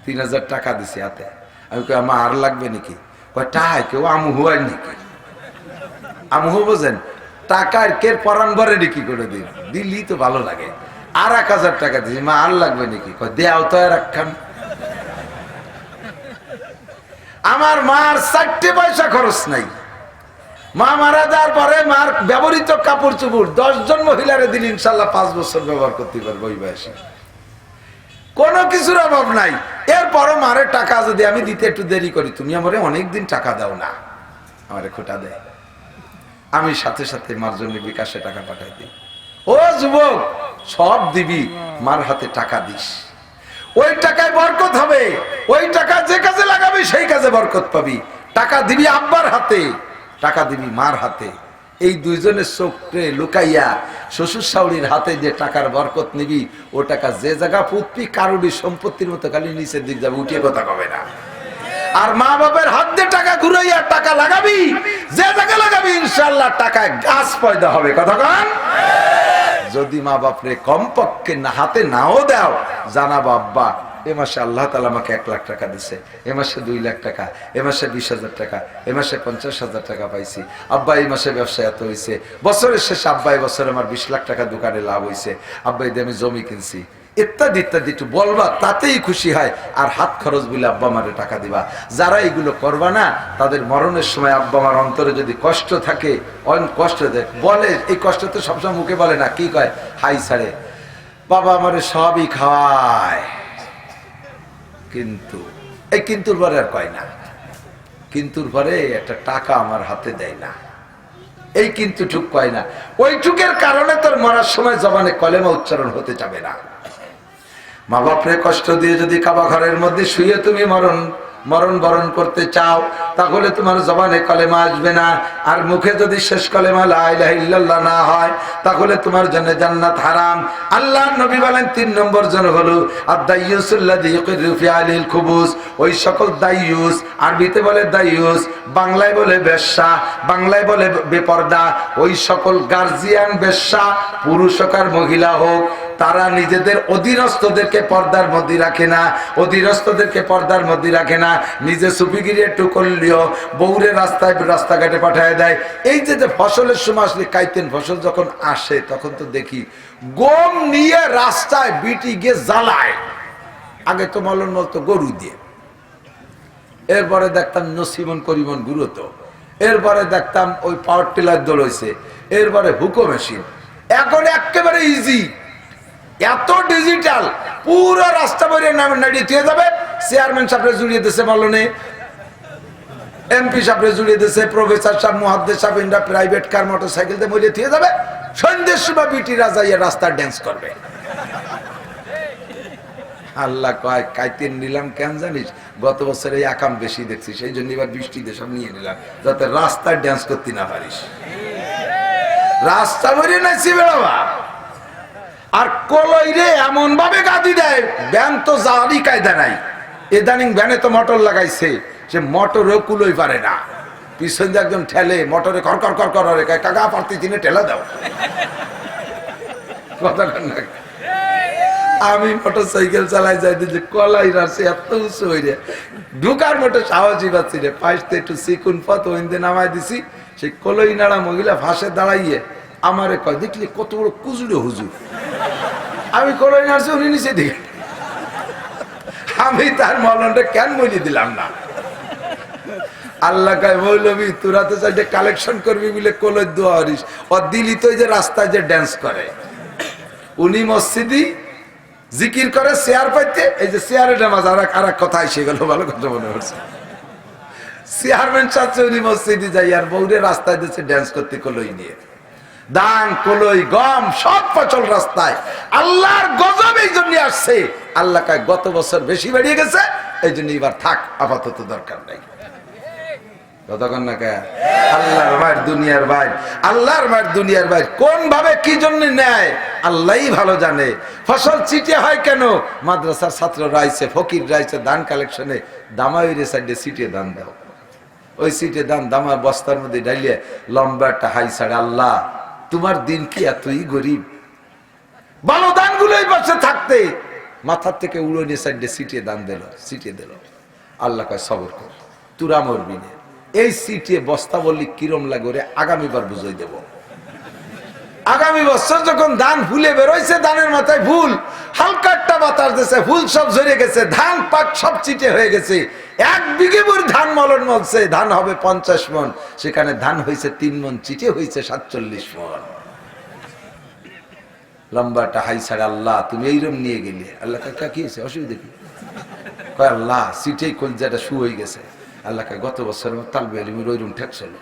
3000 টাকা দিছি হাতে। আমি কই আমার আর লাগবে নাকি? টাই কেউ আমুহু আর নাকি? আমুহু বোঝেন, টাকার কে পরান ভরে নাকি করে দিন, দিল্লি তো ভালো লাগে। আর 1000 টাকা দিছি, মা আর লাগবে নাকি? দেও তো আর একখান। আমার মার 4টে পয়সা খরচ নাই। মা মারা যাওয়ার পরে মার ব্যবহৃত কাপড় চোপড় 10 জন মহিলারে দিন ইনশাল্লাহ 5 বছর ব্যবহার করতে পারবো ওই বয়সে, কোনো কিছুর অভাব নাই। এরপরও মারের টাকা যদি আমি দিতে একটু দেরি করি, তুমি আমারে অনেকদিন টাকা দাও না, আমারে খোটা দেয়। আমি সাথে সাথে মার জন্য বিকাশে টাকা পাঠাই দিই। ও যুবক, সব দিবি, মার হাতে টাকা দিস, ওই টাকায় বরকত হবে। ওই টাকা যে কাজে লাগাবি সেই কাজে বরকত পাবি। টাকা দিবি আব্বার হাতে, টাকা দিবি মার হাতে। এই দুইজনের চোখে লুকাইয়া শ্বশুর শাশুড়ির হাতে যে টাকার বরকত নিবি, ও টাকা যে জায়গা পুতবি কারুরই সম্পত্তির মতো খালি নিচের দিক যাবে, উঠিয়ে কথা কবে না। আর মা বাবার হাত দিয়ে টাকা ঘুরাইয়া টাকা লাগাবি, যে জায়গা লাগাবি ইনশাআল্লাহ টাকায় গাছ পয়দা হবে। কথা কন। যদি মা বাপরে কমপক্ষে না হাতে নাও দাও, জানাবো আব্বা এ মাসে আল্লাহ তাআলা আমাকে 1 লাখ টাকা দিছে, এ মাসে 2 লাখ টাকা, এ মাসে 20,000 টাকা, এ মাসে 50,000 টাকা পাইছি। আব্বা এই মাসে ব্যবসা এত হয়েছে, বছরের শেষে আব্বা এই বছর আমার 20 লাখ টাকা দোকানে লাভ হয়েছে, আব্বা এই দিয়ে আমি জমি কিনছি, ইত্যাদি ইত্যাদি একটু বলবা, তাতেই খুশি হয়। আর হাত খরচ বলে আব্বা মারে টাকা দিবা। যারা এগুলো করবা না, তাদের মরণের সময় আব্বা মার অন্তরে যদি কষ্ট থাকে, কষ্ট দেয়, বলে এই কষ্ট তো সবসময় মুখে বলে না, কি কয়, হাই ছাড়ে, বাবা আমারে সবই খাওয়ায়, কিন্তু এই কিন্তুর পরে আর কয় না, কিন্তুর পরে একটা টাকা আমার হাতে দেয় না, এই কিন্তু টুক কয় না। ওই টুকের কারণে তোর মরার সময় জবানে কলেমা উচ্চারণ হতে যাবে না। মা বাপরে কষ্ট দিয়ে যদি কাবা ঘরের মধ্যে শুয়ে তুমি মরণ বরণ করতে চাও, তাহলে তোমার জবানে কলেমা আসবে না। আর মুখে যদি শেষ কলেমা লা ইলাহা ইল্লাল্লাহ না হয়, তাহলে তোমার জন্য জান্নাত হারাম। আল্লাহর নবী বলেন 3 নম্বর জন হলো আদ-দাইয়ুসুল্লাযী ইউকিরু ফি আলিল খুবুস। ওই সকল দাইয়ুস, আরবিতে বলে দাইয়ুস, বাংলায় বলে বেশ্যা, বাংলায় বলে বেপরদা। ওই সকল গার্জিয়ান বেশ্যা, পুরুষ হোক আর মহিলা হোক, তারা নিজেদের অধীনস্থদেরকে পর্দার মধ্যে রাখে না, অধীনস্থদেরকে পর্দার মধ্যে রাখে না। নিজে সুপিগিরি একটু করলেও বউরে রাস্তাঘাটে পাঠিয়ে দেয়। এই যে ফসলের সময় আসলে কাইতেন ফসল যখন আসে, তখন তো দেখি গম নিয়ে রাস্তায় বিটি গিয়ে জ্বালায়। আগে তো মলন বলতো গরু দিয়ে, এরপরে দেখতাম নসিমন করিমন গুরুতো, এরপরে দেখতাম ওই পাওয়ার টিলার দোল হয়েছে, এরপরে হুকো মেশিন। এখন একেবারে ইজি, এত ডিজিটাল, পুরো রাস্তা বইরে নামে নাড়িয়ে দিয়ে যাবে। চেয়ারম্যান সাহেবরে জুড়িয়ে দিয়েছে মলনে, এমপি সাহেবরে জুড়িয়ে দিয়েছে, প্রফেসর সাহেব, মুহাদ্দিস সাহেব, ইন্ডা প্রাইভেট কার মোটর সাইকেল দিয়ে মরিয়ে দিয়ে যাবে। সন্ধ্যের সময় বিটিরা যাইয়া রাস্তা ড্যান্স করবে। আল্লাহ কয় কাইতেন নিলাম কেন জানিস, গত বছর এই আকাম বেশি দেখছি, সেই জন্য এবার বৃষ্টিতে সব নিয়ে নিলাম, যাতে রাস্তায় ড্যান্স করতে না পারিস। রাস্তা বইরে নাচি বেড়াবা। আর কলইরে এমন ভাবে গাদি দেয়, ব্যান তো যাওয়ারই কায়দা নাই। এদানিং ভ্যানে তো মোটর লাগাইছে, সে মোটরেও কুলোই পারে না। পিছন দিয়ে একজন ঠেলে, মোটরে কর কর কর করে কাকা পারতে চিনে ঠেলা দাও। কথা কন না। আমি মোটর সাইকেল চালাই যাই যে কলাই রাখছে এত উঁচু হয়ে ঢুকার মোটর সাহসই পাচ্ছি রে। পাইতে একটু চিকুন পথ ওইন্দে নামাই দিছি, সেই কলই নাড়া মহিলা ফাঁসে দাঁড়াইয়ে আমারে কয়, দেখলি কত বড় কুজুরে হুজুর। আমি কলই নাড়ছি, উনি নিচে দিকে। আমি তার মলনটা কেন মলি দিলাম না। আল্লাহ কয়, মৌলবী তোরা তো চাইতে কালেকশন করবি বলে কলই দোয়া হরিস, ও দিলি তো যে রাস্তায় যে ড্যান্স করে। উনি মসজিদি জিকির করে চেয়ার পাইতে, এই যে চেয়ারের নামাজ। আর এক কথা এসে গেল, ভালো কথা মনে হচ্ছে। চেয়ারম্যান চাচ্ছে উনি মসজিদে যাই, আর বৌরে রাস্তায় দিচ্ছে ড্যান্স করতে কলই নিয়ে। ধান, কলই, গম সব ফসল রাস্তায়। আল্লাহর গজব এই জন্য আসছে। আল্লাহ কয় গত বছর বেশি বেরিয়ে গেছে, এই জন্য এবার থাক, আপাতত দরকার নাই। কতক্ষণ না কে আল্লাহর মায়ের দুনিয়ার বাইর, আল্লাহর মায়ের দুনিয়ার বাইর কোন ভাবে কি জন্য নেয় আল্লাহই ভালো জানে। ফসল চিটে হয় কেন? মাদ্রাসার ছাত্র রাইছে, ফকির রাইছে, ধান কালেকশনে দামাইরে সাইডে সিটে ধান দাও। ওই সিটে ধান দামা বস্তার মধ্যে ডাইলে লম্বা একটা হাই ছাড়ে, আল্লাহ তোমার দিন কি এতই গরিব? ভালো ধানগুলোই পাশে থাকতে মাথার থেকে উড়োনে সাইডে সিটে ধান দিল, সিটে দিল। আল্লাহ কয় সবর কর, তুরা মরবি না। এই সিটে বস্তা বললি কিরম লাগে, আগামীবার বুঝাই দেব। আগামী বছর যখন ধান ফুলে বেরোইছে, ধানের মাথায় ফুল, হালকা একটা বাতাস দিয়েছে, ফুল সব ঝরে গেছে, ধান পাক সব চিটে হয়ে গেছে। 1 বিঘে ভর ধান মলন মলছে, ধান হবে 50 মন, সেখানে ধান হয়েছে 3 মন, চিটে হয়েছে 47 মন। লম্বাটা হাই ছাড়ে, আল্লাহ তুমি এইরকম নিয়ে গেলে। আল্লাহ কাকা কি হয়েছে, অসুবিধা কি? কয় আল্লাহ সিটেই কলজাটা শু হয়ে গেছে। আল্লাহ কয় গত বছর তালবে আলিমের ওইরকম ঠেকছিল।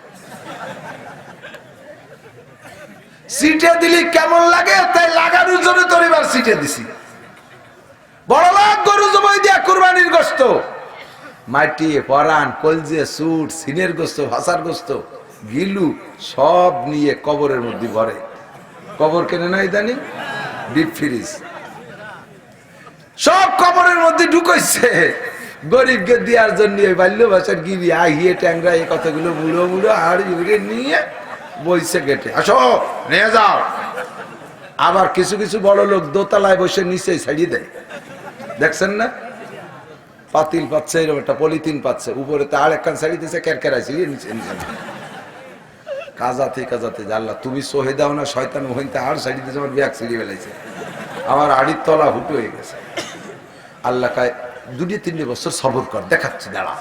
সিটে দিলি কেমন লাগে, তাই লাগানোর জন্য তোর এবার সিটে দিছি। বড় লাখ গরু জবাই দিয়া কুরবানির গোশত, মাটি, পরান, কলজে, সুট, সিনের গোশত, ভাষার গোশত, গিলু সব নিয়ে কবরের মধ্যে ভরে। কবর কেনে নাই জানি, ডিপ ফ্রিজ সব কবরের মধ্যে ঢুকাইছে। গরিবকে দেওয়ার জন্য বাল্য ভাষার গিরি আহিয়ে ট্যাংরা এই কথাগুলো মুড়ো মুড়ো আর নিয়ে বইছে গেটে, আসো নিয়ে যাও। আবার কিছু কিছু বড় লোক দোতলায় বসে নিচে ছাড়িয়ে দেয়, দেখছেন না? পাতিল পাচ্ছে, এরকম একটা পলিথিন পাচ্ছে, উপরে তো আর একখান ছাড়িয়ে দিচ্ছে, ক্যারকেরাইছে নিচে নিচে কাজাতে কাজাতে। আল্লাহ তুমি সহে দাও না, শয়তান ওখানতে আর ছাড়িয়ে দিয়েছে, আমার ব্যাগ ছিঁড়িয়ে ফেলাইছে, আমার আড়ির তলা হুটো হয়ে গেছে। আল্লাহ কায় 2-3 বছর সবর কর, দেখাচ্ছি দাঁড়া।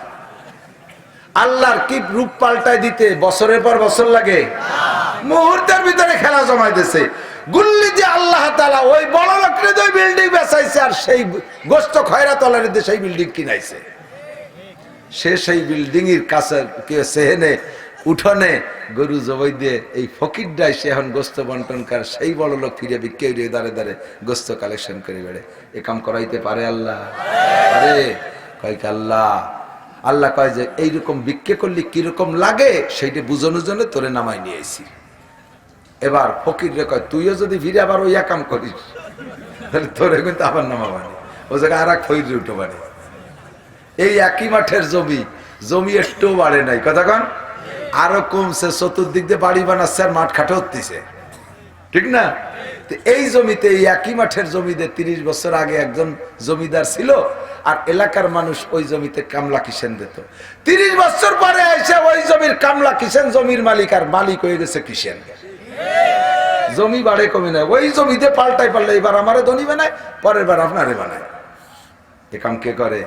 আল্লাহর কি রূপ পাল্টায় দিতে বছরের পর বছর লাগে? মুহূর্তের ভিতরে খেলা জমাই দিয়েছে। গুল্লি যে আল্লাহ তাআলা ওই বড় লোকরে ওই বিল্ডিং বেচাইছে, আর সেই গোস্ত খয়রাতলের দিয়ে সেই বিল্ডিং কিনাইছে। সে সেই বিল্ডিং এর কাছে সেহেনে উঠোনে গরু জবাই দিয়ে এই ফকিরটাই সে এখন গোস্ত বন্টন কর, সেই বড় লোক ফিরে বিক্রি দাঁড়ে দাঁড়ে গোস্ত কালেকশন করে বেড়ে। এ কাম করাইতে পারে আল্লাহ? আরে কয় আল্লাহ, আল্লাহ কয় যে এইরকম বিক্রি করলে কিরকম লাগে সেইটা বুঝানোর জন্য তোরে নামাই নিয়ে আইছি। এবার ফকির রে কয় তুইও যদি ফিরে আবার ওই কাম করিস তাহলে তোরে কিন্তু আবার নামাবানি, ও জায়গায় আর এক ফকির উঠে পারে। এই একই মাঠের জমি একটু বাড়ে নাই, কথা কন আরো কমছে, চতুর্দিক দিয়ে বাড়ি বানাচ্ছে আর মাঠ খাটো হচ্ছে, ঠিক না? এই জমিতে, এই একই মাঠের জমিতে 30 বছর আগে একজন জমিদার ছিল, আর এলাকার মানুষ ওই জমিতে কামলা কিষেন দিত। 30 বছর পরে এসে ওই জমির কামলা কিষেন জমির মালিক, আর মালিক হয়ে গেছে কিষেন। জমি বাড়ে কমে নাই, ওই জমিতে পাল্টাই পাল্টাই, এবার আমারে ধনী বানায়, পরের বার আপনারে বানায়। এ কাম কে করে?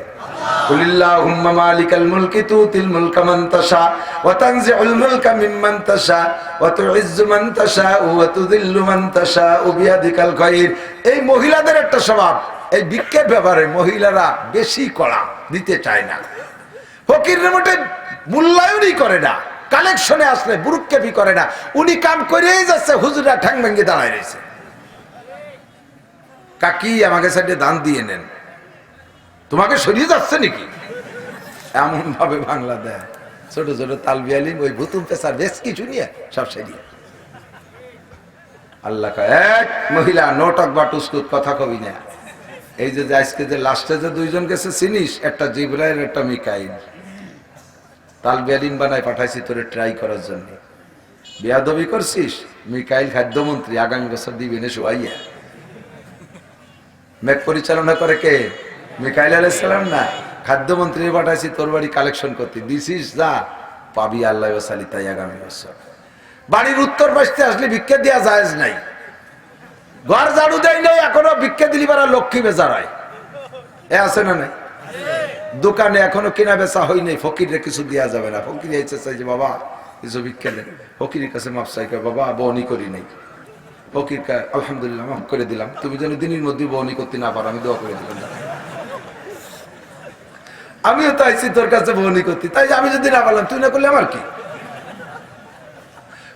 কুলিল্লাহুম্মা মালিকাল মুলকি তুতিল মুলকা মান তাশা ওয়া তানজিউল মুলকা মিম্মান তাশা ওয়া তুইজ্জু মান তাশা ওয়া তুযিল্লু মান তাশা বিয়াদিকাল খায়র। এই মহিলাদের একটা স্বভাব, এই ভিক্ষের ব্যাপারে মহিলারা বেশি কড়া, দিতে চায় না। ফকিরের মোটে মূল্যায়নই করে না, কালেকশনে আসলে বুরুক্ষেপই করে না। উনি কাম করেই যাচ্ছে, হুজুরা ঠ্যাং ভেঙে দাঁড়ায় রয়েছে। কাকি আমাকে সাইডে দান দিয়ে নেন, তোমাকে সরিয়ে যাচ্ছে নাকি? এমন ভাবে বাংলা দেয়। ছোট ছোট তালবি আলিম ওই ভুতুম পেশার বেশ কিছু নিয়ে সব সেরিয়ে আল্লাহ কয়, এক মহিলা নোটক বা টুসকুত কথা কবি না। এই যে আজকে যে লাস্টে যে দুইজন গেছে চিনিস, একটা জিবরাইল একটা মিকাইল, তাল বেলিন বানায় পাঠাইছি তোরে ট্রাই করার জন্য। বেয়াদবি করছিস, মিকাইল খাদ্যমন্ত্রী, আগামী বছর দিবি না শুয়াইয়া। মেঘ পরিচালনা করে কে? মিকাইল আলাইহিস সালাম না, খাদ্যমন্ত্রী পাঠাইছি তোর বাড়ি কালেকশন করতে। দিছিস, যা পাবি আল্লাহ ওয়াসালি তাই আগামী বছর। বাড়ির উত্তর পাশে আসলে ভিক্ষা দেওয়া জায়েজ নাই। ঘর ঝাড়ু দেয় নাই, এখনো ভিক্ষা দিলি বারা লক্ষ্মী বেচার হয়। এ আছে না নাই? দোকানে এখনো কেনা বেচা হয় নাই, ফকিরে কিছু দেওয়া যাবে না। ফকির এসে চাই যে বাবা কিছু ভিক্ষা দেন, ফকিরের কাছে মাপ চাই, বাবা বহনি করি নাই। ফকির আলহামদুলিল্লাহ মাফ করে দিলাম, তুমি যেন দিনের মধ্যে বহনি করতে না পারো, আমি দোয়া করে দিলাম। আমিও তো আইছি তোর কাছে বহনি করতে, তাই আমি যদি না পারলাম তুই না করলে আমার কি?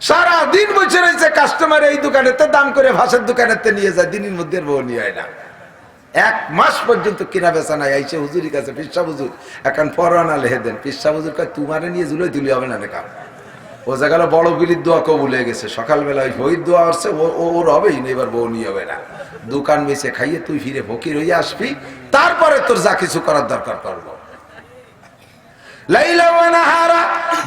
সারা দিন বসে রয়েছে কাস্টমার এই দোকানেতে দাম করে ভাষার দোকানেতে নিয়ে যায়, দিনের মধ্যে বহনি হয় না। এক মাস পর্যন্ত কিনা বেচা নাই। আইসে হুজুরের কাছে, পিসা হুজুর এখন পরোয়ানা লেহে দেন। পিসা হুজুর কয় তোমারে নিয়ে জুলে তুলি হবে না কাম। ও জায়গা বড় বিলির দোয়া কবুল হয়ে গেছে, সকালবেলা ওই বইয়ের দোয়া আসছে, ওর হবেই না, এবার বউ নিয়ে হবে না। দোকান বেচে খাইয়ে তুই ফিরে ফকির হইয়া আসবি, তারপরে তোর যা কিছু করার দরকার করবো। লাইলা ওয়া নাহারা,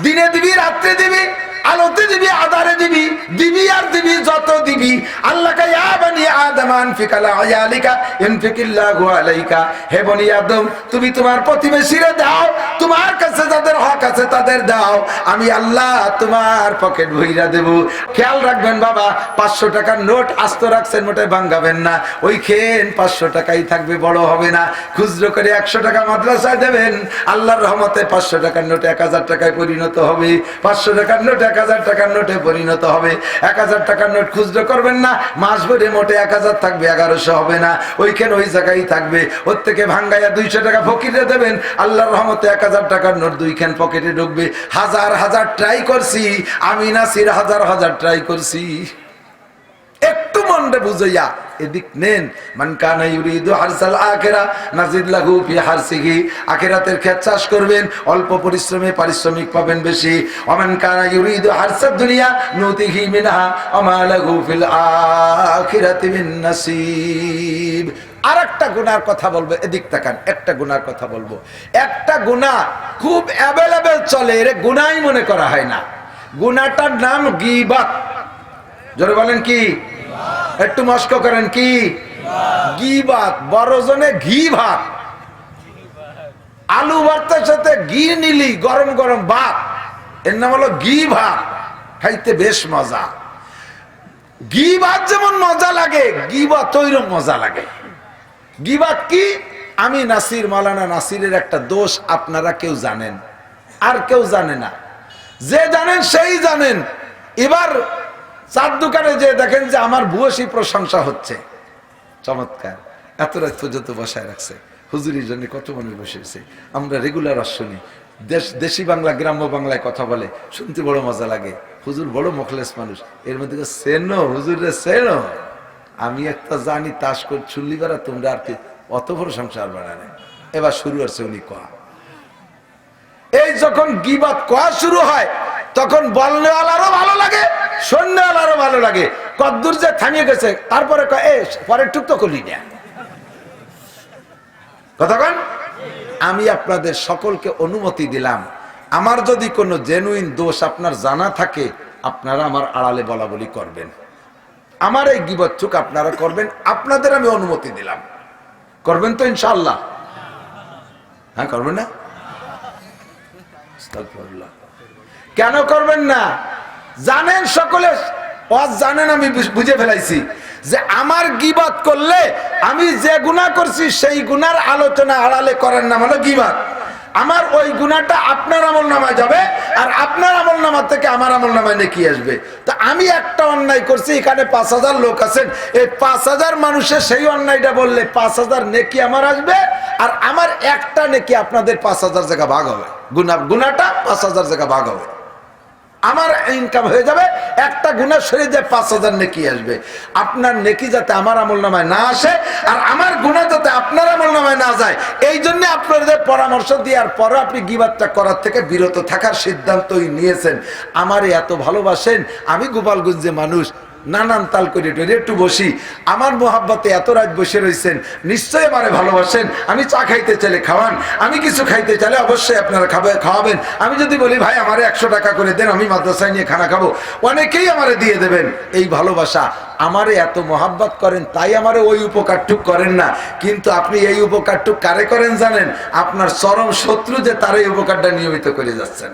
দিনে দিবি রাত্রে দিবি, আলোতে দিবি আধারে দিবি, দিবি আর দিবি যত দিবি। আল্লাহ কা ইয়া বনি আদম আনফিকালা আয়ালিকা ইনফিকিল্লাহু আলাইকা, হে বনি আদম তুমি তোমার প্রতিবেশীরে দাও, তোমার কাছে যাদের হক আছে তাদের দাও, আমি আল্লাহ তোমার পকেট ভইরা দেব। খেয়াল রাখবেন বাবা, 500 টাকার নোট আস্ত রাখছেন, মোটে ভাঙাবেন না। ওই খেন 500 টাকাই থাকবে, বড় হবে না। খুচরো করে 100 টাকা মাদ্রাসায় দেবেন, আল্লাহর রহমতে 500 টাকার নোট 1000 টাকায় পরিণত হবে, 500 টাকার নোট 1000 টাকার নোটে পরিণত হবে। 1000 টাকার নোট খুচরো করবেন না, মাস ভরে মোটে 1000 থাকবে, 1100 হবে না, ওইখানে ওই জায়গায় থাকবে। ওর থেকে ভাঙ্গাইয়া 200 টাকা ফকিরে দেবেন, আল্লাহর রহমতে 1000 টাকার নোট 2খান পকেটে ঢুকবে। হাজার হাজার ট্রাই করছি আমি, নাসির হাজার হাজার ট্রাই করছি। একটু মনটা বুঝাইয়া এদিক নেন। মান কানা ইউরিদু হারসাল আখিরা নাজিদ লাহু ফি হারসিহি, আখিরাতের ক্ষেত চাষ করবেন, অল্প পরিশ্রমে পারিশ্রমিক পাবেন বেশি। ওমান কানা ইউরিদু হারসাদ দুনিয়া নুতিহি মিনহা ওয়া মা লাহু ফিল আখিরাতি মিন নাসিব। আরেকটা গুনার কথা বলবো, এদিক তাকান, একটা গুনার কথা বলবো। একটা গুনাহ খুব অ্যাভেলেবল চলে, এর গুনাহই মনে করা হয় না। গুনাহটার নাম গীবত। জোরে বলেন কি? একটু মস্ক করেন কি? গীবত। বড় জনে ঘি ভাত, আলু ভর্তার সাথে ঘি নিলি, গরম গরম ভাত, এর নাম হলো ঘি ভাত, খাইতে বেশ মজা। ঘি ভাত যেমন মজা লাগে, গীবত ওইরকম মজা লাগে। গীবত কি? আমি নাসির, মাওলানা নাসিরের একটা দোষ আপনারা কেউ জানেন, আর কেউ জানে না। যে জানেন সেই জানেন। এবার চার দোকানে যে দেখেন যে আমার ভূয়সী প্রশংসা হচ্ছে, চমৎকার, এত রাত পর্যন্ত বসায় রাখছে, হুজুরির জন্য কত মানুষ বসেছে। আমরা রেগুলার শুনি, দেশি বাংলা গ্রাম্য বাংলায় কথা বলে, শুনতে বড় মজা লাগে। হুজুর বড় মুখলেস মানুষ, এর মধ্যে সেনো হুজুরে সেনো। আমি একটা জানি তাস করে চুল্লি বেড়া, তোমরা আর কি অত বড় সংসার বাড়ানে। এবার শুরু হচ্ছে উনি কোয়া। এই যখন গীবত কোয়া শুরু হয়, তখন বলনেওয়ালারও ভালো লাগে, সৈন্যওয়ালারও ভালো লাগে। কদ্দুর যে থামিয়ে গেছে, তারপরে পরের টুক তো করলি না। কতক্ষণ? আমি আপনাদের সকলকে অনুমতি দিলাম, আমার যদি কোনো জেনুইন দোষ আপনার জানা থাকে, আপনারা আমার আড়ালে বলা বলি করবেন। আমার এই গীবত চুক আপনারা করবেন, আপনাদের আমি অনুমতি দিলাম। করবেন তো ইনশাআল্লাহ? হ্যাঁ, করবেন না? কেন করবেন না? জানেন সকলে, জানেন, আমি বুঝে ফেলাইছি যে আমার গীবত করলে আমি যে গুনাহ করছি সেই গুনার আলোচনা আড়ালে করার নাম হলো গীবত। আমার ওই গুনাহটা আপনার আমলনামায় যাবে, আর আপনার আমলনামা থেকে আমার আমলনামায় নেকি আসবে। তো আমি একটা অন্যায় করছি, এখানে 5000 লোক আছেন, এই 5000 মানুষের সেই অন্যায়টা বললে 5000 নেকি আমার আসবে, আর আমার একটা নেকি আপনাদের 5000 জায়গা ভাগ হবে। গুনাহটা 5000 জায়গা ভাগ হবে, আমার ইনকাম হয়ে যাবে। একটা গুনাহ সরে যায় 5000 নেকি আসবে। আপনার নেকি যাতে আমার আমলনামায় না আসে, আর আমার গুনাহ যাতে আপনার আমলনামায় না যায়, এই জন্য আপনাদের পরামর্শ দেওয়ার পর আপনি গীবতটা করার থেকে বিরত থাকার সিদ্ধান্তই নিয়েছেন। আমারে এত ভালোবাসেন, আমি গোপালগঞ্জে মানুষ, নানান তাল করে টরে একটু বসি, আমার মোহাব্বতে এত রাত বসে রয়েছেন, নিশ্চয়ই আমারে ভালোবাসেন, আমি চা খাইতে চাইলে খাওয়ান, আমি কিছু খাইতে চাইলে অবশ্যই আপনারা খাওয়াবেন। আমি যদি বলি ভাই আমারে 100 টাকা করে দেন, আমি মাদ্রাসায় নিয়ে খানা খাবো, অনেকেই আমারে দিয়ে দেবেন। এই ভালোবাসা, আমারে এত মোহাব্বত করেন, তাই আমারে ওই উপকারটুক করেন না। কিন্তু আপনি এই উপকারটুক কারে করেন জানেন? আপনার চরম শত্রু যে তার এই উপকারটা নিয়মিত করে যাচ্ছেন।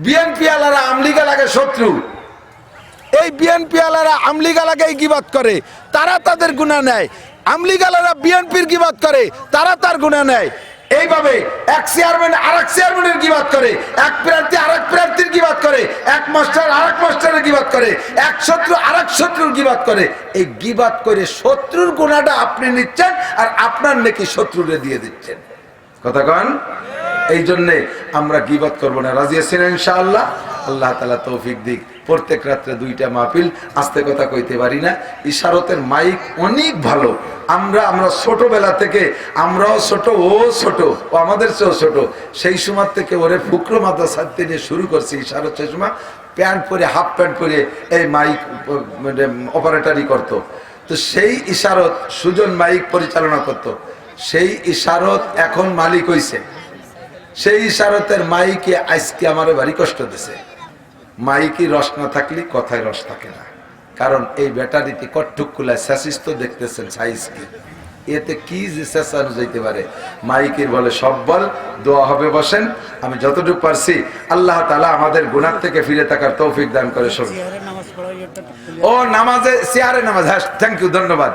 বিএনপি আলারা আমলিগা লাগে শত্রু, এই বিএনপি আলারা আমলিগা লাগে গিবাত করে, তারা তাদের গুনাহ নেয়। আমলিগালারা বিএনপির গিবাত করে, তারা তার গুনাহ নেয়। এইভাবে এক চেয়ারম্যান আরেক চেয়ারম্যানের গিবাত করে, এক প্রার্থী আরেক প্রার্থীর গিবাত করে, এক মাস্টার আরেক মাস্টারের গিবাত করে, এক শত্রু আরেক শত্রুর গিবাত করে। এই গিবাত করে শত্রুর গুনাহটা আপনি নিচ্ছেন, আর আপনার নেকি শত্রুরে দিয়ে দিচ্ছেন। কথা কন? এই জন্যে আমরা গিবত করবো না। রাজি আছেন ইনশাআল্লাহ? আল্লাহ তাআলা তৌফিক দিক। প্রত্যেক রাত্রে 2টা মাহফিল, আস্তে কথা কইতে পারি না। ইশারতের মাইক অনেক ভালো। আমরা ছোটবেলা থেকে, আমরাও ছোট, ও ছোট, ও আমাদের চেয়েও ছোট, সেই সময় থেকে ওরে ফুকরো মাদ্রাসা থেকে শুরু করছি। ইশারত চশমা, প্যান্ট পরে, হাফ প্যান্ট পরে এই মাইক অপারেটরই করতো। তো সেই ইশারত সুজন মাইক পরিচালনা করত। সেই ইশারত এখন মালিক হইছে। সেই ইশারতের মাইকে আজকে আমার ভারী কষ্ট দিছে। মাইকি রস না থাকলে কথায় রস থাকে না। কারণ এই ব্যাটারিতে কট্টুকুলা স্যাসিস তো দেখতেছেন সাইজ কি, এতে কি যে চেঁচানো যাইতে পারে। মাইকের বলে সব বল, দোয়া হবে, বসেন। আমি যতটুকু পারছি আল্লাহ তাআলা আমাদের গুনাহ থেকে ফিরে থাকার তৌফিক দান করে। শুনুন, ও নামাজে সিয়ারে নামাজ, হ্যাঁ থ্যাংক ইউ, ধন্যবাদ।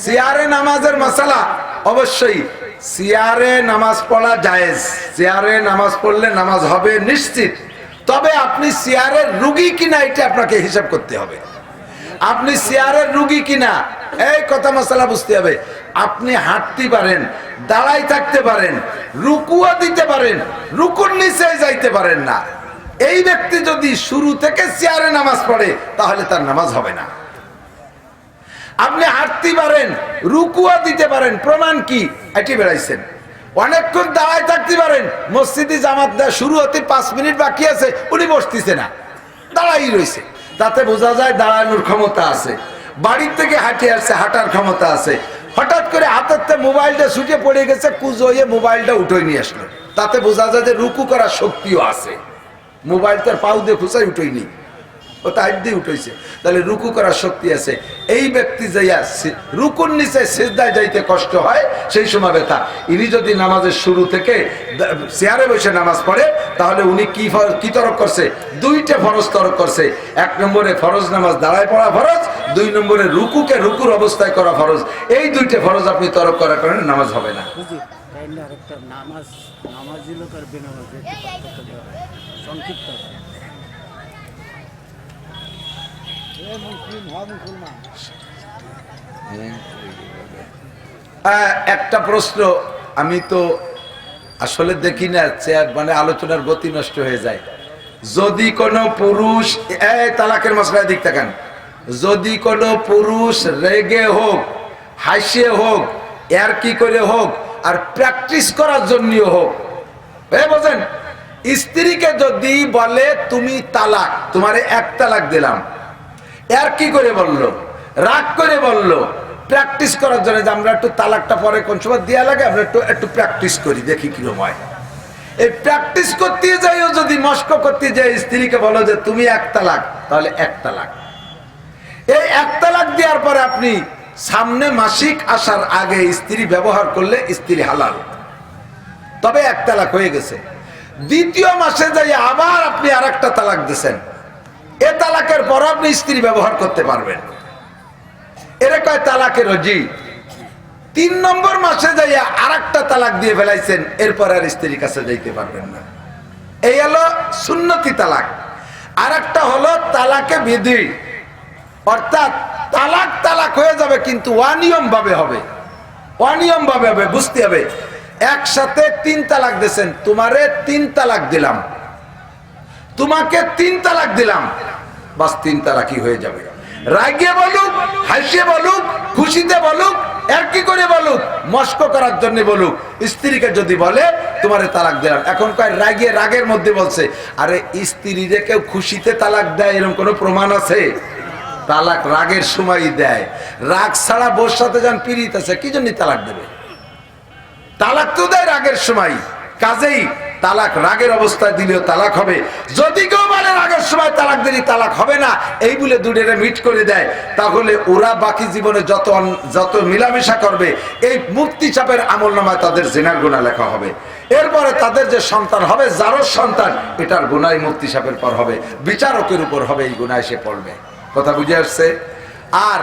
সিয়ারে নামাজের মাসালা, অবশ্যই সিয়ারে নামাজ পড়া জায়েজ। সিয়ারে নামাজ পড়লে নামাজ হবে নিশ্চিত। তবে আপনি সিয়ারের রুগী কিনা এটা আপনাকে হিসাব করতে হবে। আপনি সিয়ারের রুগী কিনা এই কথা মাসালা বুঝতে হবে। আপনি হাঁটতে পারেন, দাঁড়াই থাকতে পারেন, রুকুও দিতে পারেন, রুকুর নিচে যাইতে পারেন না। এই ব্যক্তি যদি শুরু থেকে সিয়ারে নামাজ পড়ে তাহলে তার নামাজ হবে না। আপনি হাঁটতে পারেন, রুকুও দিতে পারেন, প্রমাণ কি? এটি বেড়াইছেন। অনেকক্ষণ দাঁড়ায় থাকতে পারেন, মসজিদে জামাত দেওয়া শুরু হতে 5 মিনিট বাকি আছে, উনি বসতেছে না, দাঁড়াই রয়েছে। তাতে বোঝা যায় দাঁড়ানোর ক্ষমতা আছে। বাড়ির থেকে হাঁটে আসছে, হাঁটার ক্ষমতা আছে। হঠাৎ করে হাতের মোবাইলটা ছুটে পড়ে গেছে, কুজো হয়ে মোবাইলটা উঠে নিয়ে আসলো। তাতে বোঝা যায় যে রুকু করার শক্তিও আছে। মোবাইল তার পাউ দিয়ে খুঁচাই উঠেনি, ও তাই দিয়ে উঠেছে, তাহলে রুকু করার শক্তি আছে। এই ব্যক্তি যাইয়া রুকুর নিচে সিজদায় যাইতে কষ্ট হয়, সেই সময় ব্যথা। ইনি যদি নামাজের শুরু থেকে চেয়ারে বসে নামাজ পড়ে তাহলে উনি কি তরক করছে? 2টে ফরজ তরক করছে। 1 নম্বরে ফরজ নামাজ দাঁড়ায় পড়া ফরজ, 2 নম্বরে রুকুকে রুকুর অবস্থায় করা ফরজ। এই 2টে ফরজ আপনি তরক করার কারণে নামাজ হবে না। একটা প্রশ্ন, আমি তো আসলে দেখি না, মানে আলোচনার গতি নষ্ট হয়ে যায়। যদি কোনো পুরুষ, তালাকের মশলায় দিক থাকেন, যদি কোনো পুরুষ রেগে হোক, হাসিয়ে হোক, আর কি করে হোক, আর প্র্যাকটিস করার জন্যও হোক, বোঝেন, স্ত্রীকে যদি বলে তুমি তালাক, তোমারে 1 তালাক দিলাম, আর কি করে বললো, রাগ করে বললো, প্র্যাকটিস করার জন্য যে আমরা একটু তালাকটা পরে কোন সময় দেওয়া লাগে, আমরা একটু প্র্যাকটিস করি, দেখি কিরকম হয়। এই প্র্যাকটিস করতে যাইও যদি মস্ক করতে যাই, স্ত্রীকে বলো যে তুমি 1 তালাক, তাহলে 1 তালাক। এই 1 তালাক দেওয়ার পরে আপনি সামনে মাসিক আসার আগে স্ত্রী ব্যবহার করলে স্ত্রী হালাল, তবে 1 তালাক হয়ে গেছে। দ্বিতীয় মাসে যাই আবার আপনি আরেকটা তালাক দিচ্ছেন, এ তালাকের পর আপনি স্ত্রী ব্যবহার করতে পারবেন, এরা কয় তালাকের রজি। 3 নম্বর মাসে যাইয়া আরেকটা তালাক দিয়ে ফেলাইছেন, এরপর আর স্ত্রীর কাছে যাইতে পারবেন না। এই হলো সুন্নতি তালাক। আরেকটা হলো তালাকে বিধি, অর্থাৎ তালাক হয়ে যাবে কিন্তু অনিয়ম ভাবে হবে, অনিয়ম ভাবে হবে। বুঝতে হবে, একসাথে 3 তালাক দিয়েছেন, তোমারে 3 তালাক দিলাম, তোমাকে 3 তালাক দিলাম, বাস 3 তালাকই হয়ে যাবে। রাগে বলুক, হাসিয়ে বলুক, খুশিতে বলুক, আর কি করে বলুক, মস্ক করার জন্য বলুক, স্ত্রীকে যদি বলে তোমারে তালাক দিলাম, এখন কয় রাগের মধ্যে বলছে। আরে স্ত্রীরে কেউ খুশিতে তালাক দেয় এরকম কোনো প্রমাণ আছে? তালাক রাগের সময় দেয়। রাগ ছাড়া বোর সাথে যান পিরিত আছে, কি জন্য তালাক দেবে? তালাক তো দেয় রাগের সময়। কাজেই তালাক রাগের অবস্থায় দিলেও তালাক হবে। যদি কেউ বলে রাগের সময় তালাক দিলে তালাক হবে না, এই বলে দুটোরে মিট করে দেয়, তাহলে ওরা বাকি জীবনে যত মিলামেশা করবে, এই মুক্তি চাপের আমলনামায় তাদের জিনার গুনাহ লেখা হবে। এরপরে তাদের যে সন্তান হবে, যারও সন্তান, এটার গুনাহ মুক্তি চাপের পর হবে, বিচারকের উপর হবে, এই গুনাহ সে পড়বে। কথা বুঝে আসছে? আর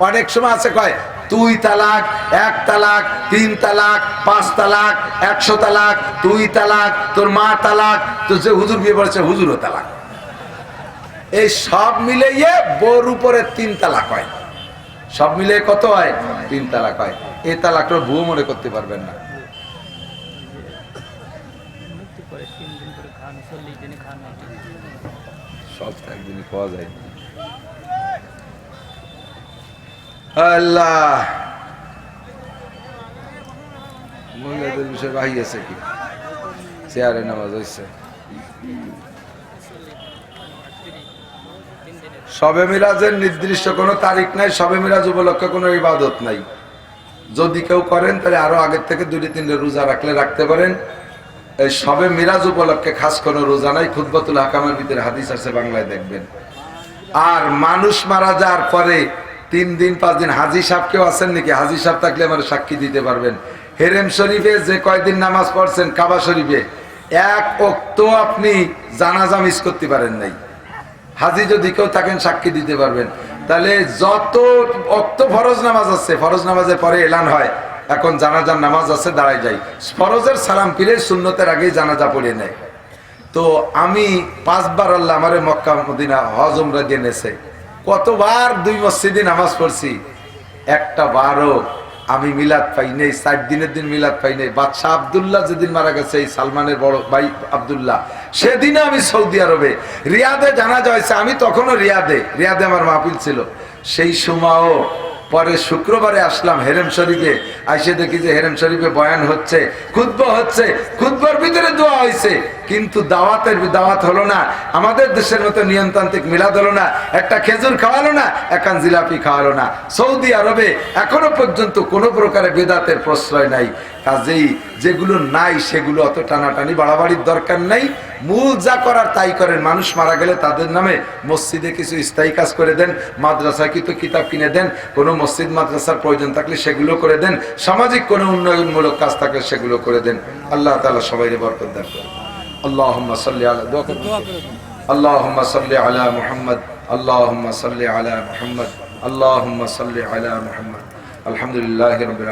অনেক সময় আছে কয় তুই তালাক, 1 তালাক, 3 তালাক, 5 তালাক, 100 তালাক, তুই তালাক, তোর মা তালাক, তো যে হুজুর বিয়ে করেছে হুজুরও তালাক। এই সব মিলিয়ে বোর উপরে 3 তালাক হয়। সব মিলিয়ে কত হয়? 3 তালাক হয়। এই তালাকটা ভুয়ো মনে করতে পারবেন না। সব একদিনই পাওয়া যায়। আল্লাহ, মহিলাদের বিষয়ে বাহি আছে কি? চেয়ারে নামাজ হয়েছে। শবে মিরাজের নির্দিষ্ট কোনো তারিখ নাই, শবে মিরাজ উপলক্ষে কোনো ইবাদত নাই। যদি কেউ করেন তাহলে আরো আগের থেকে 2-3 রোজা রাখলে রাখতে পারেন। এই শবে মিরাজ উপলক্ষে খাস কোনো রোজা নাই। খুতবাতুল হাকামের ভিতরে হাদিস আছে, বাংলায় দেখবেন। আর মানুষ মারা যাওয়ার পরে 3 দিন 5 দিন, হাজি সাহেব কেউ আছেন নাকি? হাজি সাহেব থাকলে আমার সাক্ষী দিতে পারবেন। হেরেম শরীফে যে কয়দিন নামাজ পড়ছেন, কাবা শরীফে 1 ওয়াক্ত আপনি জানাজা মিস করতে পারেন নাই। হাজি যদি কেউ থাকেন সাক্ষী দিতে পারবেন। তাহলে যত ওয়াক্ত ফরজ নামাজ আছে, ফরজ নামাজের পরে এলান হয় এখন জানাজার নামাজ আছে, দাঁড়ায় যাই। ফরজের সালাম ফিরে সুন্নতের আগেই জানাজা পড়ে নেয়। তো আমি 5 বার আল্লাহ আমারে মক্কা মদিনা হজ উমরা দিয়ে নেছে। কতবার 2 মসজিদে নামাজ পড়ছি, একটা বারও আমি মিলাদ পাই নাই। 4 দিনের দিন মিলাদ পাই নাই। বাদশাহ আব্দুল্লাহ যেদিন মারা গেছে, এই সালমানের বড় ভাই আব্দুল্লাহ, সেদিনে আমি সৌদি আরবে রিয়াদে জানাজা হয়েছে। আমি তখনও রিয়াদে আমার মাহফিল ছিল। সেই সময়ও পরে শুক্রবারে আসলাম হেরেম শরীফে, আইসে দেখি যে হেরেম শরীফে বয়ান হচ্ছে, খুতবা হচ্ছে, খুতবার ভিতরে দোয়া হয়েছে, কিন্তু দাওয়াত হলো না। আমাদের দেশের মতো নিয়মতান্ত্রিক মিলাদ হলো না। একটা খেজুর খাওয়ালো না, একান জিলাপি খাওয়ালো না। সৌদি আরবে এখনো পর্যন্ত কোনো প্রকারে বেদাতের প্রশ্রয় নাই। কাজেই যেগুলো নাই সেগুলো অত টানাটানি বাড়াবাড়ির দরকার নাই। মূল যা করার তাই করেন। মানুষ মারা গেলে তাদের নামে মসজিদে কিছু স্থায়ী কাজ করে দেন, মাদ্রাসায় কিছু কিতাব কিনে দেন, কোনো মসজিদ মাদ্রাসার প্রয়োজন থাকলে সেগুলো করে দেন, সামাজিক কোনো উন্নয়নমূলক কাজ থাকলে সেগুলো করে দেন। আল্লাহ তাআলা সবাইকে বরকত দান করুন। আল্লাহুম্মা সাল্লি আলা আল্লাহুম্মা সাল্লি আলা মুহাম্মদ আল্লাহুম্মা সাল্লি আলা মুহাম্মদ আল্লাহুম্মা সাল্লি আলা মুহাম্মদ। আলহামদুলিল্লাহি রাব্বিল